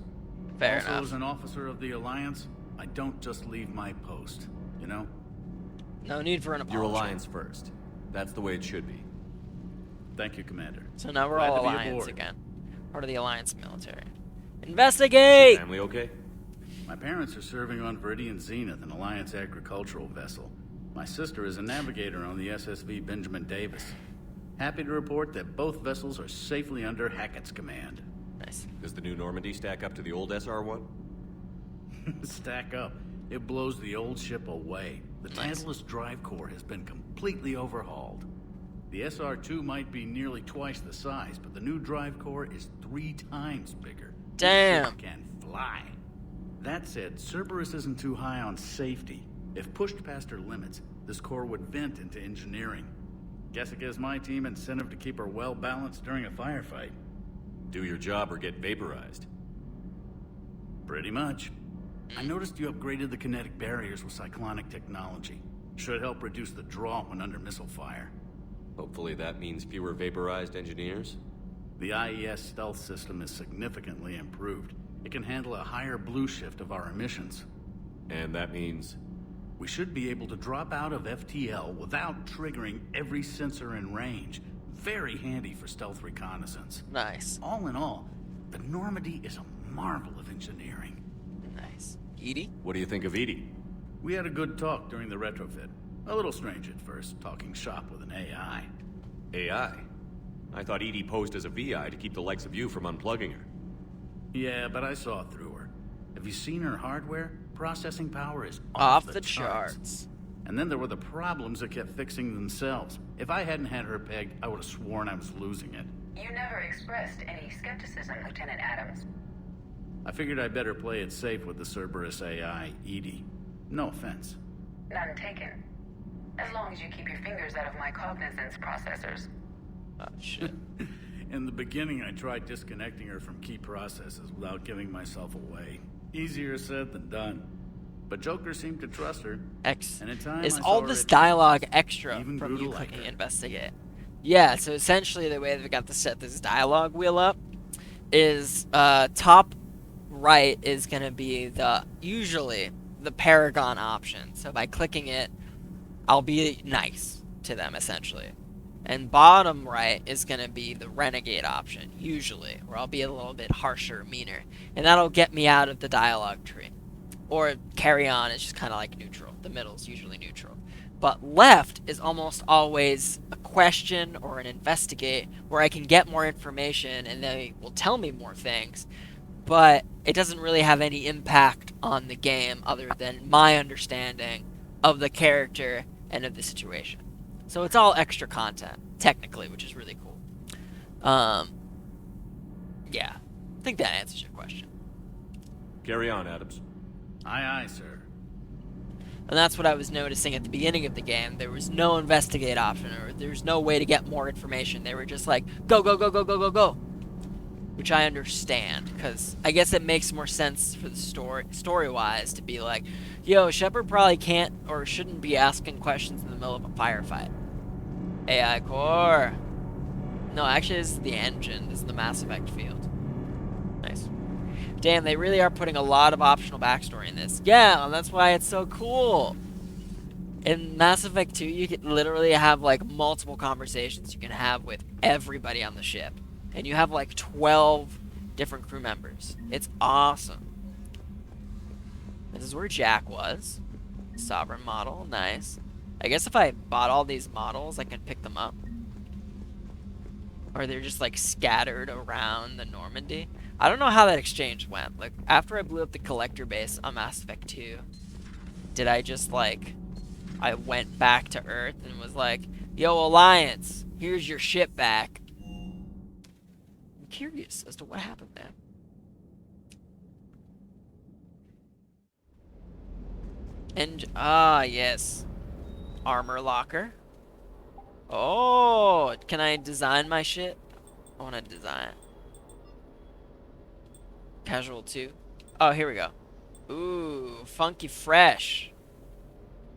Speaker 1: Fair
Speaker 18: also,
Speaker 1: enough.
Speaker 18: as an officer of the Alliance, I don't just leave my post, you know?
Speaker 1: No need for an apology.
Speaker 4: Your Alliance first. That's the way it should be.
Speaker 18: Thank you, Commander.
Speaker 1: So now we're
Speaker 18: Glad
Speaker 1: all
Speaker 18: to be
Speaker 1: Alliance
Speaker 18: aboard.
Speaker 1: again. Part of the Alliance military. Investigate!
Speaker 4: Family okay?
Speaker 18: My parents are serving on Viridian Zenith, an Alliance agricultural vessel. My sister is a navigator on the SSV Benjamin Davis. Happy to report that both vessels are safely under Hackett's command.
Speaker 1: Nice.
Speaker 4: Does the new Normandy stack up to the old SR-1?
Speaker 18: Stack up. It blows the old ship away. The Tantalus drive core has been completely overhauled. The SR-2 might be nearly twice the size, but the new drive core is 3 times bigger.
Speaker 1: Damn.
Speaker 18: This ship can fly. That said, Cerberus isn't too high on safety. If pushed past her limits, this core would vent into engineering. Guess it gives my team incentive to keep her well balanced during a firefight.
Speaker 4: Do your job or get vaporized.
Speaker 18: Pretty much. I noticed you upgraded the kinetic barriers with cyclonic technology. Should help reduce the draw when under missile fire.
Speaker 4: Hopefully that means fewer vaporized engineers?
Speaker 18: The IES stealth system is significantly improved. It can handle a higher blue shift of our emissions.
Speaker 4: And that means?
Speaker 18: We should be able to drop out of FTL without triggering every sensor in range. Very handy for stealth reconnaissance.
Speaker 1: Nice.
Speaker 18: All in all, the Normandy is a marvel of engineering.
Speaker 1: Nice. Edie?
Speaker 4: What do you think of Edie?
Speaker 18: We had a good talk during the retrofit. A little strange at first, talking shop with an AI.
Speaker 4: AI? I thought Edie posed as a VI to keep the likes of you from unplugging her.
Speaker 18: Yeah, but I saw through her. Have you seen her hardware? Processing power is
Speaker 1: Off the charts.
Speaker 18: And then there were the problems that kept fixing themselves. If I hadn't had her pegged, I would have sworn I was losing it.
Speaker 22: You never expressed any skepticism, Lieutenant Adams.
Speaker 18: I figured I'd better play it safe with the Cerberus AI, Edie. No offense.
Speaker 22: None taken. As long as you keep your fingers out of my cognizance processors.
Speaker 1: Oh, shit.
Speaker 18: In the beginning, I tried disconnecting her from key processes without giving myself away. Easier said than done. But Joker seemed to trust her. And in time,
Speaker 1: Is
Speaker 18: I
Speaker 1: all
Speaker 18: saw
Speaker 1: this
Speaker 18: her
Speaker 1: dialogue extra
Speaker 18: even
Speaker 1: from you
Speaker 18: brutal like
Speaker 1: clicking
Speaker 18: her.
Speaker 1: investigate? Yeah, so essentially the way that we got to set this dialogue wheel up is top right is going to be usually the Paragon option. So by clicking it, I'll be nice to them essentially. And bottom right is going to be the Renegade option, usually, where I'll be a little bit harsher, meaner. And that'll get me out of the dialogue tree. Or carry on is just kind of like neutral. The middle is usually neutral. But left is almost always a question or an investigate where I can get more information and they will tell me more things. But it doesn't really have any impact on the game other than my understanding of the character and of the situation. So it's all extra content, technically, which is really cool. Yeah, I think that answers your question.
Speaker 4: Carry on, Adams.
Speaker 18: Aye, aye, sir.
Speaker 1: And that's what I was noticing at the beginning of the game. There was no investigate option, or there's no way to get more information. They were just like, go, go, go, go, go, go, go. Which I understand, because I guess it makes more sense for the story-wise to be like, yo, Shepard probably can't or shouldn't be asking questions in the middle of a firefight. AI core. No, actually, this is the engine. This is the Mass Effect field. Nice. Damn, they really are putting a lot of optional backstory in this. Yeah, and that's why it's so cool. In Mass Effect 2, you can literally have, like, multiple conversations you can have with everybody on the ship. And you have, like, 12 different crew members. It's awesome. This is where Jack was. Sovereign model, nice. I guess if I bought all these models, I can pick them up. Or they're just, like, scattered around the Normandy. I don't know how that exchange went. Like, after I blew up the collector base on Mass Effect 2, did I just, like, I went back to Earth and was like, yo, Alliance, here's your ship back. I'm curious as to what happened there. And, yes. Armor locker. Oh, can I design my shit? I want to design. Casual 2. Oh, here we go. Ooh, funky fresh.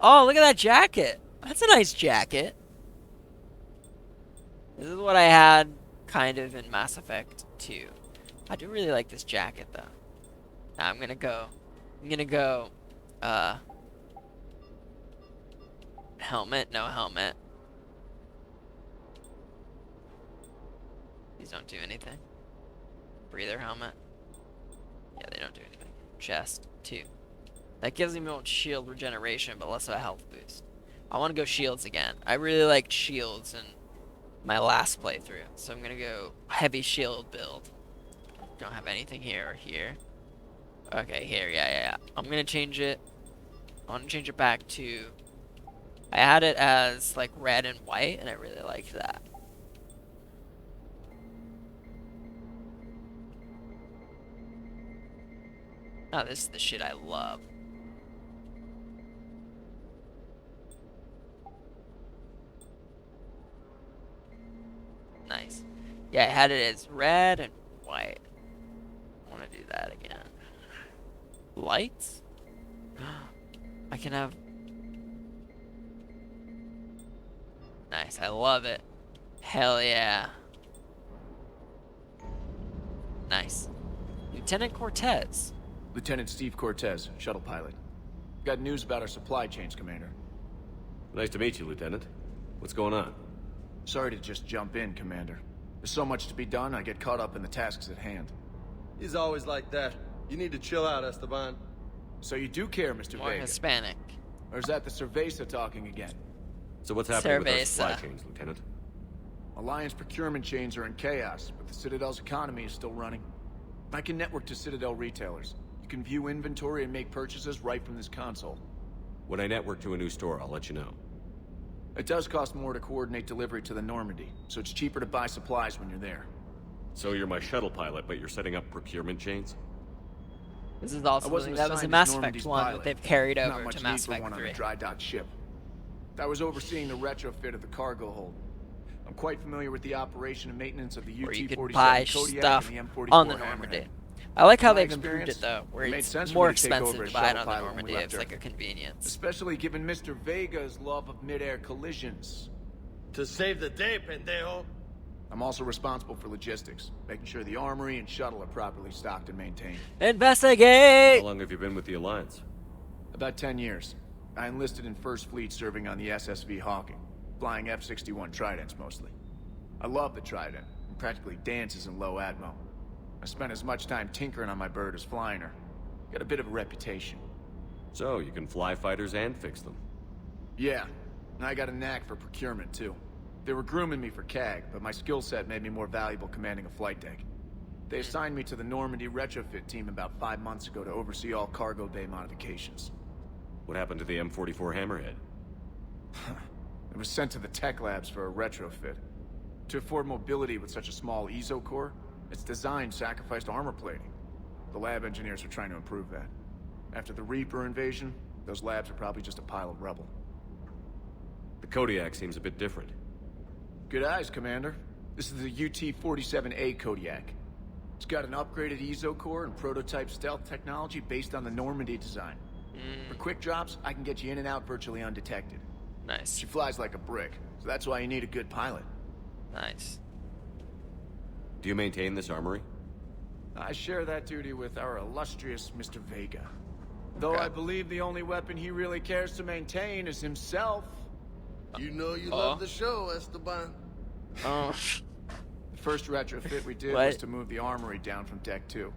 Speaker 1: Oh, look at that jacket. That's a nice jacket. This is what I had kind of in Mass Effect 2. I do really like this jacket, though. Now I'm gonna go, helmet, no helmet. These don't do anything. Breather helmet. Yeah, they don't do anything. Chest, 2. That gives me more shield regeneration, but less of a health boost. I want to go shields again. I really liked shields in my last playthrough, so I'm going to go heavy shield build. Don't have anything here or here. Okay, here, yeah. I'm going to change it. I want to change it back to... I had it as, like, red and white, and I really liked that. Oh, this is the shit I love. Nice. Yeah, I had it as red and white. I want to do that again. Lights? I can have... Nice, I love it. Hell yeah. Nice. Lieutenant Cortez.
Speaker 20: Lieutenant Steve Cortez, shuttle pilot. Got news about our supply chains, Commander.
Speaker 21: Nice to meet you, Lieutenant. What's going on?
Speaker 20: Sorry to just jump in, Commander. There's so much to be done, I get caught up in the tasks at hand.
Speaker 8: He's always like that. You need to chill out, Esteban.
Speaker 20: So you do care, Mr.
Speaker 1: More
Speaker 20: Vega?
Speaker 1: Hispanic.
Speaker 20: Or is that the Cerveza talking again?
Speaker 21: So what's happening with our
Speaker 1: Cerveza.
Speaker 21: supply chains, Lieutenant?
Speaker 20: Alliance procurement chains are in chaos, but the Citadel's economy is still running. I can network to Citadel retailers. You can view inventory and make purchases right from this console.
Speaker 21: When I network to a new store, I'll let you know.
Speaker 20: It does cost more to coordinate delivery to the Normandy, so it's cheaper to buy supplies when you're there.
Speaker 4: So you're my shuttle pilot, but you're setting up procurement chains?
Speaker 1: This is also that was a Mass Effect 1 that they've carried over to Mass Effect 3.
Speaker 20: On a dry dock ship. I was overseeing the retrofit of the cargo hold. I'm quite familiar with the operation and maintenance of the
Speaker 1: Where you
Speaker 20: UT-47
Speaker 1: could buy
Speaker 20: Kodiak
Speaker 1: stuff
Speaker 20: and the M44
Speaker 1: on the Normandy.
Speaker 20: Hammerhead.
Speaker 1: I like how
Speaker 20: My
Speaker 1: they've improved it though, where
Speaker 20: made
Speaker 1: it's
Speaker 20: sense for
Speaker 1: more
Speaker 20: me to take over
Speaker 1: expensive
Speaker 20: as
Speaker 1: to buy it
Speaker 20: shuttle
Speaker 1: on the
Speaker 20: pilot when we
Speaker 1: Normandy.
Speaker 20: left
Speaker 1: It's
Speaker 20: Earth.
Speaker 1: like a convenience.
Speaker 20: Especially given Mr. Vega's love of mid-air collisions.
Speaker 8: To save the day, pendejo.
Speaker 20: I'm also responsible for logistics, making sure the armory and shuttle are properly stocked and maintained.
Speaker 1: Investigate!
Speaker 4: How long have you been with the Alliance?
Speaker 20: About 10 years. I enlisted in First Fleet serving on the SSV Hawking, flying F-61 Tridents mostly. I love the Trident, and practically dances in low atmo. I spent as much time tinkering on my bird as flying her. Got a bit of a reputation.
Speaker 4: So, you can fly fighters and fix them?
Speaker 20: Yeah, and I got a knack for procurement too. They were grooming me for CAG, but my skill set made me more valuable commanding a flight deck. They assigned me to the Normandy retrofit team about 5 months ago to oversee all cargo bay modifications.
Speaker 4: What happened to the M44 Hammerhead?
Speaker 20: It was sent to the tech labs for a retrofit. To afford mobility with such a small ESO core, its design sacrificed armor plating. The lab engineers are trying to improve that. After the Reaper invasion, those labs are probably just a pile of rubble.
Speaker 4: The Kodiak seems a bit different.
Speaker 20: Good eyes, Commander. This is the UT-47A Kodiak. It's got an upgraded ESO core and prototype stealth technology based on the Normandy design. For quick drops, I can get you in and out virtually undetected.
Speaker 1: Nice.
Speaker 20: She flies like a brick, so that's why you need a good pilot.
Speaker 1: Nice.
Speaker 4: Do you maintain this armory?
Speaker 20: I share that duty with our illustrious Mr. Vega. Though I believe the only weapon he really cares to maintain is himself.
Speaker 8: You know you love the show, Esteban.
Speaker 20: The first retrofit we did was to move the armory down from Deck 2.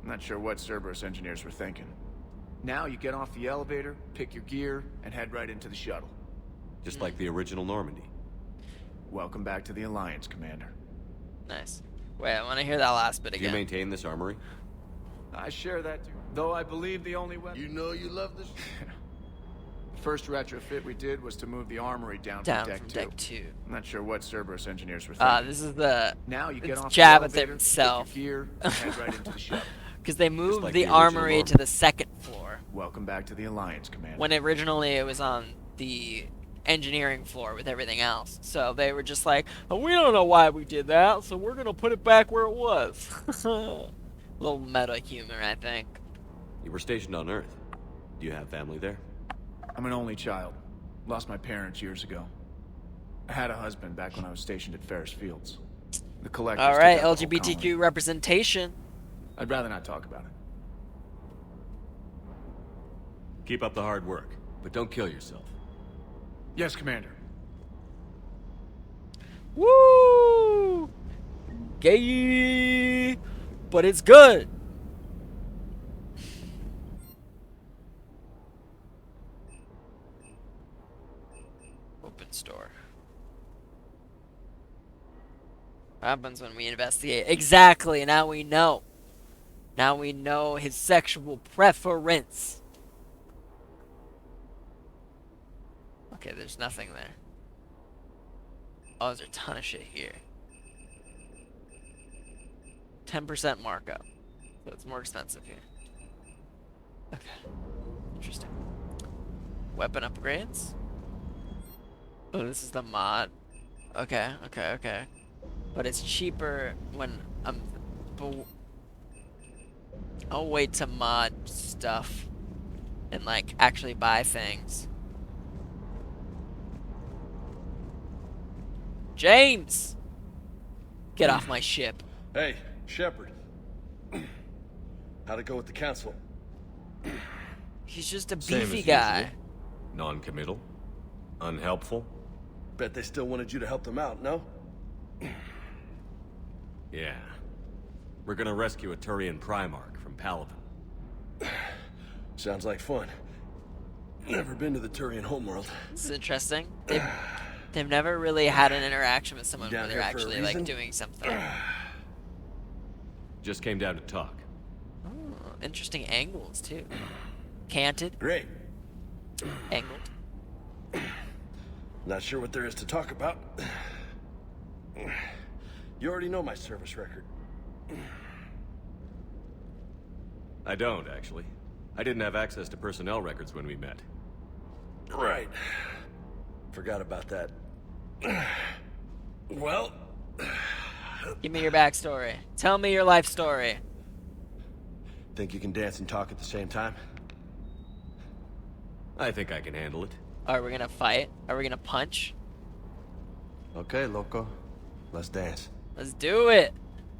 Speaker 20: I'm not sure what Cerberus engineers were thinking. Now you get off the elevator, pick your gear, and head right into the shuttle.
Speaker 4: Just like the original Normandy.
Speaker 20: Welcome back to the Alliance, Commander.
Speaker 1: Nice. Wait, I want to hear that last bit
Speaker 4: Do
Speaker 1: again.
Speaker 4: you maintain this armory?
Speaker 20: I share that too. Though I believe the only weapon...
Speaker 8: You know you love this...
Speaker 20: The first retrofit we did was to move the armory down from Deck 2. I'm not sure what Cerberus engineers were thinking.
Speaker 1: This is the
Speaker 20: now you get off
Speaker 1: jab
Speaker 20: the
Speaker 1: at
Speaker 20: elevator,
Speaker 1: themselves.
Speaker 20: pick your gear, and head right into the shuttle.
Speaker 1: Because they moved
Speaker 20: like
Speaker 1: the
Speaker 20: the original
Speaker 1: armory to the second floor.
Speaker 20: Welcome back to the Alliance, Commander.
Speaker 1: When originally it was on the engineering floor with everything else. So they were just like, oh, we don't know why we did that, so we're going to put it back where it was. Little meta humor, I think.
Speaker 4: You were stationed on Earth. Do you have family there?
Speaker 20: I'm an only child. Lost my parents years ago. I had a husband back when I was stationed at Ferris Fields. The collectors
Speaker 1: All right,
Speaker 20: took out the whole
Speaker 1: LGBTQ
Speaker 20: colony.
Speaker 1: representation.
Speaker 20: I'd rather not talk about it.
Speaker 4: Keep up the hard work, but don't kill yourself.
Speaker 20: Yes, Commander.
Speaker 1: Woo! Gay! But it's good. Open store. What happens when we investigate? Exactly, now we know. Now we know his sexual preference. Okay, there's nothing there. Oh, there's a ton of shit here. 10% markup. So it's more expensive here. Okay. Interesting. Weapon upgrades. Oh, this is the mod. Okay, okay, okay. But it's cheaper when I'll wait to mod stuff and like actually buy things. James! Get off my ship.
Speaker 8: Hey, Shepard. How'd it go with the council?
Speaker 1: He's just a
Speaker 4: Same
Speaker 1: beefy
Speaker 4: as
Speaker 1: guy.
Speaker 4: usual. Non-committal. Unhelpful.
Speaker 8: Bet they still wanted you to help them out, no?
Speaker 4: Yeah. We're gonna rescue a Turian Primarch from Paladin.
Speaker 8: Sounds like fun. Never been to the Turian homeworld.
Speaker 1: This is interesting. They've never really had an interaction with someone where
Speaker 8: Down
Speaker 1: they're
Speaker 8: here for a
Speaker 1: actually like
Speaker 8: reason?
Speaker 1: doing something.
Speaker 4: Just came down to talk.
Speaker 1: Oh, interesting angles too. Canted.
Speaker 8: Great.
Speaker 1: Angled.
Speaker 8: Not sure what there is to talk about. You already know my service record.
Speaker 4: I don't, actually. I didn't have access to personnel records when we met.
Speaker 8: Right. Forgot about that. Well...
Speaker 1: Give me your backstory. Tell me your life story.
Speaker 8: Think you can dance and talk at the same time?
Speaker 4: I think I can handle it.
Speaker 1: Are we gonna fight? Are we gonna punch?
Speaker 8: Okay, loco. Let's dance.
Speaker 1: Let's do it!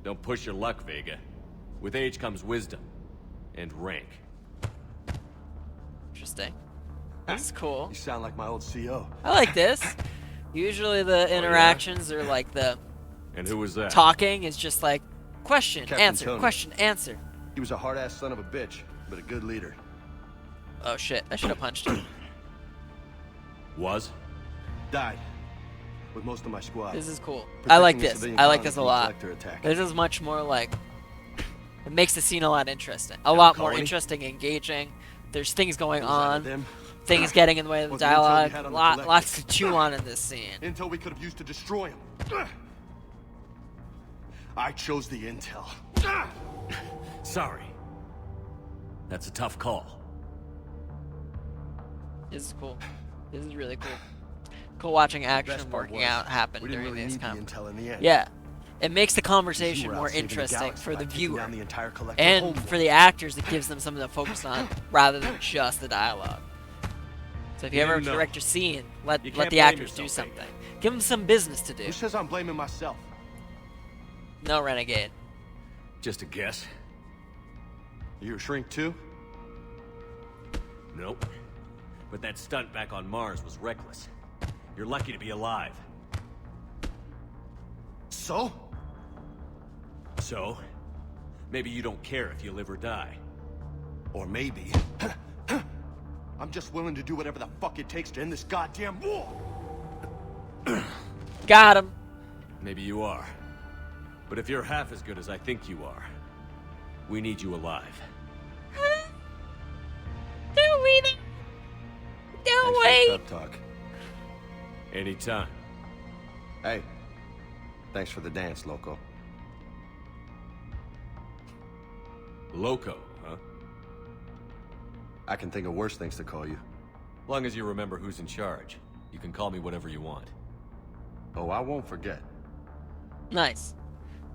Speaker 4: Don't push your luck, Vega. With age comes wisdom. And rank.
Speaker 1: Interesting. That's cool.
Speaker 8: You sound like my old CO.
Speaker 1: I like this. Usually the interactions are like the...
Speaker 4: And who was that?
Speaker 1: Talking is just like, question,
Speaker 8: Captain
Speaker 1: answer,
Speaker 8: Tony.
Speaker 1: question, answer.
Speaker 8: He was a hard-ass son of a bitch, but a good leader.
Speaker 1: Oh shit, I should have punched him.
Speaker 4: Was?
Speaker 8: Died. With most of my squad.
Speaker 1: This is cool.
Speaker 8: Protecting
Speaker 1: I like
Speaker 8: the
Speaker 1: this.
Speaker 8: civilian
Speaker 1: I like
Speaker 8: colony
Speaker 1: this a
Speaker 8: from
Speaker 1: lot.
Speaker 8: collector attack.
Speaker 1: This is much more like... It makes the scene a lot interesting. A lot more
Speaker 8: colony?
Speaker 1: interesting, engaging. There's things going
Speaker 8: Was that
Speaker 1: on.
Speaker 8: them?
Speaker 1: Things getting in the way of the
Speaker 8: Was the intel we
Speaker 1: dialogue.
Speaker 8: had on the
Speaker 1: Lots to chew on in this scene.
Speaker 8: Intel we could have used to destroy him. I chose the intel.
Speaker 4: Sorry. That's a tough call.
Speaker 1: This is cool. This is really cool. Cool watching action
Speaker 8: best part
Speaker 1: working
Speaker 8: was,
Speaker 1: out happen
Speaker 8: we didn't
Speaker 1: during
Speaker 8: really
Speaker 1: these
Speaker 8: need the
Speaker 1: conversations.
Speaker 8: intel in the end.
Speaker 1: Yeah. It makes the
Speaker 8: You
Speaker 1: conversation
Speaker 8: were out
Speaker 1: more
Speaker 8: saving the
Speaker 1: interesting
Speaker 8: galaxy
Speaker 1: for
Speaker 8: by
Speaker 1: the
Speaker 8: taking
Speaker 1: viewer.
Speaker 8: down the entire collective
Speaker 1: And
Speaker 8: homeworld.
Speaker 1: for the actors, it gives them something to focus on rather than just the dialogue. So if you ever
Speaker 8: No.
Speaker 1: direct your scene, let
Speaker 8: can't
Speaker 1: the
Speaker 8: blame
Speaker 1: actors do
Speaker 8: yourself,
Speaker 1: something. Give them some business to do.
Speaker 8: Who says I'm blaming myself?
Speaker 1: No renegade.
Speaker 4: Just a guess.
Speaker 8: You a shrink too?
Speaker 4: Nope. But that stunt back on Mars was reckless. You're lucky to be alive.
Speaker 8: So?
Speaker 4: So? Maybe you don't care if you live or die.
Speaker 8: Or maybe... I'm just willing to do whatever the fuck it takes to end this goddamn war!
Speaker 1: Got him.
Speaker 4: Maybe you are. But if you're half as good as I think you are, we need you alive.
Speaker 1: Do we? No way.
Speaker 8: Thanks for the pep talk.
Speaker 4: Anytime.
Speaker 8: Hey, thanks for the dance, loco.
Speaker 4: Loco, huh?
Speaker 8: I can think of worse things to call you.
Speaker 4: Long as you remember who's in charge, you can call me whatever you want.
Speaker 8: Oh, I won't forget.
Speaker 1: Nice.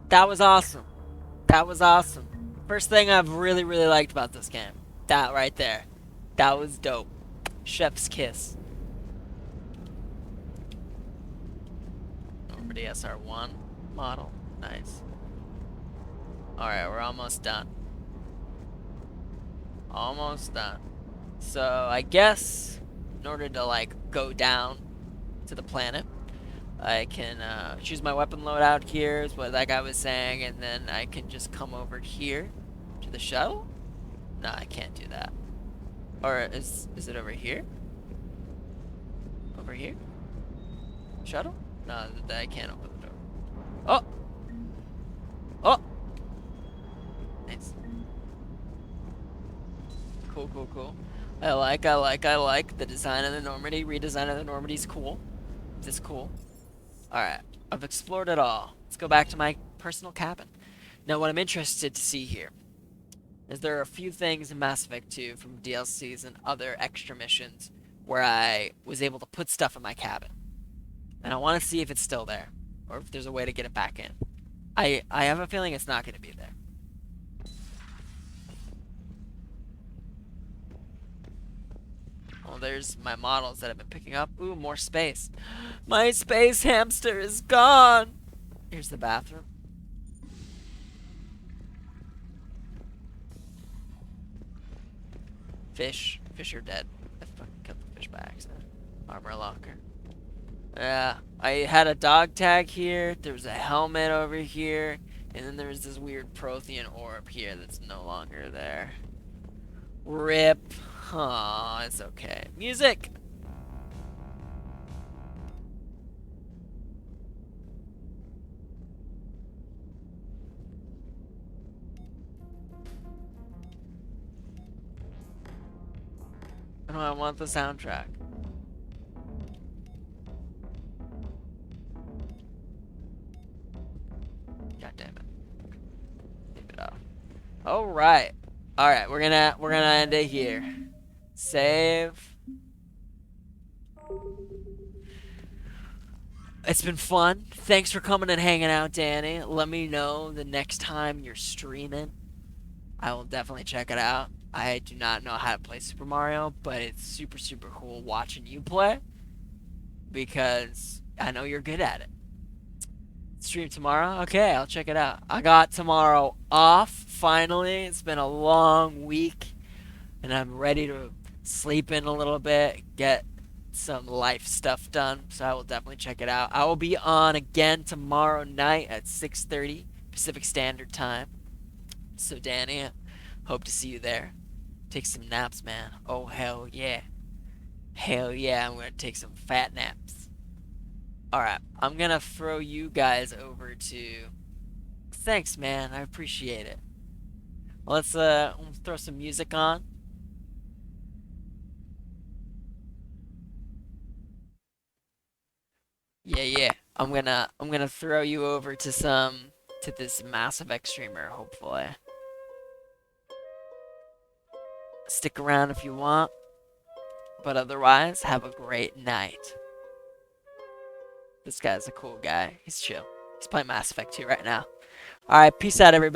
Speaker 1: That was awesome. That was awesome. First thing I've really, really liked about this game. That right there. That was dope. Chef's kiss. Normandy SR1 model. Nice. Alright, we're almost done. Almost done. So, I guess, in order to, like, go down to the planet, I can choose my weapon loadout here, is what that guy was saying, and then I can just come over here to the shuttle? No, I can't do that. Or is it over here? Over here? Shuttle? No, I can't open the door. Oh! Oh! Nice. Cool, cool, cool. I like the design of the Normandy. Redesign of the Normandy's cool. This is cool. Alright, I've explored it all. Let's go back to my personal cabin. Now, what I'm interested to see here is there are a few things in Mass Effect 2 from DLCs and other extra missions where I was able to put stuff in my cabin. And I want to see if it's still there, or if there's a way to get it back in. I have a feeling it's not going to be there. Well, there's my models that I've been picking up. Ooh, more space. My space hamster is gone! Here's the bathroom. Fish. Fish are dead. I fucking killed the fish by accident. Armor locker. Yeah, I had a dog tag here. There was a helmet over here. And then there was this weird Prothean orb here that's no longer there. RIP. Aw, it's okay. Music! No, I want the soundtrack. right. All right, we're gonna end it here. Save. It's been fun. Thanks for coming and hanging out, Danny. Let me know the next time you're streaming. I will definitely check it out. I do not know how to play Super Mario, but it's super, super cool watching you play because I know you're good at it. Stream tomorrow? Okay, I'll check it out. I got tomorrow off, finally. It's been a long week, and I'm ready to sleep in a little bit, get some life stuff done, so I will definitely check it out. I will be on again tomorrow night at 6:30 Pacific Standard Time. So Danny, hope to see you there. Take some naps, man. Oh, hell yeah. Hell yeah, I'm gonna take some fat naps. Alright, I'm gonna throw you guys over to... Thanks, man. I appreciate it. Let's throw some music on. Yeah. I'm gonna throw you over to this Massive X streamer, hopefully. Stick around if you want. But otherwise, have a great night. This guy's a cool guy. He's chill. He's playing Mass Effect 2 right now. Alright, peace out, everybody.